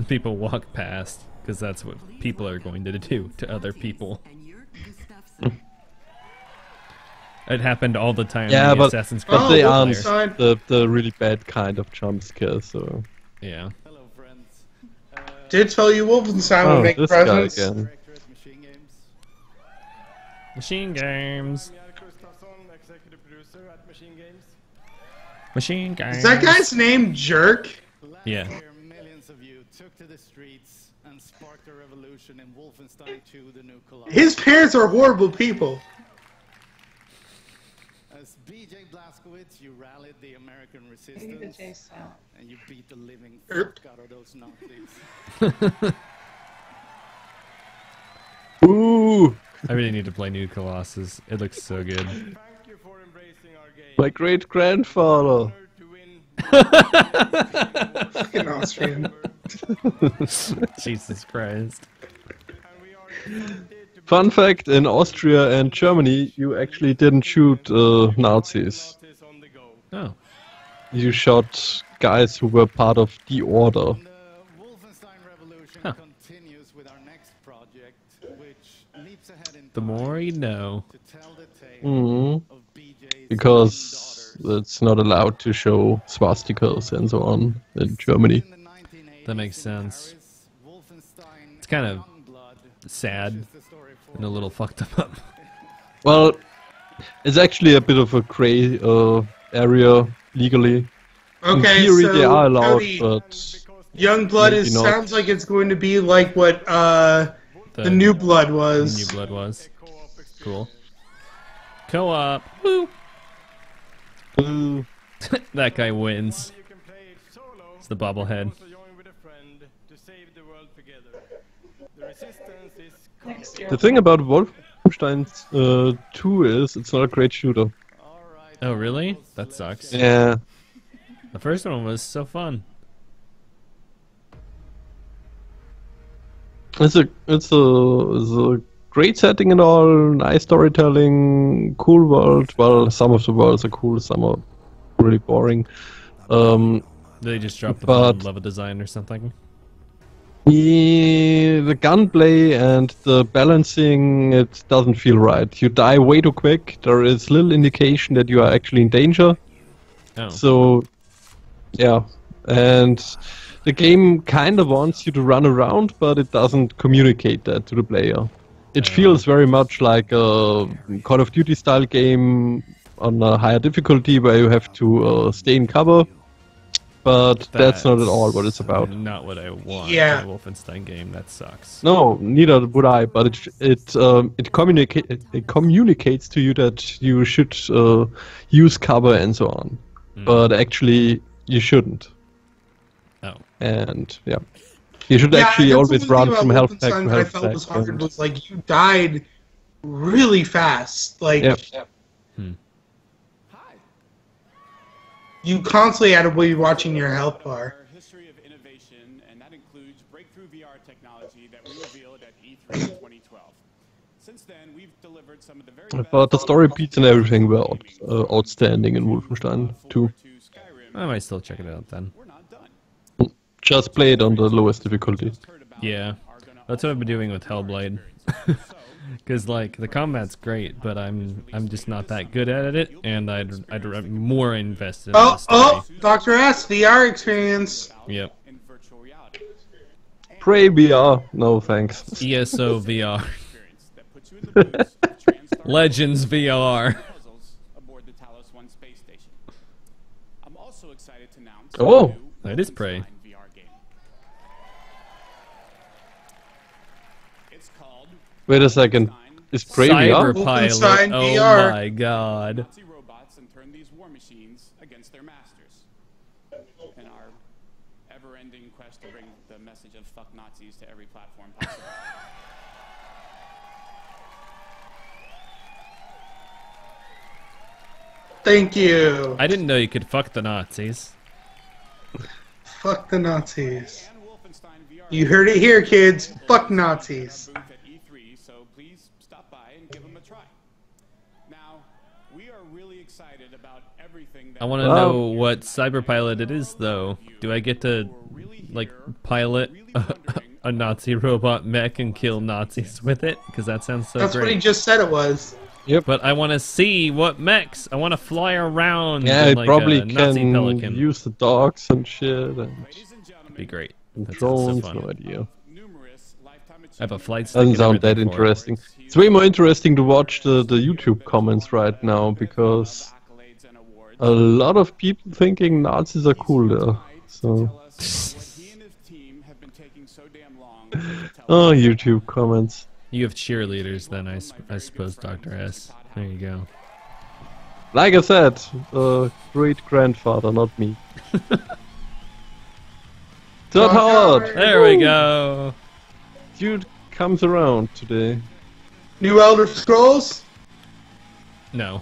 Speaker 1: people walk past, because that's what people are going to do to other people. It happened all the time.
Speaker 4: Yeah,
Speaker 1: in the
Speaker 4: but,
Speaker 1: Assassin's Creed
Speaker 4: but they aren't
Speaker 1: multiplayer.
Speaker 4: the really bad kind of jump scare, so...
Speaker 1: Yeah.
Speaker 2: Did tell you Wolfenstein
Speaker 4: Oh,
Speaker 2: would make
Speaker 4: this guy
Speaker 2: presents.
Speaker 4: again.
Speaker 1: Machine Games. Machine Games.
Speaker 2: Is that guy's name Jerk?
Speaker 1: Yeah.
Speaker 5: Millions of you took to the streets and sparked a revolution in Wolfenstein 2: The New Colossus.
Speaker 2: His parents are horrible people.
Speaker 5: As BJ Blazkowicz, you rallied the American resistance and you beat the living fuck out of those Nazis.
Speaker 4: Ooh!
Speaker 1: I really need to play New Colossus. It looks so good.
Speaker 7: Thank you for embracing our game.
Speaker 4: My great grandfather.
Speaker 2: Fucking Austrian.
Speaker 1: Jesus Christ.
Speaker 4: Fun fact, in Austria and Germany, you actually didn't shoot Nazis.
Speaker 1: Oh.
Speaker 4: You shot guys who were part of the order.
Speaker 1: Huh. The more you know.
Speaker 4: Because it's not allowed to show swastikas and so on in Germany.
Speaker 1: That makes sense. It's kind of sad and a little fucked up.
Speaker 4: Well, it's actually a bit of a gray area legally.
Speaker 2: Okay,
Speaker 4: in theory,
Speaker 2: so
Speaker 4: they are allowed,
Speaker 2: Cody,
Speaker 4: but
Speaker 2: Youngblood
Speaker 4: maybe not.
Speaker 2: sounds like it's going to be like what the New Blood was.
Speaker 1: New Blood was. Cool. Co-op. Woo!
Speaker 4: Ooh.
Speaker 1: That guy wins. It's the bobblehead.
Speaker 4: The thing about Wolfenstein 2 is it's not a great shooter.
Speaker 1: Oh, really? That sucks.
Speaker 4: Yeah.
Speaker 1: The first one was so fun.
Speaker 4: It's a great setting and all, nice storytelling, cool world. Well, some of the worlds are cool, some are really boring.
Speaker 1: They just dropped the bomb level design or something.
Speaker 4: The gunplay and the balancing, it doesn't feel right. You die way too quick. There is little indication that you are actually in danger.
Speaker 1: Oh.
Speaker 4: So, yeah. And the game kind of wants you to run around, but it doesn't communicate that to the player. It feels very much like a Call of Duty style game on a higher difficulty where you have to stay in cover. But that's not at all what it's about.
Speaker 1: Not what I want.
Speaker 2: Yeah.
Speaker 1: In a Wolfenstein game. That sucks.
Speaker 4: No, neither would I. But it communicates to you that you should use cover and so on. But actually, you shouldn't.
Speaker 1: Oh.
Speaker 4: And yeah, you should actually always run from health pack to
Speaker 2: Wolfenstein that I
Speaker 4: health
Speaker 2: felt
Speaker 4: pack.
Speaker 2: was hard was like you died really fast. Like you constantly had to be watching your health bar.
Speaker 5: History of innovation, and that includes breakthrough VR technology that we revealed at E3 2012. Since then, we've delivered some of the very
Speaker 4: But the story beats and everything were outstanding in Wolfenstein 2.
Speaker 1: I might still check it out then.
Speaker 4: Just play it on the lowest difficulty.
Speaker 1: Yeah, that's what I've been doing with Hellblade. Because like the combat's great, but I'm just not that good at it, and I'd more invested. In the story.
Speaker 2: Dr. S, VR experience.
Speaker 1: Yep.
Speaker 4: Pray VR. No thanks.
Speaker 1: ESO VR. Legends VR.
Speaker 5: I'm also excited to announce
Speaker 4: Oh,
Speaker 1: that is Prey.
Speaker 4: Wait a second. Is Prey VR?
Speaker 1: Cyberpilot. Oh my god.
Speaker 5: Nazi robots and turn these war machines against their masters. In our ever-ending quest to bring the message of fuck Nazis to every platform possible.
Speaker 2: Thank you.
Speaker 1: I didn't know you could fuck the Nazis.
Speaker 2: Fuck the Nazis. You heard it here, kids. Fuck Nazis.
Speaker 5: So please stop by and give them a try. Now, we are really excited about everything that
Speaker 1: I want to know what cyberpilot it is, though. Do I get to, like, pilot a Nazi robot mech and kill Nazis with it? Because that sounds so
Speaker 2: That's
Speaker 1: great.
Speaker 2: what he just said it was.
Speaker 4: Yep.
Speaker 1: But I want to see what mechs. I want to fly around.
Speaker 4: Yeah,
Speaker 1: in,
Speaker 4: it
Speaker 1: like,
Speaker 4: probably
Speaker 1: a Nazi
Speaker 4: can
Speaker 1: pelican.
Speaker 4: use the dogs and shit and
Speaker 1: Be great.
Speaker 4: and
Speaker 1: That sounds so
Speaker 4: drones.
Speaker 1: fun.
Speaker 4: No idea.
Speaker 1: I have a flight stick.
Speaker 4: Doesn't
Speaker 1: and
Speaker 4: sound that
Speaker 1: everything for it.
Speaker 4: interesting. It's way more interesting to watch the YouTube comments right now because a lot of people thinking Nazis are cool there. So. Oh, YouTube comments.
Speaker 1: You have cheerleaders then, I suppose, Dr. S. There you go.
Speaker 4: Like I said, great grandfather, not me. Todd Howard!
Speaker 1: There we go!
Speaker 4: Dude comes around today.
Speaker 2: New Elder Scrolls?
Speaker 1: No.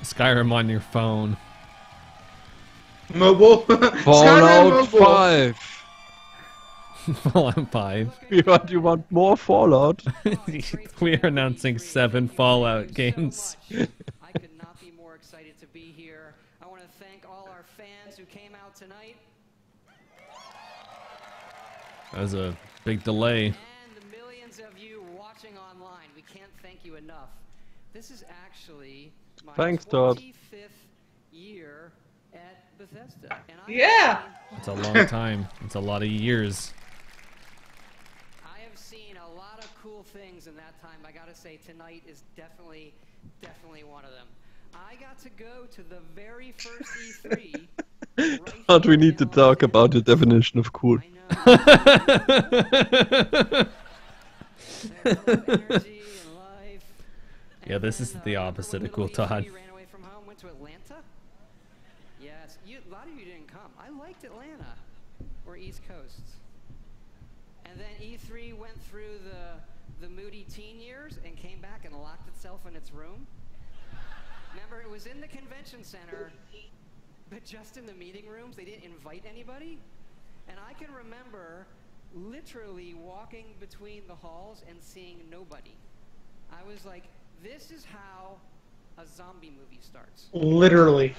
Speaker 1: Skyrim on your phone.
Speaker 2: Mobile. Skyrim
Speaker 4: Fallout
Speaker 2: mobile.
Speaker 4: 5.
Speaker 1: Fallout 5.
Speaker 4: You want more Fallout?
Speaker 1: We are announcing 7 Fallout games.
Speaker 10: I could not be more excited to be here. I want to thank all our fans who came out tonight.
Speaker 1: That was a big delay.
Speaker 10: And the millions of you watching online. We can't thank you enough. This is actually my
Speaker 4: Thanks, Todd.
Speaker 10: 25th year at Bethesda. And
Speaker 3: Yeah.
Speaker 1: It's a long time. It's a lot of years.
Speaker 10: I have seen a lot of cool things in that time. I gotta say, tonight is definitely one of them. I got to go to the very first E3.
Speaker 4: But we need to talk about the definition of cool.
Speaker 1: Yeah, this is the opposite of cool, Todd.
Speaker 10: Ran away from home, went to Atlanta. Yes, a lot of you didn't come. I liked Atlanta, or East Coast. And then E3 went through the moody teen years and came back and locked itself in its room. Remember, it was in the convention center, but just in the meeting rooms. They didn't invite anybody. And I can remember literally walking between the halls and seeing nobody. I was like, this is how a zombie movie starts.
Speaker 2: Literally.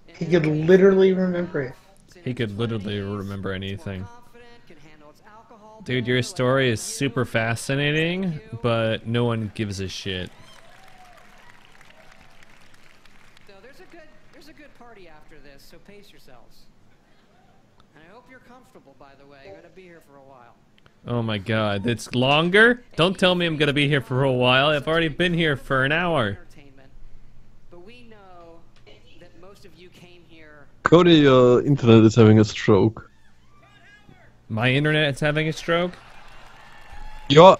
Speaker 2: He could literally remember it.
Speaker 1: He could literally remember anything. Dude, your story is super fascinating, but no one gives a shit.
Speaker 10: So there's a good party after this, so pace yourselves. And I hope you're comfortable, by the way. You're gonna be here for a while.
Speaker 1: Oh my god, it's longer? Don't tell me I'm gonna be here for a while. I've already been here for an hour.
Speaker 10: But we know that most of you came here.
Speaker 4: Cody, your internet is having a stroke.
Speaker 1: My internet is having a stroke?
Speaker 4: Your...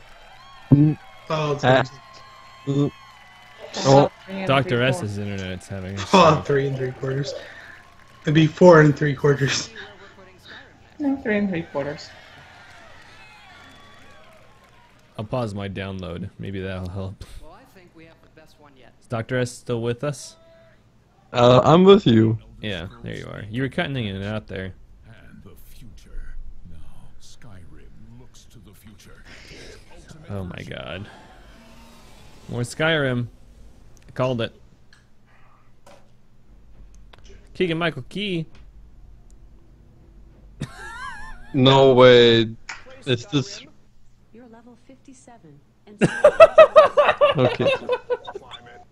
Speaker 2: Oh,
Speaker 4: Oh.
Speaker 1: Dr. S's internet is having a
Speaker 2: Oh,
Speaker 1: stroke.
Speaker 2: 3 3/4. It'd be 4 3/4.
Speaker 3: No, 3 3/4.
Speaker 1: I'll pause my download. Maybe that'll help.
Speaker 10: Well, I think we have the best one yet.
Speaker 1: Is Dr. S still with us?
Speaker 4: I'm with you.
Speaker 1: Yeah, there you are. You were cutting in and out there.
Speaker 6: And the future. Now, Skyrim looks to the future.
Speaker 1: Oh my god. More Skyrim. I called it. Keegan Michael Key.
Speaker 4: No way. It's this...
Speaker 8: You're level 57. And
Speaker 4: Okay.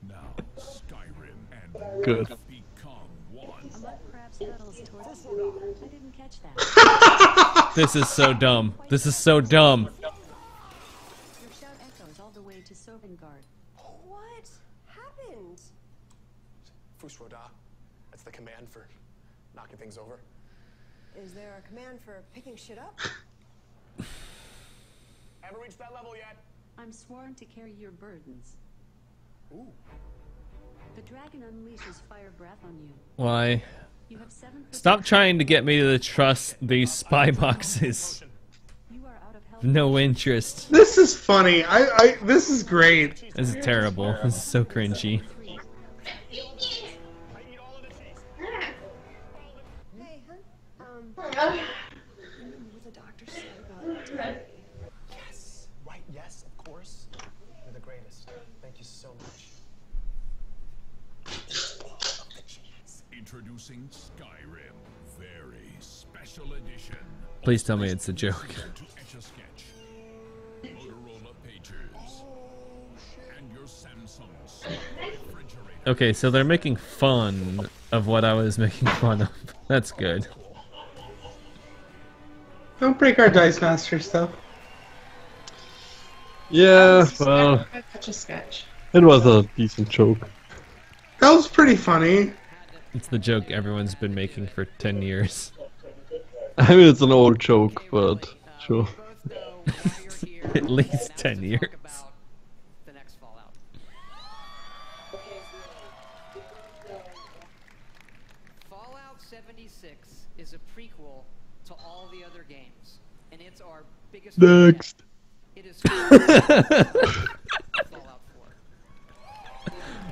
Speaker 6: Now, Skyrim and
Speaker 4: Good.
Speaker 6: become one.
Speaker 8: a mud crab scuttles towards the door. I didn't catch that.
Speaker 1: This is so dumb. This is so dumb.
Speaker 8: Your shout echoes all the way to Sovngarde.
Speaker 13: What happened?
Speaker 14: Fusroda. That's the command for knocking things over.
Speaker 13: Is there a command for picking shit up?
Speaker 14: Haven't reached that level yet.
Speaker 8: I'm sworn to carry your burdens.
Speaker 14: Ooh.
Speaker 8: The dragon unleashes fire breath on you.
Speaker 1: Why?
Speaker 8: You have 7%.
Speaker 1: Stop trying to get me to trust these spy boxes.
Speaker 8: You are out of health.
Speaker 1: No interest.
Speaker 2: This is funny. This is great.
Speaker 1: This is terrible. This is so cringy.
Speaker 13: Hey, huh? What the doctor said about
Speaker 14: Yes. Right, yes, of course. You're the greatest. Thank you so much.
Speaker 6: Introducing Skyrim. Very special edition.
Speaker 1: Please tell me it's a joke.
Speaker 6: To Etch-a-Sketch. Motorola Pagers. And your Samsung refrigerator.
Speaker 1: Okay, so they're making fun of what I was making fun of. That's good.
Speaker 2: Don't break our Dice Master stuff.
Speaker 4: Yeah, well,
Speaker 3: Such a sketch.
Speaker 4: it was a decent joke.
Speaker 2: That was pretty funny.
Speaker 1: It's the joke everyone's been making for 10 years.
Speaker 4: I mean, it's an old joke, but sure.
Speaker 1: At least 10 years.
Speaker 10: The next Fallout. Fallout 76 is a prequel to all the other games, and it's our biggest.
Speaker 4: Next.
Speaker 10: It is Fallout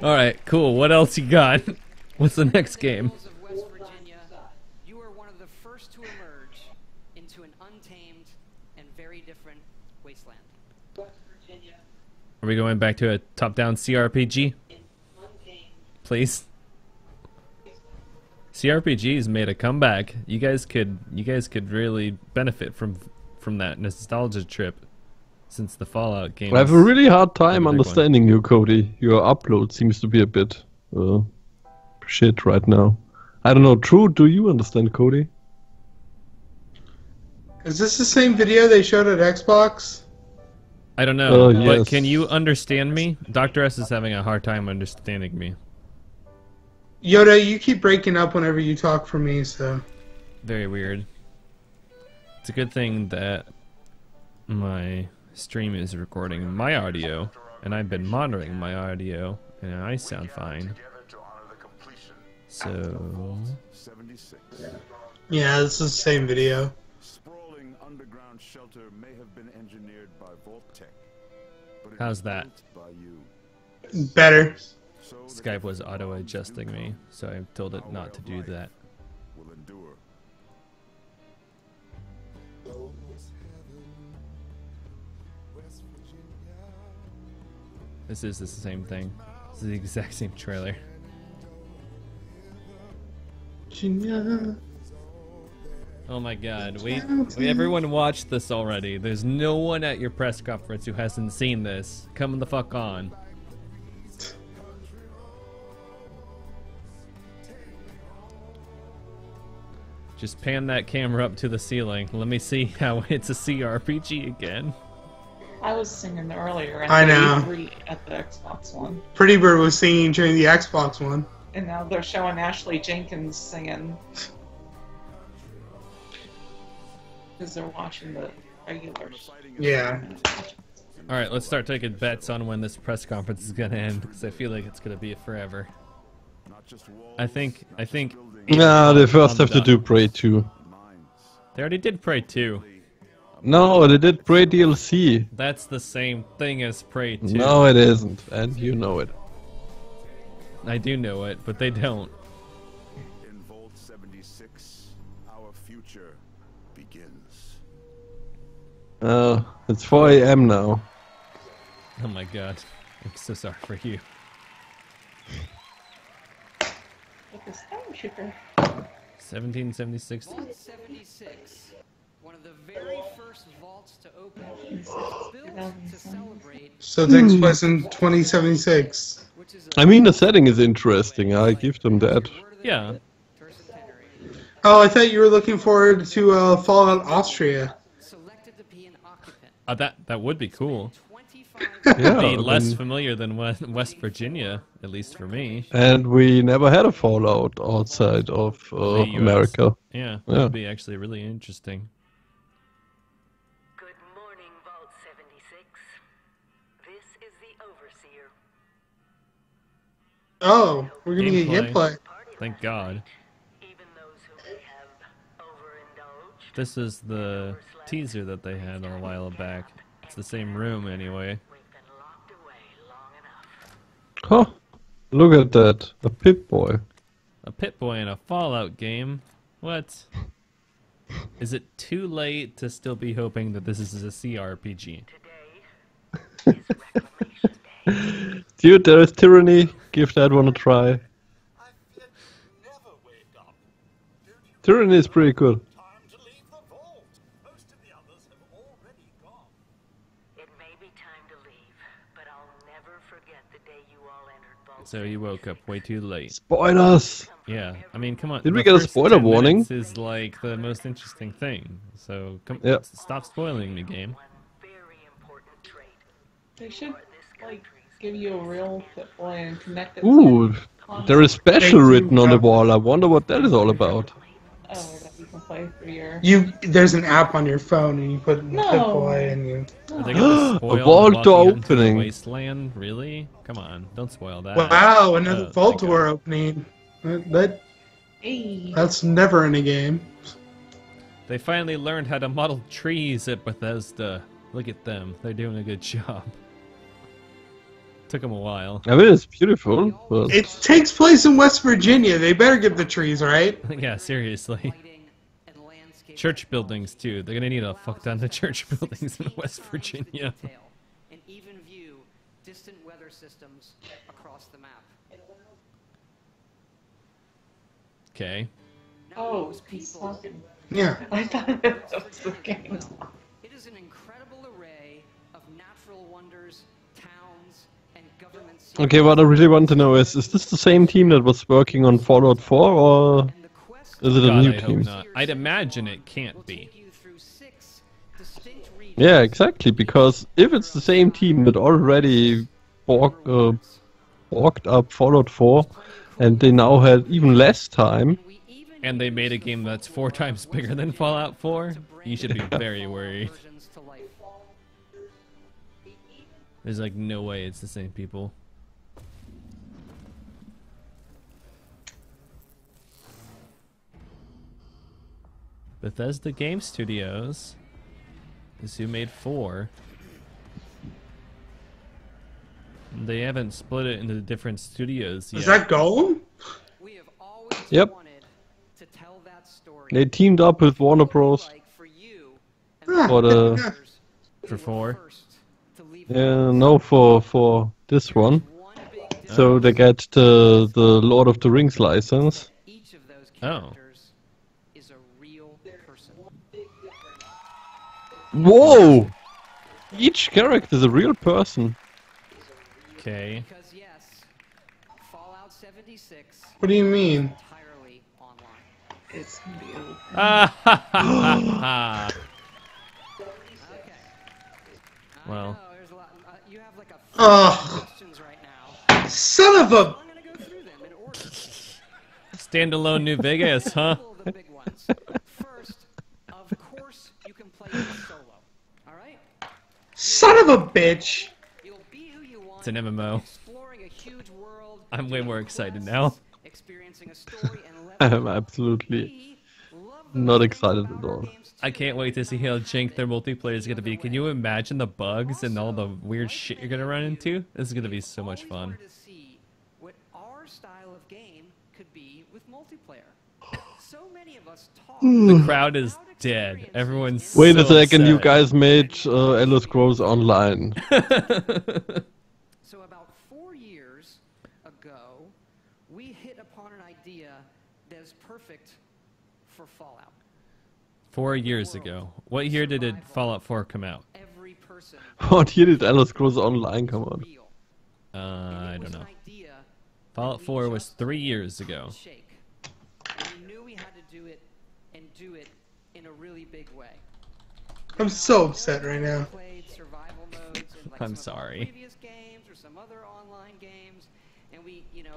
Speaker 10: 4.
Speaker 1: All right, cool. What else you got? What's the next game?
Speaker 10: Of West Virginia, you are one of the first to emerge into an untamed and very different wasteland.
Speaker 1: Are we going back to a top-down CRPG? Please. CRPGs made a comeback. You guys could really benefit from that nostalgia trip since the Fallout game.
Speaker 4: I have a really hard time understanding you, Cody. Your upload seems to be a bit shit right now. I don't know. True, do you understand, Cody?
Speaker 2: Is this the same video they showed at Xbox?
Speaker 1: I don't know, but
Speaker 4: yes.
Speaker 1: can you understand me? Dr. S is having a hard time understanding me.
Speaker 2: Yoda, you keep breaking up whenever you talk for me, so...
Speaker 1: Very weird. It's a good thing that my stream is recording my audio, and I've been monitoring my audio, and I sound fine. So...
Speaker 2: Yeah, this is the same video.
Speaker 5: Sprawling underground shelter may have been engineered by Vault Tech, but it
Speaker 1: How's
Speaker 5: was
Speaker 1: that?
Speaker 5: built by you.
Speaker 2: Better.
Speaker 1: Skype was auto-adjusting me, so I told it not to do that.
Speaker 5: Will endure.
Speaker 1: This is the same thing. This is the exact same trailer.
Speaker 2: Virginia.
Speaker 1: Oh my god, wait, everyone watched this already. There's no one at your press conference who hasn't seen this. Come the fuck on. Just pan that camera up to the ceiling. Let me see how it's a CRPG again.
Speaker 3: I was singing earlier at
Speaker 2: I
Speaker 3: the
Speaker 2: know.
Speaker 3: E3 at the Xbox One.
Speaker 2: Pretty Bird was singing during the Xbox one.
Speaker 3: And now they're showing Ashley Jenkins singing. Because they're watching the regulars.
Speaker 2: Yeah.
Speaker 1: Alright, let's start taking bets on when this press conference is gonna end, because I feel like it's gonna be forever. I think...
Speaker 4: Nah, they first have to
Speaker 1: done.
Speaker 4: do Prey 2.
Speaker 1: They already did Prey 2.
Speaker 4: No, they did Prey DLC.
Speaker 1: That's the same thing as Prey 2.
Speaker 4: No, it isn't, and you know it.
Speaker 1: I do know it, but they don't.
Speaker 5: In Vault 76, our future begins.
Speaker 4: It's 4 AM now.
Speaker 1: Oh my god. I'm so sorry for you.
Speaker 3: With the stone shooter.
Speaker 1: 1776.
Speaker 10: Vault 76, one of the very first vaults to open, was built to celebrate.
Speaker 2: So next was in 2076.
Speaker 4: I mean, the setting is interesting. I give them that.
Speaker 1: Yeah.
Speaker 2: Oh, I thought you were looking forward to Fallout Austria.
Speaker 1: That would be cool.
Speaker 4: Yeah,
Speaker 1: Be less
Speaker 4: then-
Speaker 1: familiar than West Virginia, at least for me.
Speaker 4: And we never had a Fallout outside of
Speaker 1: The US.
Speaker 4: America.
Speaker 1: Yeah, that
Speaker 4: Yeah.
Speaker 1: would be actually really interesting.
Speaker 8: Good morning, Vault 76. This is the Overseer.
Speaker 2: Oh, we're gonna get
Speaker 1: Gameplay.
Speaker 2: gameplay.
Speaker 1: Thank God.
Speaker 8: Even those who may have overindulged.
Speaker 1: This is the teaser that they had a while back. It's the same room anyway.
Speaker 4: Huh. Look at that. A Pip-Boy.
Speaker 1: A Pip-Boy in a Fallout game? What? Is it too late to still be hoping that this is a CRPG?
Speaker 4: Dude, there is Tyranny. Give that one a try. Tyranny is pretty good.
Speaker 8: It may be time to leave, but I'll never forget the day you all entered Vault.
Speaker 1: So you woke up way too late.
Speaker 4: Spoilers!
Speaker 1: Yeah, I mean, come on.
Speaker 4: Did we
Speaker 1: the
Speaker 4: get a
Speaker 1: first
Speaker 4: spoiler
Speaker 1: 10
Speaker 4: warning?
Speaker 1: minutes is like the most interesting thing. So
Speaker 4: Yeah.
Speaker 1: stop spoiling me, game.
Speaker 3: They should, like, give you a real Pip-Boy and connect it
Speaker 4: Ooh,
Speaker 3: to
Speaker 4: there is special written on the wall. I wonder what that is all about.
Speaker 3: Oh, that you can play through your...
Speaker 2: There's an app on your phone and you put in
Speaker 3: No.
Speaker 2: Pip-Boy and you...
Speaker 1: Are they gonna spoil
Speaker 4: A vault
Speaker 1: walking
Speaker 4: door
Speaker 1: into the
Speaker 4: opening.
Speaker 1: Wasteland? Really? Come on, don't spoil that.
Speaker 2: Wow, another
Speaker 1: Oh,
Speaker 2: vault
Speaker 1: thank
Speaker 2: door opening.
Speaker 3: Hey.
Speaker 2: That's never in a game.
Speaker 1: They finally learned how to model trees at Bethesda. Look at them. They're doing a good job. Took them a while.
Speaker 4: I mean, it's beautiful, but
Speaker 2: It takes place in West Virginia. They better get the trees, right?
Speaker 1: Yeah, seriously. Church buildings too. They're gonna need to fuck down the church buildings in West Virginia.
Speaker 10: And even view distant weather systems across the map.
Speaker 1: Okay.
Speaker 3: Oh, he's talking.
Speaker 2: Yeah.
Speaker 3: I thought that was the game.
Speaker 10: It is an incredible array of natural wonders, towns, and government.
Speaker 4: okay. What I really want to know is this the same team that was working on Fallout 4, or is it a
Speaker 1: God,
Speaker 4: new
Speaker 1: I hope
Speaker 4: team?
Speaker 1: not. I'd imagine it can't be.
Speaker 4: Yeah, exactly. Because if it's the same team that already walked up Fallout 4, and they now had even less time.
Speaker 1: And they made a game that's 4 times bigger than Fallout 4, you should be very worried. There's like no way it's the same people. Bethesda Game Studios is who made 4. They haven't split it into different studios yet.
Speaker 2: Is that Golem?
Speaker 4: Yep. They teamed up with Warner Bros. For the
Speaker 1: For 4?
Speaker 4: no, for this one. So they get the Lord of the Rings license.
Speaker 1: Oh.
Speaker 4: Whoa! Each character is a real person.
Speaker 1: Okay.
Speaker 2: What do you mean?
Speaker 3: It's gonna be open.
Speaker 1: Ah ha ha ha! Well.
Speaker 2: Ugh. Son of a...
Speaker 1: Standalone New Vegas, huh?
Speaker 2: Son of a bitch!
Speaker 1: It's an MMO. I'm way more excited now.
Speaker 4: I'm absolutely not excited at all.
Speaker 1: I can't wait to see how jank their multiplayer is going to be. Can you imagine the bugs and all the weird shit you're going to run into? This is going to be so much fun.
Speaker 10: What our style of game could be with multiplayer. So many of us talk.
Speaker 1: The crowd is dead. Everyone's
Speaker 4: Wait
Speaker 1: so
Speaker 4: a second,
Speaker 1: upset.
Speaker 4: you guys made Elder Scrolls Online.
Speaker 10: So about 4 years ago, we hit upon an idea that is perfect for Fallout.
Speaker 1: 4 years ago. What year did Fallout 4 come out?
Speaker 4: What year did Elder Scrolls Online come out?
Speaker 1: I don't know. Fallout 4 was 3 years ago.
Speaker 10: We knew we had to do it and do it in a really big way.
Speaker 2: I'm so upset right now.
Speaker 1: I'm sorry.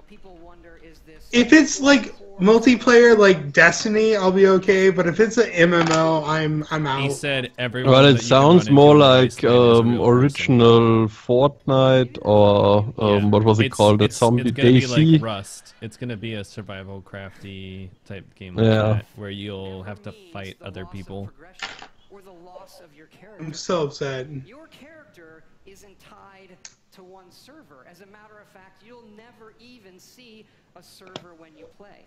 Speaker 10: People wonder, is this
Speaker 2: If it's like multiplayer like Destiny, I'll be okay, but if it's an MMO, I'm out.
Speaker 1: He said everyone.
Speaker 4: Well,
Speaker 1: that
Speaker 4: it
Speaker 1: you can
Speaker 4: sounds
Speaker 1: run
Speaker 4: more
Speaker 1: into in
Speaker 4: like
Speaker 1: Wasteland is a real
Speaker 4: original Fortnite or what was it called? That zombie
Speaker 1: It's gonna be
Speaker 4: Daisy.
Speaker 1: like Rust. It's gonna be a survival crafty type game like
Speaker 4: Yeah.
Speaker 1: that, where you'll have to fight other people.
Speaker 10: or the loss of your character.
Speaker 2: I'm so upset.
Speaker 10: Your character isn't tied to one server. As a matter of fact, you'll never even see a server when you play.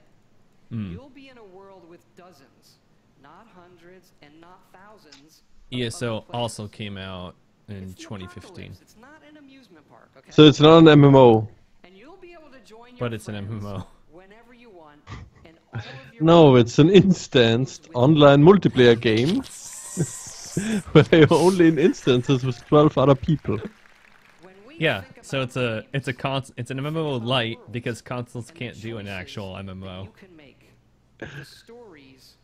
Speaker 10: You'll be in a world with dozens, not hundreds and not thousands.
Speaker 1: ESO also came out in 2015,
Speaker 10: It's not an amusement park, okay?
Speaker 4: So it's not an MMO.
Speaker 10: And you'll be able to join your
Speaker 1: but it's an
Speaker 10: friends
Speaker 1: MMO.
Speaker 10: whenever you want, and all of your
Speaker 4: No, it's an instanced online multiplayer game where you're only in instances with 12 other people.
Speaker 1: Yeah, so it's an MMO light because consoles can't do an actual MMO.
Speaker 10: you can make the stories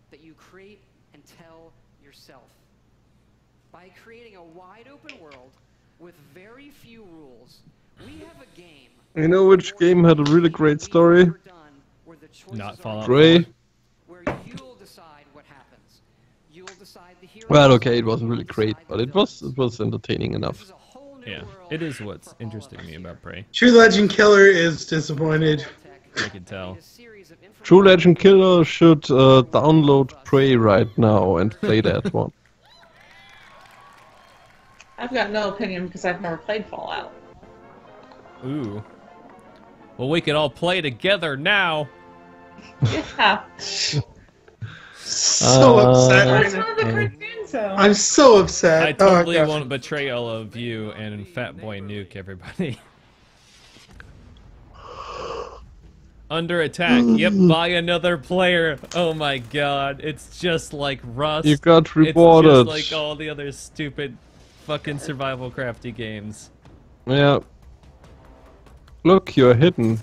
Speaker 10: that you create and tell yourself. By creating a wide open world with very few rules, we have a game.
Speaker 4: You know which game had a really great story?
Speaker 1: Not Fallout.
Speaker 4: Prey.
Speaker 10: Where you'll decide what happens. You'll decide the hero.
Speaker 4: Well, okay, it wasn't really great, but it was entertaining enough.
Speaker 1: Yeah, it is what's interesting me about Prey.
Speaker 2: True Legend Killer is disappointed.
Speaker 1: I can tell.
Speaker 4: True Legend Killer should download Prey right now and play that one.
Speaker 3: I've got no opinion because I've never played Fallout.
Speaker 1: Ooh. Well, we can all play together now.
Speaker 3: Yeah.
Speaker 2: So upset
Speaker 3: That's
Speaker 2: right
Speaker 3: one of the
Speaker 2: now.
Speaker 3: cartoons, though.
Speaker 2: I'm so upset.
Speaker 1: I totally
Speaker 2: oh,
Speaker 1: won't betray all of you and Fat Boy Nuke everybody. Under attack. Yep, by another player. Oh my god. It's just like Rust.
Speaker 4: You got rewarded.
Speaker 1: It's just like all the other stupid fucking survival crafty games.
Speaker 4: Yeah. Look, you're hidden.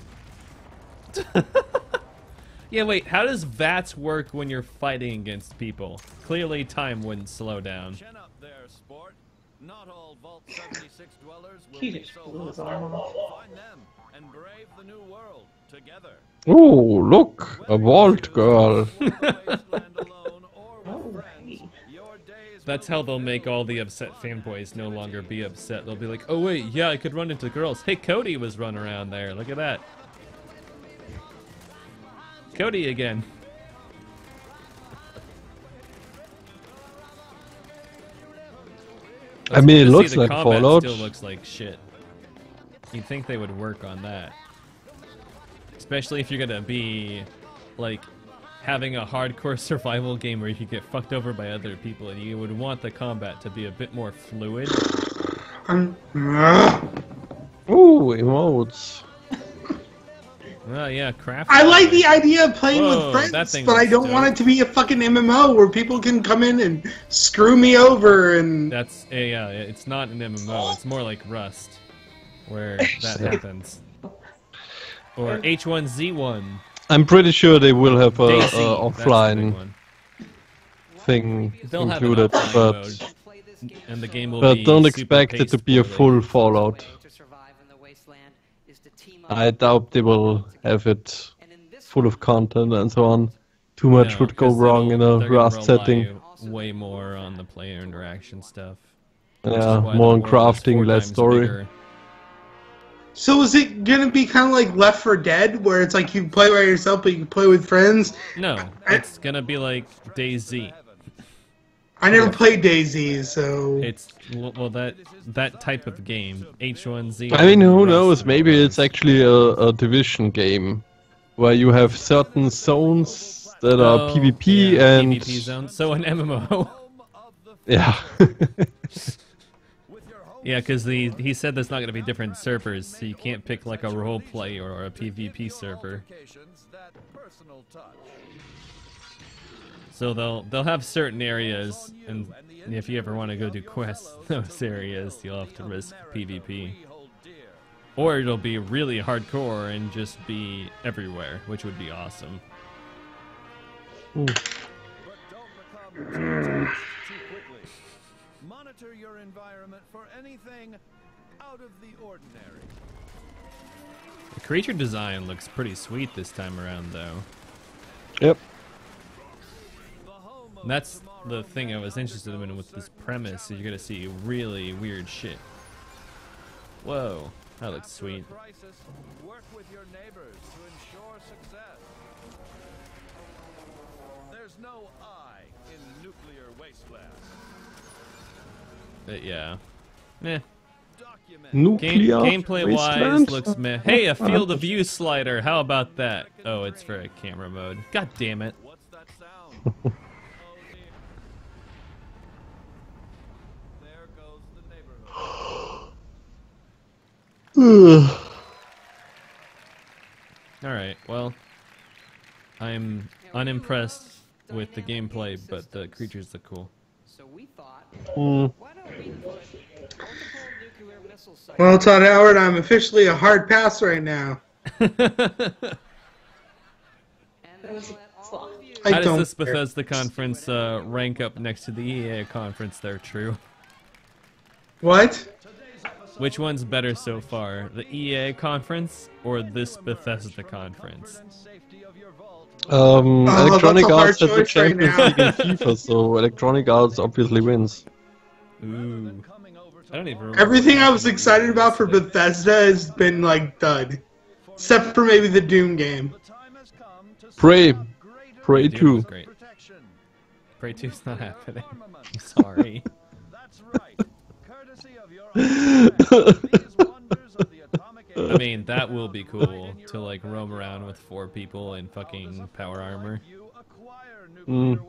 Speaker 1: Yeah, wait, how does VATS work when you're fighting against people? Clearly time wouldn't slow down.
Speaker 6: Chin up there, sport. Not all Vault 76 dwellers will
Speaker 3: He
Speaker 6: be
Speaker 3: just
Speaker 6: so
Speaker 3: blew his
Speaker 6: hostile.
Speaker 3: arm off.
Speaker 6: Find them and brave the new world together.
Speaker 4: Oh, look, a vault girl.
Speaker 1: That's how they'll make all the upset fanboys no longer be upset. They'll be like, oh wait, yeah, I could run into girls. Hey, Cody was running around there. Look at that. Cody again.
Speaker 4: I mean, it
Speaker 1: Let's
Speaker 4: looks
Speaker 1: see, the
Speaker 4: like
Speaker 1: combat
Speaker 4: Fallout.
Speaker 1: still looks like shit. You'd think they would work on that. Especially if you're gonna be, like, having a hardcore survival game where you could get fucked over by other people, and you would want the combat to be a bit more fluid.
Speaker 4: Ooh, emotes.
Speaker 1: Well, yeah, craft.
Speaker 2: I like the idea of playing
Speaker 1: Whoa,
Speaker 2: with
Speaker 1: that
Speaker 2: friends,
Speaker 1: thing
Speaker 2: but I
Speaker 1: looks
Speaker 2: don't
Speaker 1: dope.
Speaker 2: want it to be a fucking MMO where people can come in and screw me over and...
Speaker 1: That's yeah, it's not an MMO. It's more like Rust, where that happens. Or H1Z1.
Speaker 4: I'm pretty sure they will have a
Speaker 1: DayZ, that's the big
Speaker 4: offline
Speaker 1: one.
Speaker 4: thing
Speaker 1: They'll have an
Speaker 4: included,
Speaker 1: offline
Speaker 4: but
Speaker 1: mode, and the game will
Speaker 4: but
Speaker 1: be
Speaker 4: don't
Speaker 1: super
Speaker 4: expect it to
Speaker 1: paced
Speaker 4: be a
Speaker 1: poorly.
Speaker 4: full Fallout. I doubt they will have it full of content and so on. Too much
Speaker 1: No,
Speaker 4: would go
Speaker 1: 'cause
Speaker 4: wrong in a
Speaker 1: they're gonna
Speaker 4: Rust
Speaker 1: rely
Speaker 4: setting.
Speaker 1: way more on the player interaction stuff. which is
Speaker 4: Yeah,
Speaker 1: why
Speaker 4: more
Speaker 1: the
Speaker 4: on
Speaker 1: world is
Speaker 4: crafting,
Speaker 1: 4
Speaker 4: less
Speaker 1: times
Speaker 4: story.
Speaker 1: bigger.
Speaker 2: So is it gonna be kind of like Left 4 Dead, where it's like you play by yourself, but you can play with friends?
Speaker 1: No, it's gonna be like DayZ.
Speaker 2: I never played DayZ, so...
Speaker 1: It's well that type of game, H1Z.
Speaker 4: I mean, who
Speaker 1: Rust
Speaker 4: knows?
Speaker 1: and
Speaker 4: Maybe
Speaker 1: all
Speaker 4: it's
Speaker 1: those.
Speaker 4: actually a division game where you have certain zones that are
Speaker 1: Oh,
Speaker 4: PvP
Speaker 1: yeah,
Speaker 4: and
Speaker 1: PvP zone. So an MMO.
Speaker 4: yeah.
Speaker 1: Yeah, because he said there's not going to be different servers, so you can't pick like a role play or a PvP server. So they'll have certain areas, and if you ever want to go do quests in those areas, you'll have to risk PvP. Or it'll be really hardcore and just be everywhere, which would be awesome.
Speaker 6: Monitor your environment for anything out of the ordinary.
Speaker 1: The creature design looks pretty sweet this time around, though.
Speaker 4: Yep.
Speaker 1: And that's the thing I was interested in with this premise, is you're gonna see really weird shit. Whoa, that looks sweet.
Speaker 6: Work with your neighbors to ensure success. There's no I in nuclear wasteland.
Speaker 1: But yeah. Meh.
Speaker 4: Nuclear
Speaker 1: Gameplay wise
Speaker 4: wasteland?
Speaker 1: looks meh. Hey, a field of view slider. How about that? Oh, it's for a camera mode. God damn it.
Speaker 6: What's that sound? Oh dear. There goes the neighborhood.
Speaker 1: Alright, well. I'm unimpressed with the gameplay, but the creatures look cool.
Speaker 10: So we thought,
Speaker 4: Mm.
Speaker 10: why don't we put multiple nuclear missile sites?
Speaker 2: Well, Todd Howard, I'm officially a hard pass right now. I
Speaker 1: How does
Speaker 2: don't
Speaker 1: this
Speaker 2: care.
Speaker 1: Bethesda conference rank up next to the EA conference there, True?
Speaker 2: What?
Speaker 1: Which one's better so far? The EA conference or this Bethesda conference?
Speaker 4: Electronic
Speaker 2: that's a hard
Speaker 4: Arts has the
Speaker 2: choice right
Speaker 4: Champions
Speaker 2: now.
Speaker 4: League in FIFA, so Electronic Arts obviously wins.
Speaker 1: Ooh. I don't even remember.
Speaker 2: Everything I was excited about for Bethesda has been, like, dud. Except for maybe the Doom game.
Speaker 4: Prey. Prey
Speaker 1: Dude,
Speaker 4: 2.
Speaker 1: was great. Prey 2's not happening. I'm sorry.
Speaker 6: That's right. Courtesy of your these wonders of the atomic age
Speaker 1: I mean, that will be cool to like roam around with 4 people in fucking power armor.
Speaker 4: Mm.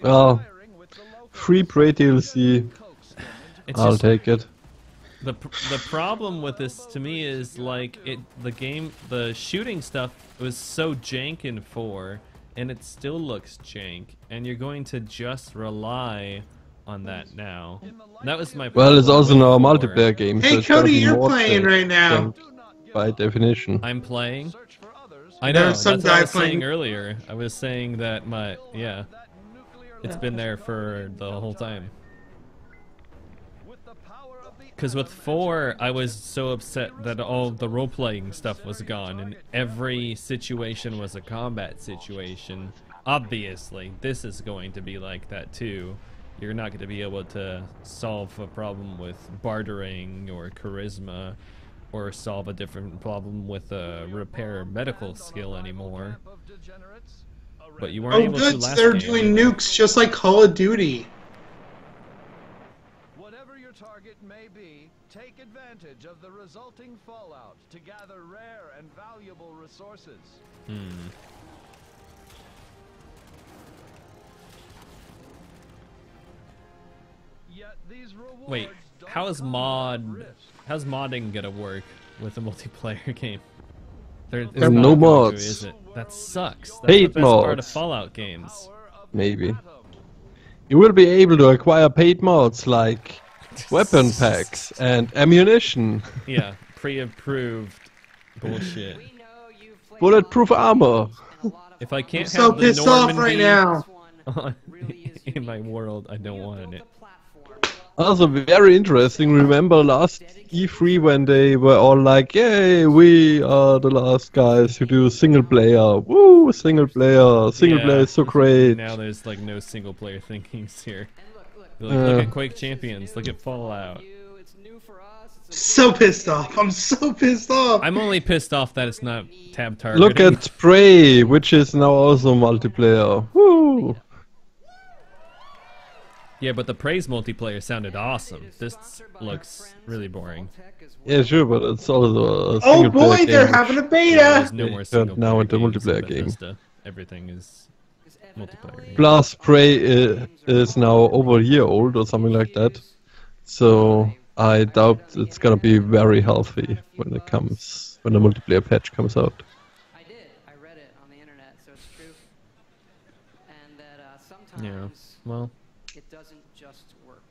Speaker 4: Well, free Prey DLC. I'll take it.
Speaker 1: The problem with this to me is like the shooting stuff was so jank in 4, and it still looks jank, and you're going to just rely on that now. That was my problem.
Speaker 4: Well, it's also
Speaker 1: with
Speaker 4: now a
Speaker 1: 4.
Speaker 4: multiplayer game.
Speaker 2: Hey,
Speaker 4: so it's gonna
Speaker 2: Cody,
Speaker 4: be
Speaker 2: you're
Speaker 4: more
Speaker 2: playing
Speaker 4: jank
Speaker 2: right now.
Speaker 4: By definition.
Speaker 1: I'm playing. I know.
Speaker 2: There's some
Speaker 1: That's what I
Speaker 2: guy
Speaker 1: was saying
Speaker 2: playing.
Speaker 1: earlier. I was saying that it's been there for the whole time. Because with 4, I was so upset that all the role-playing stuff was gone, and every situation was a combat situation. Obviously, this is going to be like that too. You're not going to be able to solve a problem with bartering or charisma, or solve a different problem with a repair medical skill anymore. But you weren't
Speaker 2: Oh,
Speaker 1: able to
Speaker 2: good.
Speaker 1: last
Speaker 2: They're
Speaker 1: game.
Speaker 2: doing nukes just like Call of Duty.
Speaker 15: Whatever your target may be, take advantage of the resulting fallout to gather rare and valuable resources. Yet these rewards
Speaker 1: Wait, how's modding gonna work with a multiplayer game? There's
Speaker 4: There are
Speaker 1: not
Speaker 4: no
Speaker 1: going to,
Speaker 4: mods.
Speaker 1: is it? That sucks. That's
Speaker 4: Paid
Speaker 1: the best part of
Speaker 4: mods.
Speaker 1: Fallout games.
Speaker 4: Maybe. You will be able to acquire paid mods like weapon packs and ammunition.
Speaker 1: Yeah, pre-approved bullshit.
Speaker 4: Bulletproof armor.
Speaker 1: If I can't
Speaker 2: I'm so
Speaker 1: have the
Speaker 2: pissed off right
Speaker 1: Normandy
Speaker 2: now.
Speaker 1: in my world, I don't want it.
Speaker 4: Also very interesting. Remember last E3 when they were all like, "Yay, we are the last guys who do single player. Woo, single player. Single player is so great."
Speaker 1: Now there's like no single player thinkings here. Look at Quake Champions. Look at Fallout.
Speaker 2: So pissed off. I'm so pissed off.
Speaker 1: I'm only pissed off that it's not tab targeting.
Speaker 4: Look at Prey, which is now also multiplayer. Woo!
Speaker 1: Yeah, but the Praise multiplayer sounded awesome. This looks really boring.
Speaker 4: Yeah, sure, but it's also a
Speaker 2: Oh
Speaker 4: single player
Speaker 2: boy,
Speaker 4: game.
Speaker 2: they're having a beta.
Speaker 1: There's no more single
Speaker 4: now
Speaker 1: player
Speaker 4: into
Speaker 1: games in
Speaker 4: multiplayer game.
Speaker 1: Bethesda. Everything is multiplayer.
Speaker 4: Plus, Prey is now over a year old or something like that. So I doubt it's gonna be very healthy when the multiplayer patch comes out.
Speaker 10: I did. I read it on the internet, so it's true. And that sometimes
Speaker 1: Yeah. Well.
Speaker 10: it doesn't just work.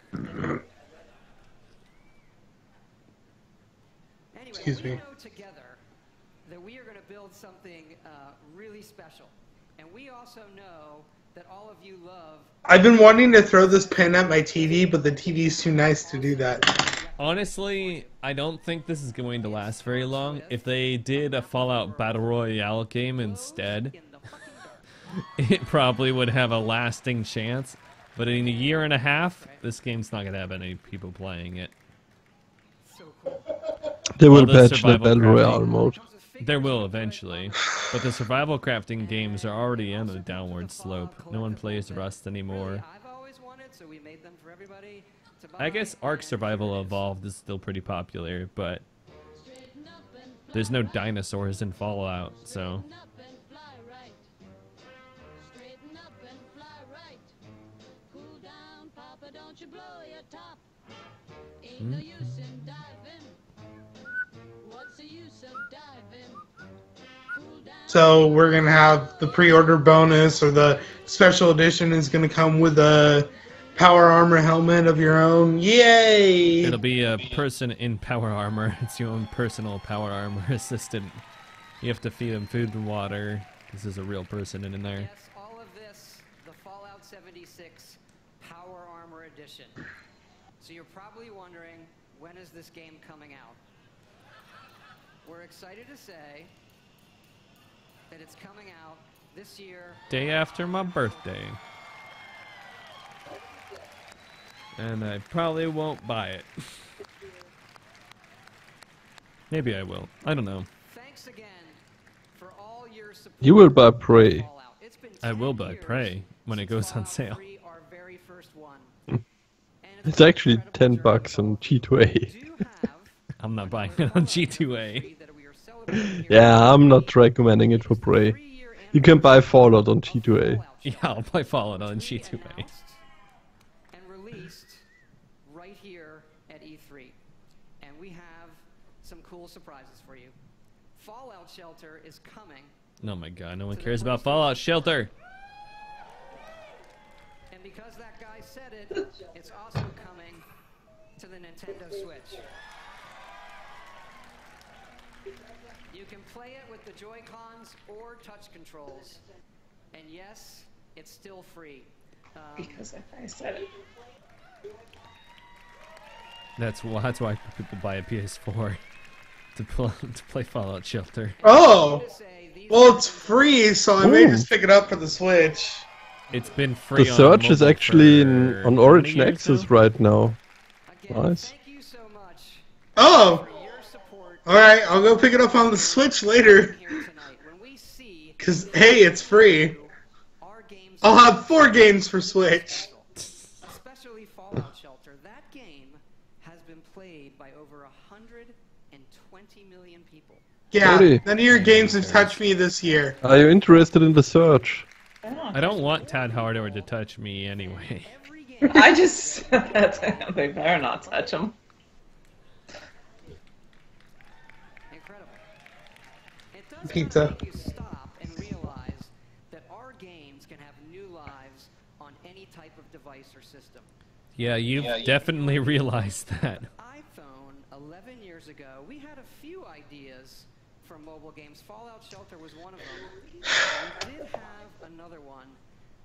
Speaker 10: Anyway,
Speaker 2: Excuse
Speaker 10: we
Speaker 2: me.
Speaker 10: know together that we are going to build something really special. And we also know that all of you love...
Speaker 2: I've been wanting to throw this pen at my TV, but the TV's too nice to do that.
Speaker 1: Honestly, I don't think this is going to last very long. If they did a Fallout Battle Royale game instead, it probably would have a lasting chance. But in a year and a half, this game's not going to have any people playing it.
Speaker 4: They will
Speaker 1: the
Speaker 4: patch the
Speaker 1: survival
Speaker 4: Battle
Speaker 1: crafting-
Speaker 4: Royale mode.
Speaker 1: There will eventually, but the survival crafting games are already on a downward slope. No one plays Rust anymore. I guess Ark Survival Evolved is still pretty popular, but there's no dinosaurs in Fallout, so...
Speaker 2: So we're gonna have the pre-order bonus, or the special edition is gonna come with a power armor helmet of your own. Yay!
Speaker 1: It'll be a person in power armor. It's your own personal power armor assistant. You have to feed him food and water. This is a real person in there.
Speaker 10: Yes, all of this, the Fallout 76 Power Armor Edition. So you're probably wondering, when is this game coming out? We're excited to say that it's coming out this year.
Speaker 1: Day after my birthday. And I probably won't buy it. Maybe I will. I don't know.
Speaker 10: Thanks again for all your support.
Speaker 4: You will buy Prey.
Speaker 1: I will buy Prey when it goes on sale.
Speaker 10: Our very first one. And
Speaker 4: It's actually $10 on G2A.
Speaker 1: I'm not buying it on G2A.
Speaker 4: Yeah, I'm not recommending it for Prey. You can buy Fallout on G2A.
Speaker 1: Yeah, I'll buy Fallout on G2A.
Speaker 10: And released right here at E3. And we have some cool surprises for you. Fallout Shelter is coming.
Speaker 1: Oh my god, no one cares about Fallout Shelter.
Speaker 10: And because that guy said it, it's also coming to the Nintendo Switch. You can play it with the Joy-Cons or touch controls. And yes, it's still free.
Speaker 3: Because I said it.
Speaker 1: That's why people buy a PS4 to play Fallout Shelter.
Speaker 2: Oh, well, it's free, so I may just pick it up for the Switch.
Speaker 1: It's been free.
Speaker 4: The Search is actually on Origin
Speaker 1: years
Speaker 4: Access right now. Nice.
Speaker 2: Oh! Alright, I'll go pick it up on the Switch later. Because, hey, it's free. I'll have 4 games for Switch.
Speaker 10: Especially Fallout Shelter. That game has been played by over 120 million people.
Speaker 2: Yeah,
Speaker 4: Cody.
Speaker 2: none of your games have touched me this year.
Speaker 4: Are you interested in the Search?
Speaker 1: I don't want Tad Hardware to touch me anyway.
Speaker 3: I just said that to him. They better not touch him.
Speaker 10: Incredible. It does
Speaker 2: Pizza.
Speaker 10: make you stop and realize that our games can have new lives on any type of device or system.
Speaker 1: Yeah, you've definitely realized that.
Speaker 10: iPhone 11 years ago, we had a few ideas for mobile games. Fallout Shelter was one of them. We did have another one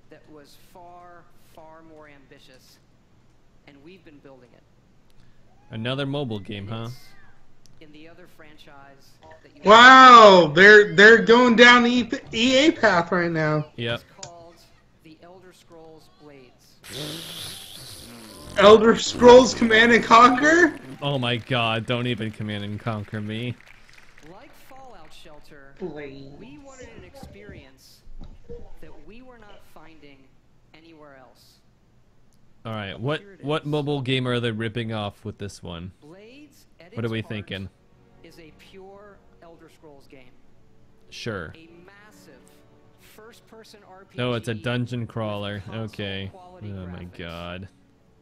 Speaker 10: that was far, far more ambitious, and we've been building it.
Speaker 1: Another mobile game, huh?
Speaker 10: In the other franchise that you
Speaker 2: Wow, they're going down the EA path right now.
Speaker 1: Yep.
Speaker 10: It's called The Elder Scrolls Blades.
Speaker 2: Elder Scrolls Command and Conquer?
Speaker 1: Oh my god, don't even Command and Conquer me.
Speaker 10: Like Fallout Shelter,
Speaker 3: Blades.
Speaker 10: we wanted an experience that we were not finding anywhere else.
Speaker 1: Alright, what mobile game are they ripping off with this one?
Speaker 10: Blades, at
Speaker 1: What are
Speaker 10: its
Speaker 1: we
Speaker 10: heart,
Speaker 1: thinking?
Speaker 10: is a pure Elder Scrolls game.
Speaker 1: Sure.
Speaker 10: A massive first-person RPG.
Speaker 1: Oh, it's a dungeon crawler. Okay.
Speaker 10: console-quality
Speaker 1: Oh my
Speaker 10: graphics,
Speaker 1: god.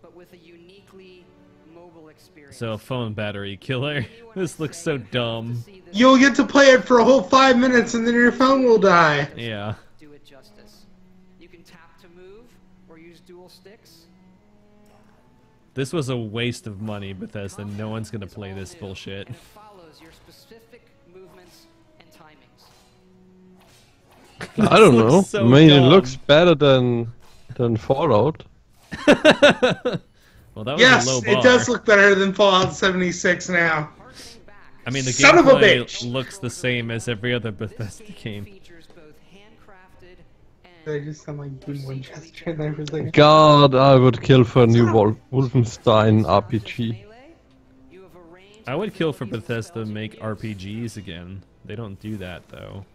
Speaker 10: but with a uniquely mobile experience.
Speaker 1: So, phone battery killer. This looks so dumb.
Speaker 2: You'll get to play it for a whole 5 minutes and then your phone will die.
Speaker 1: Yeah.
Speaker 10: Do it justice. You can tap to move or use dual sticks.
Speaker 1: This was a waste of money, Bethesda. No one's gonna play this bullshit.
Speaker 10: And it follows your specific movements and timings.
Speaker 4: I don't know.
Speaker 1: looks so
Speaker 4: I mean, it
Speaker 1: dumb.
Speaker 4: looks better than Fallout.
Speaker 1: Well, that was
Speaker 2: Yes,
Speaker 1: a low bar.
Speaker 2: it does look better than Fallout 76 now.
Speaker 1: I mean, the
Speaker 2: Son of a
Speaker 1: gameplay
Speaker 2: bitch.
Speaker 1: looks the same as every other Bethesda game.
Speaker 10: Features both handcrafted
Speaker 2: Did I just sound like Boom Winchester in there for a second?
Speaker 4: God, I would kill for a new Wolfenstein RPG.
Speaker 1: I would kill for Bethesda to make RPGs again. They don't do that, though.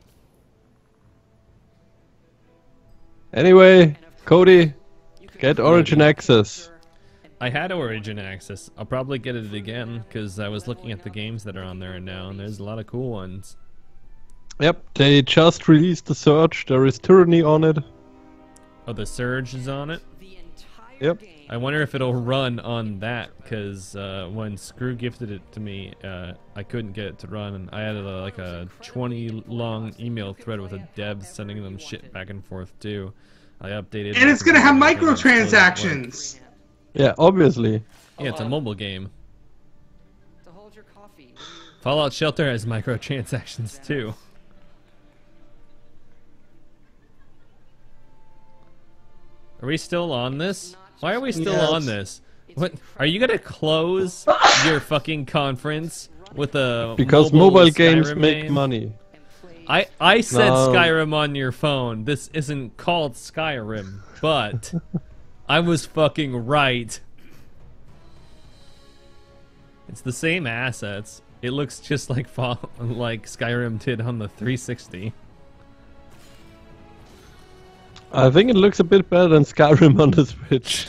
Speaker 4: Anyway, Cody, get Origin Access.
Speaker 1: I had Origin Access. I'll probably get it again, because I was looking at the games that are on there now, and there's a lot of cool ones.
Speaker 4: Yep, they just released the Search. There is Tyranny on it.
Speaker 1: Oh, the Surge is on it?
Speaker 4: Yep.
Speaker 1: I wonder if it'll run on that, because when Screw gifted it to me, I couldn't get it to run, and I had like a 20-long email thread with a dev sending them shit back and forth, too. I updated...
Speaker 2: And it's gonna have microtransactions!
Speaker 4: Yeah, obviously.
Speaker 1: Yeah, it's a mobile game. Fallout Shelter has microtransactions, too. Are we still on this? Why are we still on this? What? Are you gonna close your fucking conference with a
Speaker 4: Because mobile
Speaker 1: Skyrim
Speaker 4: games make
Speaker 1: game?
Speaker 4: money.
Speaker 1: I said
Speaker 4: No.
Speaker 1: Skyrim on your phone. This isn't called Skyrim, but I was fucking right. It's the same assets. It looks just like like Skyrim did on the 360.
Speaker 4: I think it looks a bit better than Skyrim on the Switch.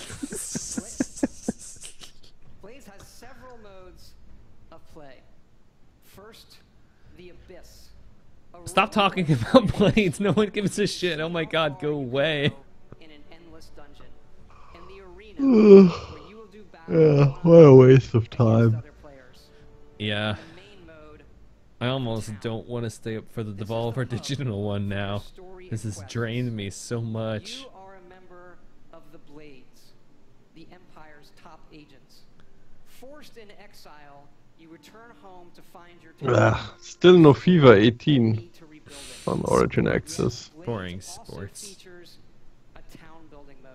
Speaker 10: abyss.
Speaker 1: Stop talking about Blades. No one gives a shit. Oh my god, go away.
Speaker 10: In an endless dungeon. And the arena where you will do battle
Speaker 4: Yeah, what a waste of time.
Speaker 10: other players.
Speaker 1: Yeah. I almost don't want to stay up for the Devolver Digital one now. This has drained me so much.
Speaker 10: You are a member of the Blades, the Empire's top agents. Forced in exile, you return home to find your
Speaker 4: Still no FIFA 18 on Origin Access.
Speaker 1: Boring sports.
Speaker 10: features a town building mode.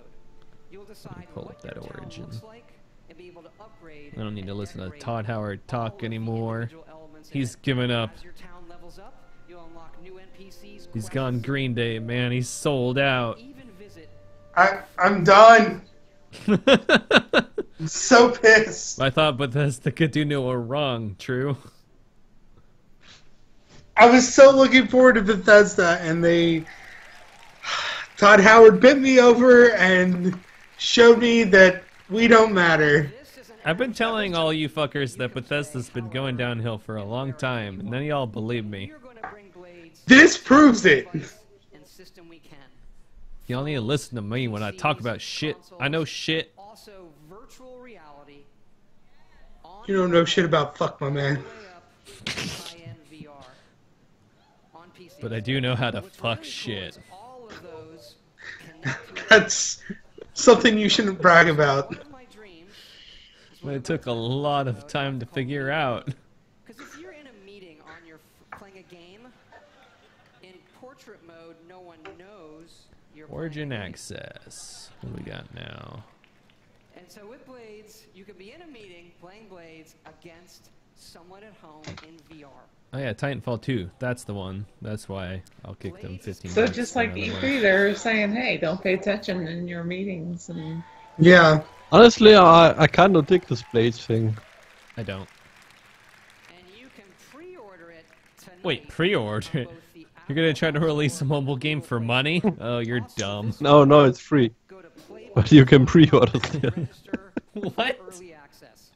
Speaker 10: You'll decide
Speaker 1: Pull
Speaker 10: what
Speaker 1: up that
Speaker 10: your town
Speaker 1: Origin.
Speaker 10: looks like and be able to upgrade
Speaker 1: I don't need to
Speaker 10: and
Speaker 1: listen to
Speaker 10: decorate
Speaker 1: Todd Howard talk anymore.
Speaker 10: individual elements in
Speaker 1: He's
Speaker 10: it.
Speaker 1: given up.
Speaker 10: As your town levels up, you'll unlock new NPCs,
Speaker 1: He's gone Green Day, man. He's sold out.
Speaker 2: I'm done. I'm so pissed.
Speaker 1: I thought Bethesda could do no wrong, true?
Speaker 2: I was so looking forward to Bethesda, and Todd Howard bent me over and showed me that we don't matter.
Speaker 1: I've been telling all you fuckers that Bethesda's been going downhill for a long time, and none of y'all believe me.
Speaker 2: This proves it.
Speaker 1: Y'all need to listen to me when I talk about shit. I know shit.
Speaker 10: Also, virtual reality.
Speaker 2: You don't know shit about fuck, my man.
Speaker 10: High-end VR. On PC.
Speaker 1: But I do know how to fuck shit.
Speaker 10: All of those
Speaker 2: That's something you shouldn't brag about.
Speaker 1: But it took a lot of time to figure out.
Speaker 10: Because if you're in a meeting on your playing a game in portrait mode, no one knows you're
Speaker 1: Origin Access. What do we got now?
Speaker 10: And so with Blades, you can be in a meeting playing Blades against someone at home in VR.
Speaker 1: Oh yeah, Titanfall 2. That's the one. That's why I'll kick them 15
Speaker 3: So
Speaker 1: bucks
Speaker 3: just
Speaker 1: for
Speaker 3: like
Speaker 1: another
Speaker 3: E3,
Speaker 1: one.
Speaker 3: they're saying, hey, don't pay attention in your meetings. And
Speaker 2: Yeah.
Speaker 4: Honestly, I kind of dig this Blades thing.
Speaker 1: I don't.
Speaker 10: And you can pre-order it tonight.
Speaker 1: Wait, pre-order it? You're gonna try to release a mobile game for money? Oh, you're dumb.
Speaker 4: No, it's free. But you can pre-order still.
Speaker 1: What?
Speaker 10: Early access.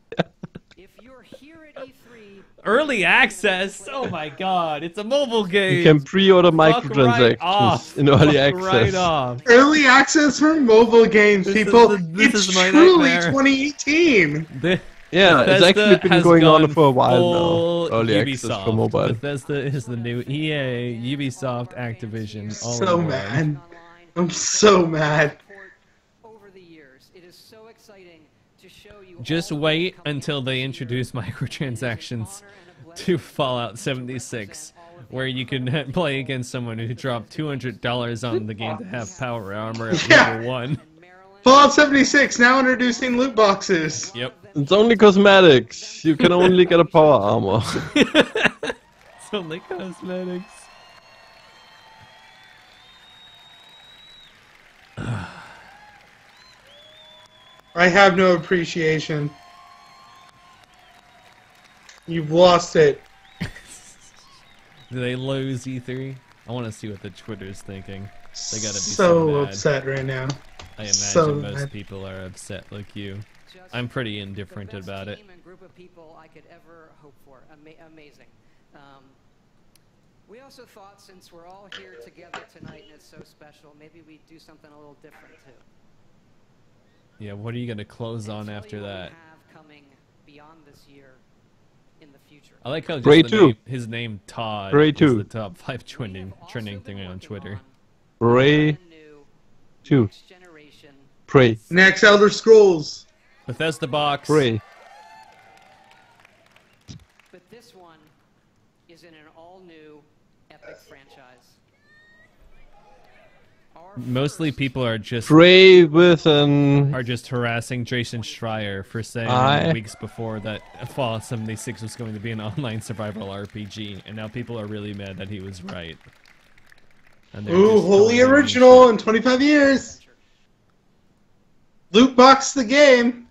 Speaker 10: If you're here at E3,
Speaker 1: Early access? Oh my god, it's a mobile game!
Speaker 4: You can pre-order
Speaker 1: Fuck
Speaker 4: microtransactions
Speaker 1: right off.
Speaker 4: in early
Speaker 1: Fuck
Speaker 4: access.
Speaker 1: right off.
Speaker 2: Early access for mobile games,
Speaker 1: This is
Speaker 2: people.
Speaker 1: the- this
Speaker 2: It's
Speaker 1: is my
Speaker 2: truly
Speaker 1: nightmare.
Speaker 2: 2018.
Speaker 4: Yeah, it's
Speaker 1: Bethesda
Speaker 4: actually been
Speaker 1: has
Speaker 4: going on
Speaker 1: gone
Speaker 4: for a while
Speaker 1: full
Speaker 4: now. Early
Speaker 1: Ubisoft.
Speaker 4: access for mobile.
Speaker 1: Bethesda is the new EA, Ubisoft, Activision, all
Speaker 2: So
Speaker 1: in one.
Speaker 2: mad. I'm so mad.
Speaker 10: over the years, it is so exciting to show you
Speaker 1: Just wait until they introduce microtransactions to Fallout 76, where you can play against someone who dropped $200 on the game to have power armor at level 1.
Speaker 2: Fallout 76 now introducing loot boxes.
Speaker 1: Yep.
Speaker 4: It's only cosmetics. You can only get a power armor.
Speaker 1: It's only cosmetics.
Speaker 2: I have no appreciation. You've lost it.
Speaker 1: Do they lose E3? I want to see what the Twitter's thinking. They gotta be
Speaker 2: So
Speaker 1: mad.
Speaker 2: upset right now.
Speaker 1: I imagine
Speaker 2: So
Speaker 1: most
Speaker 2: mad.
Speaker 1: people are upset like you. I'm pretty indifferent about it.
Speaker 10: team and group of people I could ever hope for. Amazing. We also thought, since we're all here together tonight and it's so special, maybe we'd do something a little different too.
Speaker 1: Yeah, what are you gonna close on after that?
Speaker 10: Have coming beyond this year in the future.
Speaker 1: I like how just
Speaker 4: Prey
Speaker 1: the
Speaker 4: 2.
Speaker 1: name, his name Todd
Speaker 4: Prey
Speaker 1: is
Speaker 4: 2.
Speaker 1: the top 5 trending thing on Twitter.
Speaker 4: Ray 2. Pray.
Speaker 2: Next Elder Scrolls.
Speaker 1: Bethesda box.
Speaker 4: Pray.
Speaker 10: But this one is in an all-new epic franchise.
Speaker 1: Mostly people are just
Speaker 4: Pray with an...
Speaker 1: are just harassing Jason Schreier for saying
Speaker 4: I-
Speaker 1: weeks before that Fallout 76 was going to be an online survival RPG, and now people are really mad that he was right. And they're
Speaker 2: Ooh,
Speaker 1: just
Speaker 2: wholly
Speaker 1: totally
Speaker 2: original in 25 years. Loot box the game.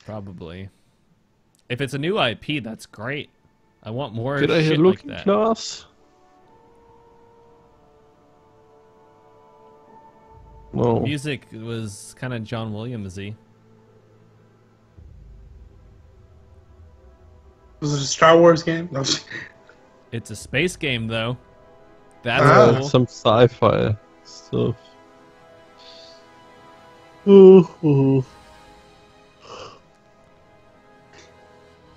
Speaker 1: Probably. If it's a new IP, that's great. I want more
Speaker 4: Did I hear
Speaker 1: shit like
Speaker 4: looking
Speaker 1: that.
Speaker 4: glass? No.
Speaker 1: Music was kind of John Williams-y.
Speaker 2: Was it a Star Wars game? No.
Speaker 1: It's a space game, though. That's cool.
Speaker 4: Some sci-fi stuff. Oh.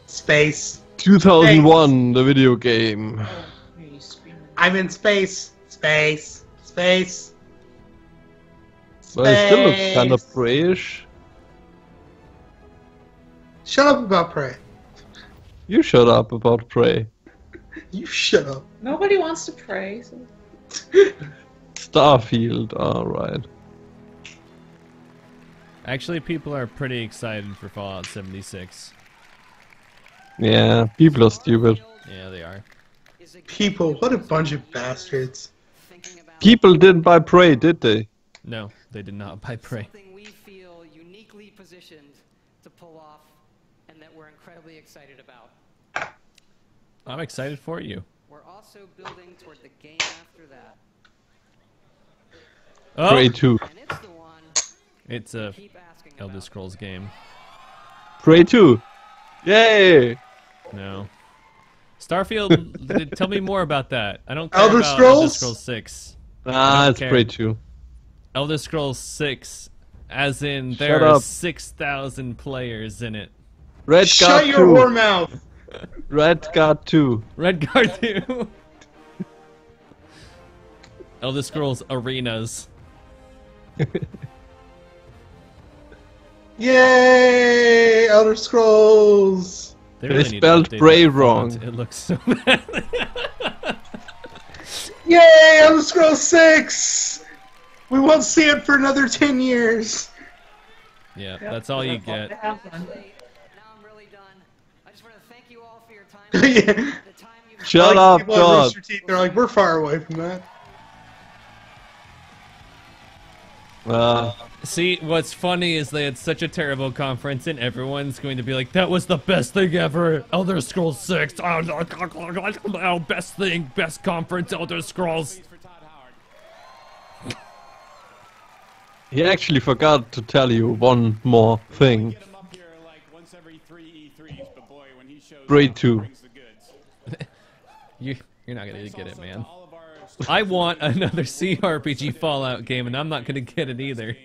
Speaker 2: Space.
Speaker 4: 2001, the video game.
Speaker 2: I'm in space. Space. Space.
Speaker 4: Well, it still looks kind of Preyish.
Speaker 2: Shut up about Prey.
Speaker 4: You shut up about Prey.
Speaker 2: You shut up.
Speaker 3: Nobody wants to pray. So.
Speaker 4: Starfield, alright.
Speaker 1: Actually, people are pretty excited for Fallout 76.
Speaker 4: Yeah, people are stupid.
Speaker 1: Yeah, they are.
Speaker 2: People, what a bunch of bastards.
Speaker 4: People didn't buy Prey, did they?
Speaker 1: No, they did not buy Prey.
Speaker 10: Something we feel uniquely positioned to pull off and that we're incredibly excited about.
Speaker 1: I'm excited for you.
Speaker 10: We're also building toward the game after that.
Speaker 1: Oh!
Speaker 4: Prey 2.
Speaker 10: And it's the one
Speaker 1: It's a Elder Scrolls game.
Speaker 4: Prey 2. Yay!
Speaker 1: No. Starfield, tell me more about that. I don't care
Speaker 2: Elder
Speaker 1: about
Speaker 2: Scrolls?
Speaker 1: Elder Scrolls 6.
Speaker 4: Ah, it's
Speaker 1: care.
Speaker 4: Prey 2.
Speaker 1: Elder Scrolls 6, as in
Speaker 4: Shut
Speaker 1: there are
Speaker 4: up.
Speaker 1: 6,000 players in it.
Speaker 4: Red
Speaker 2: Shut
Speaker 4: Guard
Speaker 2: your
Speaker 4: 2.
Speaker 2: whore mouth.
Speaker 4: Red Guard 2.
Speaker 1: Red Guard 2. Elder Scrolls Arenas.
Speaker 2: Yay! Elder Scrolls.
Speaker 1: They
Speaker 4: They
Speaker 1: really need to
Speaker 4: spelled
Speaker 1: update
Speaker 4: Prey
Speaker 1: that font.
Speaker 4: wrong.
Speaker 1: It looks so bad.
Speaker 2: Yay! Elder Scrolls 6. We won't see it for another 10 years.
Speaker 1: Yeah, that's all you get.
Speaker 10: Now I'm really done. I just want to thank you all for your time.
Speaker 2: Yeah.
Speaker 10: The time you've
Speaker 4: Shut
Speaker 2: Like,
Speaker 4: up,
Speaker 2: people at
Speaker 4: God.
Speaker 2: Rooster Teeth, they're like, we're far away from that.
Speaker 1: See, what's funny is they had such a terrible conference, and everyone's going to be like, "That was the best thing ever, Elder Scrolls 6. Oh, best thing, best conference, Elder Scrolls."
Speaker 4: He actually forgot to tell you one more thing. Prey 2.
Speaker 1: You're not gonna get it, man. I want another CRPG Fallout game, and I'm not gonna get it either.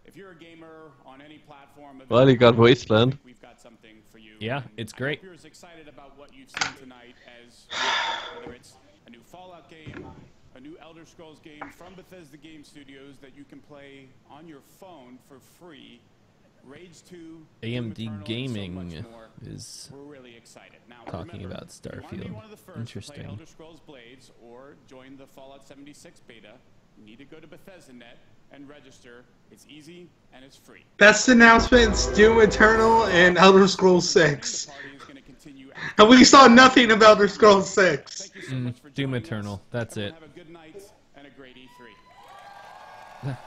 Speaker 5: If you're a gamer on any platform,
Speaker 4: Well, you got Wasteland.
Speaker 5: we've got something for you.
Speaker 1: Yeah, it's great.
Speaker 5: I hope you're as excited about what you've seen tonight as whether it's a new Fallout game, a new Elder Scrolls game from Bethesda Game Studios that you can play on your phone for free. Rage 2,
Speaker 1: AMD
Speaker 5: Doom Eternal, and so
Speaker 1: Gaming
Speaker 5: much more.
Speaker 1: is
Speaker 5: We're really excited. Now,
Speaker 1: talking
Speaker 5: remember,
Speaker 1: about
Speaker 5: if you wanna be
Speaker 1: Starfield.
Speaker 5: one of the first to play
Speaker 1: Interesting.
Speaker 5: Elder Scrolls Blades or join the Fallout 76 beta, you need to go to Bethesda.net and register. It's easy and it's free.
Speaker 2: Best announcements, Doom Eternal and Elder Scrolls 6. And we saw nothing of Elder Scrolls 6.
Speaker 1: Doom Eternal, that's it.
Speaker 5: Have a good night and a great E3.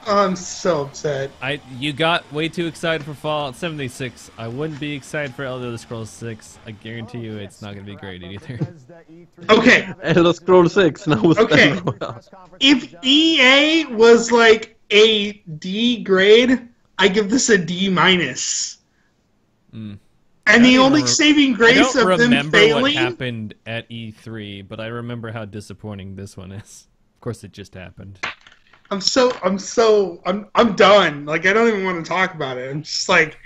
Speaker 2: I'm so upset.
Speaker 1: You got way too excited for Fallout 76. I wouldn't be excited for Elder Scrolls 6. I guarantee you it's not gonna be great either.
Speaker 2: Okay.
Speaker 4: Elder Scrolls 6. Now was
Speaker 2: Okay.
Speaker 4: Battle Royale.
Speaker 2: If EA was like a D grade, I give this a D minus. And the only saving
Speaker 1: I
Speaker 2: grace
Speaker 1: don't
Speaker 2: of them
Speaker 1: remember what
Speaker 2: failing.
Speaker 1: happened at E3, but I remember how disappointing this one is. Of course, it just happened.
Speaker 2: I'm done. Like, I don't even want to talk about it. I'm just like,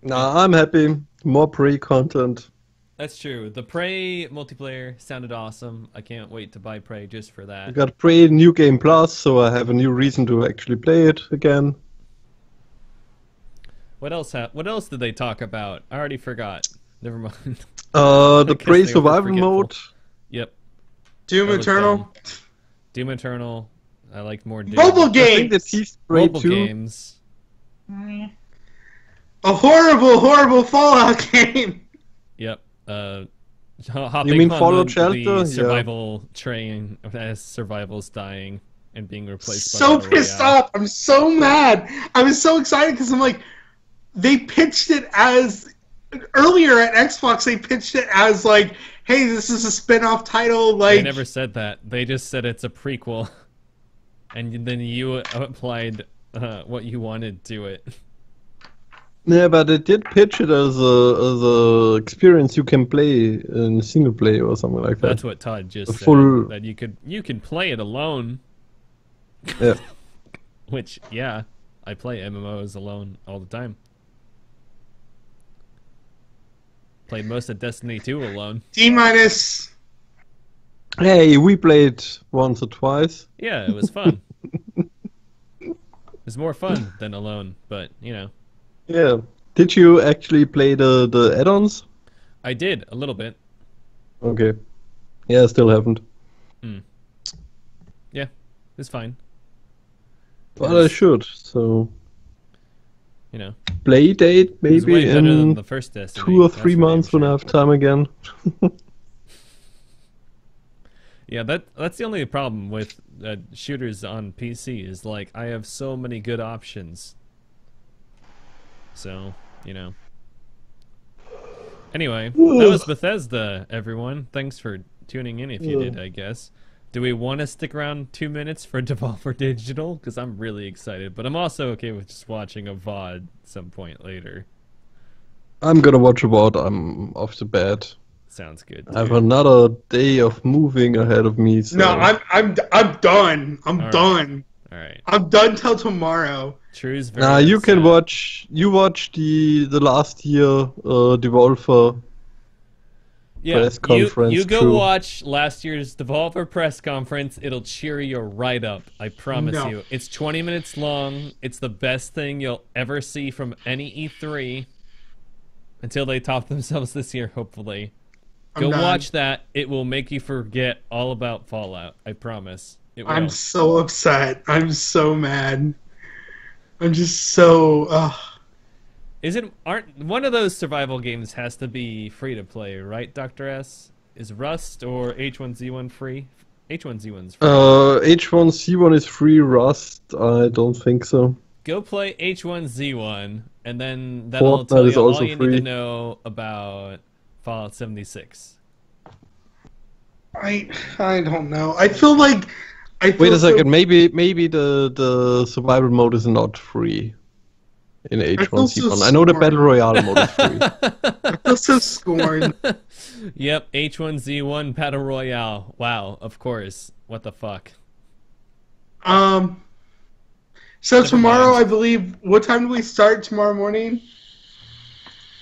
Speaker 4: Nah, I'm happy. More Prey content.
Speaker 1: That's true. The Prey multiplayer sounded awesome. I can't wait to buy Prey just for
Speaker 4: I
Speaker 1: that.
Speaker 4: got Prey New Game Plus, so I have a new reason to actually play it again.
Speaker 1: What else? What else did they talk about? I already forgot. Never mind.
Speaker 4: The
Speaker 1: I guess
Speaker 4: Prey
Speaker 1: they were
Speaker 4: Survival
Speaker 1: forgetful.
Speaker 4: mode.
Speaker 1: Yep.
Speaker 2: Doom
Speaker 1: That was
Speaker 2: Eternal.
Speaker 1: dumb. Doom Eternal. I liked more Doom.
Speaker 2: Mobile
Speaker 4: I think
Speaker 2: games.
Speaker 4: that he's Prey
Speaker 1: Mobile
Speaker 4: 2.
Speaker 1: games.
Speaker 2: A horrible, horrible Fallout game.
Speaker 1: Yep. Hopping
Speaker 4: mean
Speaker 1: on
Speaker 4: Fallout
Speaker 1: the
Speaker 4: Shelter? Yeah.
Speaker 1: survival train as survival's dying and being replaced by
Speaker 2: So
Speaker 1: Battle
Speaker 2: pissed
Speaker 1: Royale.
Speaker 2: off. I'm so mad. I was so excited because I'm like, they pitched it as earlier at Xbox. They pitched it as like, hey, this is a spin-off title.
Speaker 1: They
Speaker 2: Like,
Speaker 1: never said that. They just said it's a prequel, and then you applied what you wanted to it.
Speaker 4: Yeah, but it did pitch it as a experience you can play in single player or something like that.
Speaker 1: That's what Todd just
Speaker 4: A
Speaker 1: said.
Speaker 4: full-
Speaker 1: That you can play it alone.
Speaker 4: Yeah.
Speaker 1: Which, yeah, I play MMOs alone all the time. Played most of Destiny 2 alone.
Speaker 2: D-.
Speaker 4: Hey, we played once or twice.
Speaker 1: Yeah, it was fun. It's more fun than alone, but you know.
Speaker 4: Yeah. Did you actually play the add-ons?
Speaker 1: I did a little bit.
Speaker 4: Okay. Yeah, I still haven't.
Speaker 1: Yeah, it's fine.
Speaker 4: But I should. So.
Speaker 1: You know.
Speaker 4: Play date
Speaker 1: It was way
Speaker 4: maybe
Speaker 1: better than
Speaker 4: in
Speaker 1: the first Destiny,
Speaker 4: 2 or
Speaker 1: that's
Speaker 4: 3
Speaker 1: for damn
Speaker 4: months when I have time again.
Speaker 1: Yeah, that's the only problem with shooters on PC is like I have so many good options. So, you know. Anyway, that was Bethesda, everyone. Thanks for tuning in if you did, I guess. Do we want to stick around 2 minutes for Devolver Digital? Because I'm really excited, but I'm also okay with just watching a VOD some point later.
Speaker 4: I'm gonna watch a VOD. I'm off to bed.
Speaker 1: Sounds good.
Speaker 4: I have another day of moving ahead of me. So.
Speaker 2: No, I'm done. I'm
Speaker 1: All right.
Speaker 2: done.
Speaker 1: All right.
Speaker 2: I'm done till tomorrow.
Speaker 1: True's very
Speaker 4: Nah, you
Speaker 1: upset.
Speaker 4: can watch. You watch the last year Devolver press conference.
Speaker 1: You go
Speaker 4: True.
Speaker 1: watch last year's Devolver press conference. It'll cheer you right up. I promise
Speaker 2: No.
Speaker 1: you. It's 20 minutes long. It's the best thing you'll ever see from any E3 until they top themselves this year, hopefully. Go
Speaker 2: I'm done.
Speaker 1: watch that. It will make you forget all about Fallout. I promise. It will.
Speaker 2: I'm so upset. I'm so mad. I'm just so.
Speaker 1: Aren't one of those survival games has to be free to play, right, Dr. S? Is Rust or H1Z1 free? H1Z1's free.
Speaker 4: H1C1 is free. Rust, I don't think so.
Speaker 1: Go play H1Z1, and then that'll
Speaker 4: Fortnite
Speaker 1: tell
Speaker 4: is
Speaker 1: you all
Speaker 4: also
Speaker 1: you need
Speaker 4: free.
Speaker 1: to know about Fallout 76.
Speaker 2: I don't know. I feel like.
Speaker 4: Wait a second. Maybe the survival mode is not free in H1C1. I know the battle royale mode is free.
Speaker 2: I feel so scorned.
Speaker 1: Yep, H1Z1 Battle Royale. Wow, of course. What the fuck?
Speaker 2: So
Speaker 1: Never
Speaker 2: tomorrow,
Speaker 1: mind.
Speaker 2: I believe. What time do we start tomorrow morning?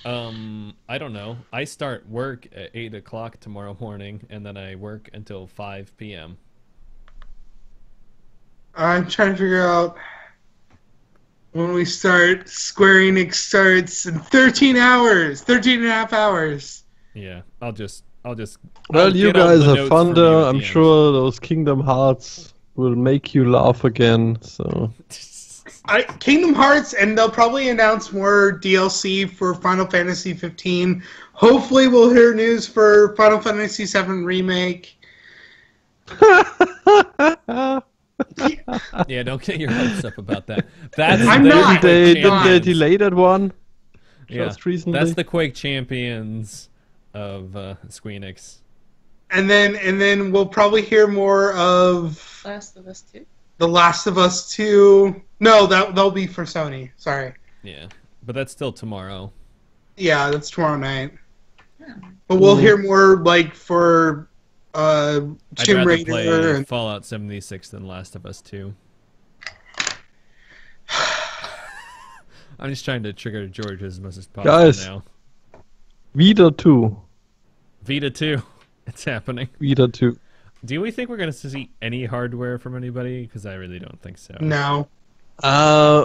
Speaker 1: I don't know. I start work at 8 o'clock tomorrow morning, and then I work until 5 p.m.
Speaker 2: I'm trying to figure out when we start. Square Enix starts in 13 hours. 13 and a half hours.
Speaker 1: Yeah, I'll just.
Speaker 4: Well,
Speaker 1: I'll
Speaker 4: you
Speaker 1: get all
Speaker 4: guys
Speaker 1: the
Speaker 4: have
Speaker 1: notes
Speaker 4: fun
Speaker 1: from you
Speaker 4: there.
Speaker 1: at
Speaker 4: I'm
Speaker 1: the end.
Speaker 4: sure those Kingdom Hearts will make you laugh again. So.
Speaker 2: Kingdom Hearts, and they'll probably announce more DLC for Final Fantasy 15. Hopefully, we'll hear news for Final Fantasy 7 Remake.
Speaker 1: Yeah, don't get your hopes up about that. That's
Speaker 2: I'm
Speaker 1: their
Speaker 2: not.
Speaker 1: Quake
Speaker 4: Didn't they
Speaker 1: champions.
Speaker 4: delay that one?
Speaker 1: Yeah,
Speaker 4: Just recently?
Speaker 1: that's the Quake champions of Square Enix.
Speaker 2: And then we'll probably hear more of
Speaker 3: Last of Us 2.
Speaker 2: The Last of Us 2. No, that'll be for Sony. Sorry.
Speaker 1: Yeah, but that's still tomorrow.
Speaker 2: Yeah, that's tomorrow night. But we'll hear more like for
Speaker 1: I'd
Speaker 2: Tomb
Speaker 1: rather
Speaker 2: Raider
Speaker 1: play
Speaker 2: and
Speaker 1: Fallout 76 than Last of Us 2. I'm just trying to trigger George as much as possible
Speaker 4: Guys.
Speaker 1: now.
Speaker 4: Vita 2.
Speaker 1: Vita 2, it's happening.
Speaker 4: Vita 2.
Speaker 1: Do we think we're going to see any hardware from anybody? Because I really don't think so.
Speaker 2: no.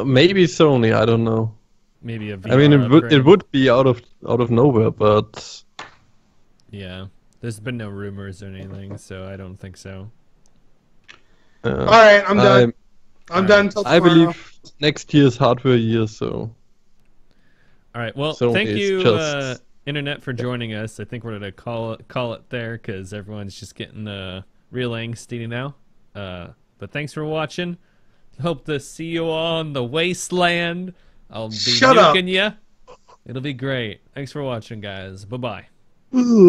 Speaker 4: Maybe Sony. I don't know.
Speaker 1: Maybe a VR
Speaker 4: I mean, it
Speaker 1: upgrade.
Speaker 4: would be out of nowhere, but
Speaker 1: Yeah. There's been no rumors or anything, so I don't think so.
Speaker 2: All right, I'm done. I'm
Speaker 1: All
Speaker 2: done
Speaker 1: right.
Speaker 2: till
Speaker 4: I
Speaker 2: tomorrow.
Speaker 4: believe next year's hardware year. So
Speaker 1: All right. Well,
Speaker 4: So
Speaker 1: thank
Speaker 4: it's
Speaker 1: you,
Speaker 4: just-
Speaker 1: Internet, for joining us. I think we're going to call it there because everyone's just getting real angsty now. But thanks for watching. Hope to see you all on the wasteland. I'll be
Speaker 2: Shut up.
Speaker 1: nuking you. It'll be great. Thanks for watching, guys. Bye-bye.